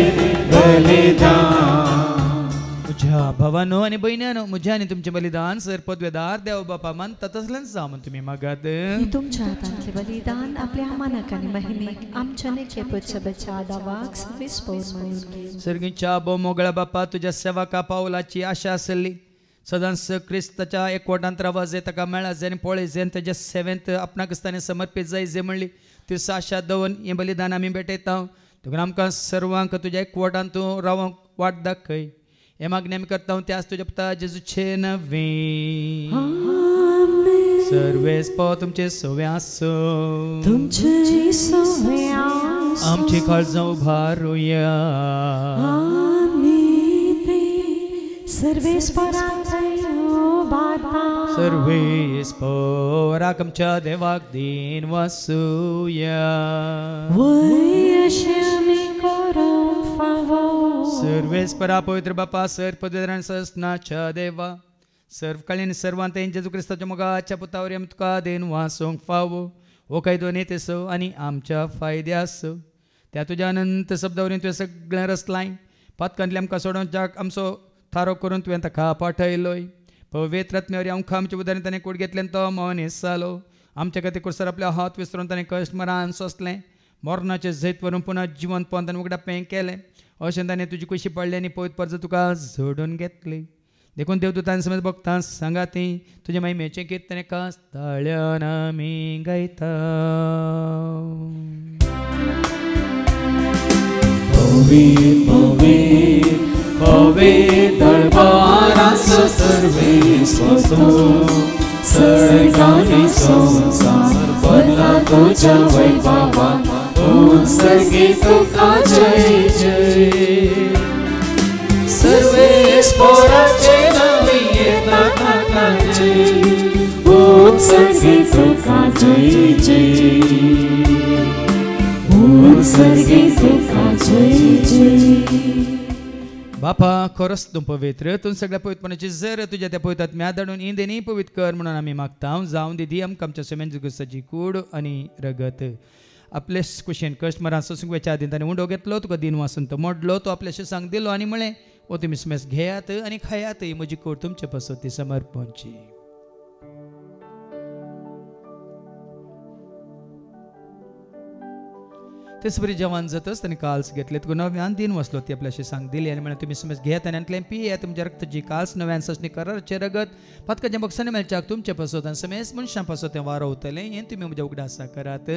Speaker 3: बलिदान
Speaker 2: तुझ्या भावानो आणि बहिण्यानो मुझ्या आणि तुमचे बलिदान सर पदवेदार देव बापा मानतात असल्यानं जामून तुम्ही मागात
Speaker 6: तुमच्या हातांतले बलिदान आपल्या मानक आणि महिमेक आमच्या नेके पुच्छबेच्या आदावाक सव्वीस पौर
Speaker 2: सर्गीच्या बो मोगळा बापा तुझ्या सेवका पावलाची आशा असली सदांच क्रिस्ताच्या एकवटांतरावा जे ताका मेळा जे पोळे जे त्याच्या सेवेंत आपणाक आसतना समर्पित जाय जे म्हणली ती आशा दवन हें बलिदान आमी भेटयता तुका आमकां सर्वांक तुज्या एकवटान तूं रावंक वाट दाखय हे मागणी आमी करता त्याच तुज्या पुता जेजूचे नवे सर्वेस पो तुमचे सवे आसो
Speaker 6: तुमचे सवे आसो
Speaker 2: आमची काळजां उबारुया
Speaker 6: सर्वेस
Speaker 2: सर्वेस पोराक आमच्या देवाक दिन वासुया सर्वेस परा पवित्र बापा सर पदवेदारान सस्नाच्या देवा सर्वकालीन सर्वांत जेजू क्रिस्ताच्या मोगाच्या पुतावरी आमी तुका देन वासोंक फावो हो कायदो नेतेसो आनी आमच्या फायद्यासो त्या तुज्या अनंत शब्दावरी तुवें सगळें रचलाय पातकांतले आमकां सोडोवच्याक आमचो थारो करून तुवें ताका पाठयलोय पवित्र आत्म्यावरी आमकां आमच्या उदारण ताणें कूड घेतलें तो मनीस जालो आमच्या खातीर कुसर आपले हात विसरून ताणें कश्ट मरान सोंसलें मरणाचें जैत व्हरून पुन्हा जिवंत पोवन ताणें उगडापें केलें अशें ताणें तुजी कुशी पडली आनी पवित्र परज तुका जोडून घेतली देखून देवदूतान समज भक्तां सांगाती तुजे महिमेचें कीर्तन एका ताळ्यान आमी गायता
Speaker 3: पवित्र दरबारांचो सर्वेस्वतो सर्गांनी संसार बदला तुझ्या वैभवान उत्सर्गी तुका जय जय सर्वेस्वराचे नावी येता ताकाचे उत्सर्गी तुका जय जय उत्सर्गी तुका जय जय
Speaker 2: बापा खरोच तूं पवित्र तूं सगळ्या पवित्रपणाची जर तुज्या त्या पवित्र आत्म्या धाडून इंदेनी पवित्र कर म्हणून आमी मागता जावं दिदी आमकां आमच्या समेन जुगुसाची कूड आनी रगत आपले कुशेन कश्ट मरान सोसूंक वेच्या आदीन ताणें उंडो घेतलो तुका दिन वासून तो मोडलो तो आपल्याशी सांग दिलो आनी म्हळें ओ तुमी समेस घेयात आनी खायात म्हजी कूड तुमचे पसोती समर्पणची तेच बरी जवान जातच ताणें काल्स घेतले तुका नव्यान दिन वसलो ती आपल्याशी सांग दिली आनी म्हळें तुमी समज घेयात आनी आंतल्यान पियेत तुमच्या रक्ताची काल्स नव्यान ससणी करारचे रगत पातकाच्या बक्षांनी मेळच्याक तुमचे पसोत समेस मनशां पसोत तें वारोवतलें हें तुमी म्हज्या उगडासा करात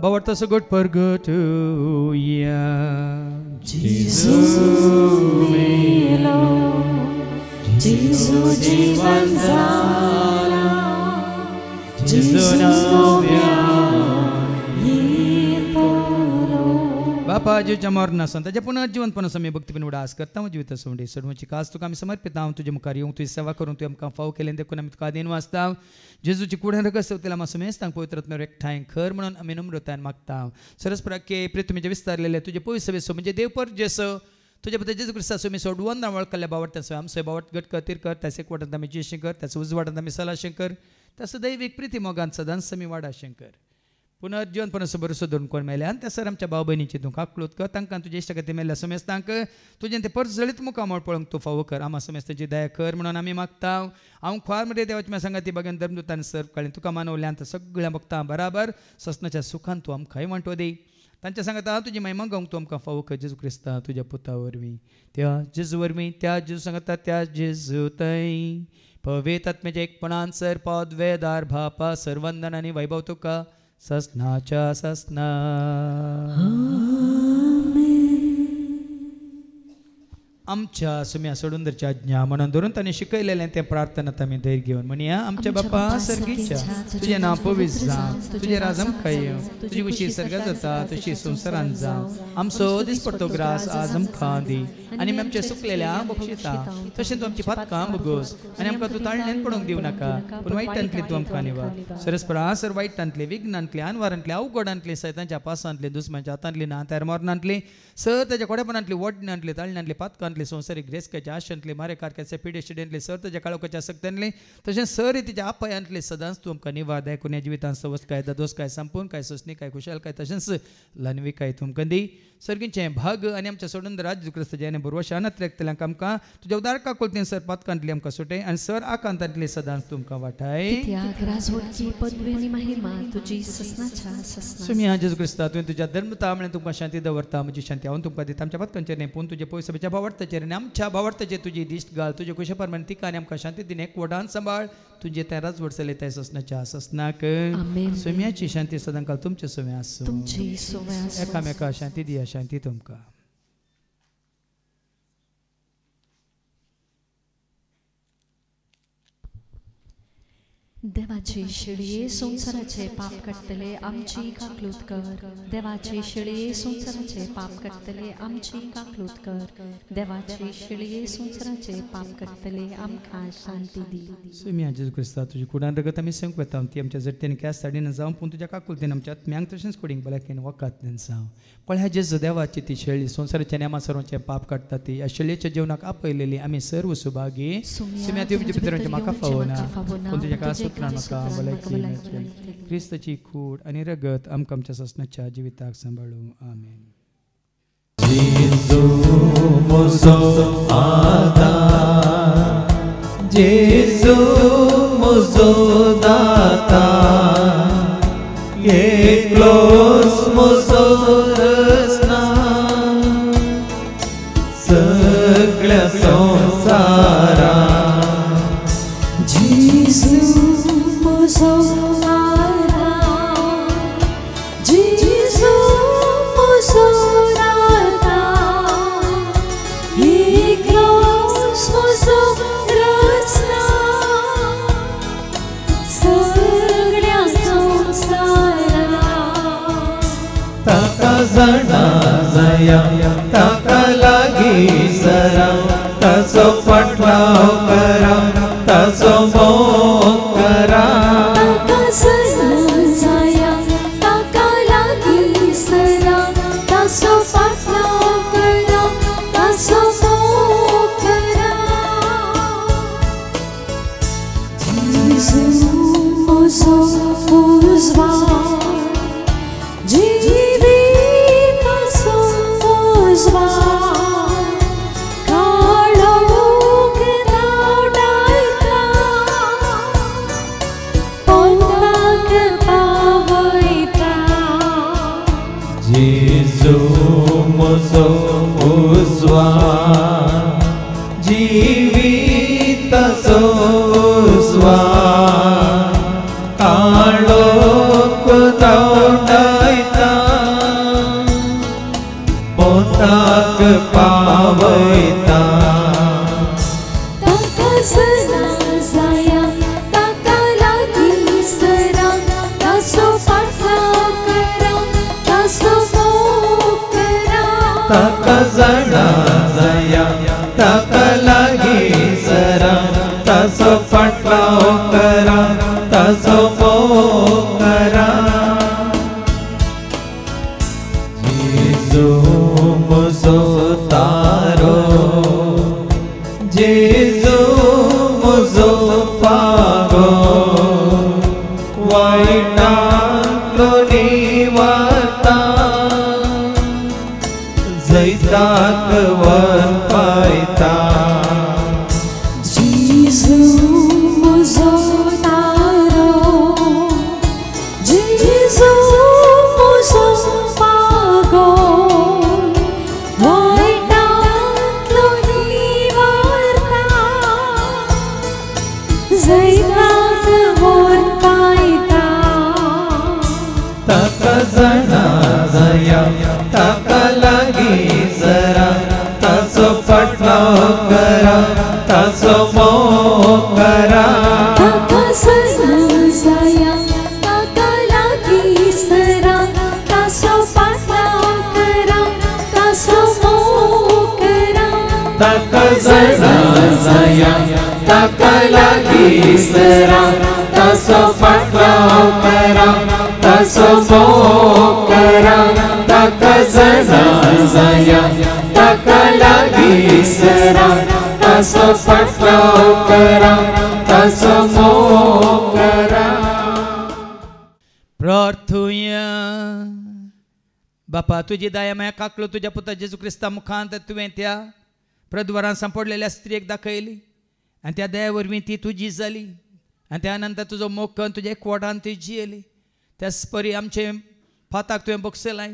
Speaker 2: बावडता सगोट परगटुया
Speaker 3: Jesu जीवन जाला Jesu
Speaker 2: बापा जीवच्या मरणासन ताच्या पुनर्जीवनपणास आमी भक्तीपण उडास करता जिविता सोंडी सडवची कास तुका आमी समर्पित हांव तुजे मुखार येवंक तुजी सेवा करून तुवें आमकां फाव केलें देखून आमी तुका दिन वाचता जेजूची कुडे रगत सवतेला म्हाका समेस तांक पवित्र आत्म्यार एकठांय खर म्हणून आमी नम्रतायेन मागता सरस्पराके प्रितुमेचे विस्तारलेले तुजे पवित्र सभेचो म्हणजे देवपर जेसो तुझ्या बद्दल जेजू क्रिस्ताचो मी सोडवून वळखल्या बावडताचो आमचो बावट गट खातीर कर त्याचे एकवटांत आमी जेशें कर त्याचो उजवाडांत आमी सलाशें कर तसो दैवीक प्रिती मोगान सदांच आमी वाडाशें कर पुनर्जीवनपणाचो भरोसो धरून कोण मेले आनी त्या सर आमच्या भाव भयणीची तूं काकलूत कर तांकां तुजे इश्ट खातीर मेल्ल्या समेस तांक तुजें तें परत जळीत मुखामळ पळोवंक तूं फावो कर आमा समेस ताची दया कर म्हणून आमी मागता हांव खुवार मरे देवाची म्हाका सांगाती बगेन धर्मदूतान सर काळी तुका मानवल्यान सगळ्या भक्तां बराबर ससनाच्या सुखान तूं आमकांय वांटो दी तांच्या सांगता तुजी महिमा गावंक तूं आमकां फावो कर जेजू क्रिस्ता तुज्या पुता वरवीं त्या जेजू वरवीं त्या जेजू सांगता त्या जेजू थंय पवित्र आत्म्याच्या एकपणान सर पद वेदार भापा सर्वंदन आनी वैभव तुका ससनाच्या ससना. आमच्या सुम्या सोडूंदरच्या आज्ञा म्हणून धरून ताणे शिकयलेलें तें प्रार्थनात आमी धैर्य घेवन म्हणया. आमच्या बापा सर्गीच्या तुजें नांव पवित्र जावं, तुजें राजम खायो, तुजी कुशी सर्गात जाता तशी संवसारांत जावं. आमचो दिसपडटो ग्रास आज आमकां दी आनी आमच्या सुकलेल्या बक्षिता तशें तूं आमची पातकां बगोस आनी आमकां तूं ताळण्यांत पडूंक दिवं नाका पूण वायटांतली तूं आमकां निवार. सरस्परा सर वायटांतले विघ्नांतले आनवारांतले अवघडांतले सैतांच्या पासांतले दुस्मांच्या हातांतली ना तयार मरणांतले सर ताच्या कोडेपणांतले वडण्यांतले ताळण्यांतले पातकांतले संवसारीक ग्रेसकाच्या आशांतले मारे कारक्याचे पिडेशिडेंतले सर ताच्या काळोखाच्या सक्त्यांतले तशें सर तिच्या आपायांतले सदांच तूं आमकां निवार दाय. कोण्या जिवितांत सवस काय दोस काय संपूर्ण काय सोसणी काय खुशाल काय तशेंच लानवी काय तुमकां दी. सर्गींचे भाग आनी आमच्या सोडून राज क्रिस्त जयाने बरोबर शानात रेखतल्यांक आमकां तुज्या उदार काकुलतेन सर पातकांतली आमकां सुटय आनी सर आकांतांतले सदांच तुमकां वाटाय. सुमी जेजू क्रिस्ता तुवें तुज्या धर्मता म्हळ्यार तुमकां शांती दवरता म्हजी शांती हांव तुमकां दिता. आमच्या पातकांचेर न्ही पूण तुजे पयस सभेच्या भावार्थाचेर आनी आमच्या भावार्थाचेर तुजी दिश्ट घाल. तुजे कुशे परमाणे तिका आनी आमकां शांती दिन एकवटान सांबाळ. तुजे तें राजवट चलयताय ससनाच्या ससनाक. सुम्याची शांती सदां काल तुमचे सुम्या आसूं. एकामेका शांती दिया. शांती तुमकां.
Speaker 6: देवाची शिळये संसाराचे पाप काडटले आमची काकलूत कर. देवाची शिळये संसाराचे पाप काडटले आमची काकलूत कर. देवाची शिळये संसाराचे पाप काडटले आमकां शांती दी.
Speaker 2: सुम्या जेजू क्रिस्ता तुजी कुडान रगत आमी संक वता ती आमच्या जट्टेन कॅस साडीन जावं पूण तुज्या काकुलतेन आमच्या आत्म्यांक तशेंच कुडींक बलाकेन वकातल्यान जावं. पळय जेजू देवाची ती शेळी संसाराच्या नेमा सर्वांचे पाप काडटा ती ह्या शेळयेच्या जेवणाक आपयलेली आमी सर्व सुभागी. सुम्या तुमच्या भितर म्हाका फावना पूण तुज्या कास क्रिस्ताची खूड आणि रगत आमकां आमच्या ससनाच्या जिविताक सांबाळूं. आमेन.
Speaker 3: जेजू म्हजो आदार, जेजू म्हजो दाता, एकलोच म्हजो रसना सगळ्या संवसाराक. जाणा जाया ताका लागी सरा ताचो फाटलाव करा ताचो मोग करा. ताका जाया ताका लागी सरा ताचो फाटलाव करा ताचो मोग करा. जेजू म्हजो उजवाड म्हजो उजवाड जिविताचो उजवाड काळोख धांवडायता पोताक पावयता. ताका जाणा जाया ताका लागी सरा ताचो फाटलाव करा ताचो मोग करा. जेजू म्हजो तारो, जेजू म्हजो पागो, वायटांतलो निवारता जैताक वर पायता. जेजू म्हजो तारो, जेजू म्हजो पागो, वायटांतलो निवारता जैताक वर पायता. ताचो मोग करा
Speaker 6: ताका सजन जाया ताका लागीं सरा ताचो पातळाव करा ताचो मोग करा
Speaker 3: ताका जळा जाया ताका लागीं सरा ताचो फाटलाव करा ताचो मोग करा ताका जळा जाया ताका लागीं सरा ताचो फाटलाव करा ताचो मोग करा.
Speaker 2: प्रार्थुया. बापा तुझी दया माया काकलो तुझ्या पुता जेजू क्रिस्ता मुखांत तुवें त्या प्रद्वारान सांपडलेल्या स्त्रियेक दाखयली आनी त्या दया वरवीं ती तुजी जाली आनी त्या नंतर तुजो मोग करून तुज्या एकवटान ती जियेली. त्याच परी आमचे फाताक तुवें बक्षलाय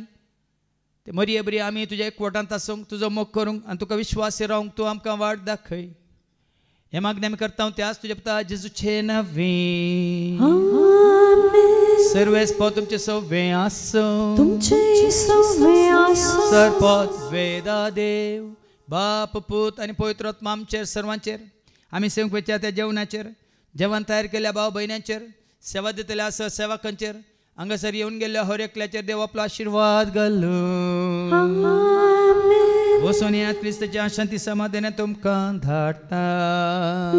Speaker 2: ते मरये बरी आमी तुज्या एकवटांत आसूंक तुजो मोग करूंक आनी तुका विश्वासी रावंक तूं आमकां वाट दाखय. हे मागणें आमी करता हांव त्याच तुज्या पुता जेजूचे नवी सर्वेस पद तुमचे सव्वे आसूं
Speaker 6: तुमचे सव्वे आसूं
Speaker 2: सरपद वेदा देव बाप पूत आनी पवित्र आत्मा आमचेर सर्वांचेर आमी सेवक वेच्या त्या जेवणाचेर जेवण तयार केल्या भाव भयणांचेर सेवा दितल्या सेवकांचेर हांगासर येवन गेल्ल्या हर एकल्याचेर देव आपलो आशिर्वाद घालूं. वचून या क्रिस्ताच्या शांती समाधानान तुमकां धाडटा.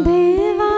Speaker 6: देवा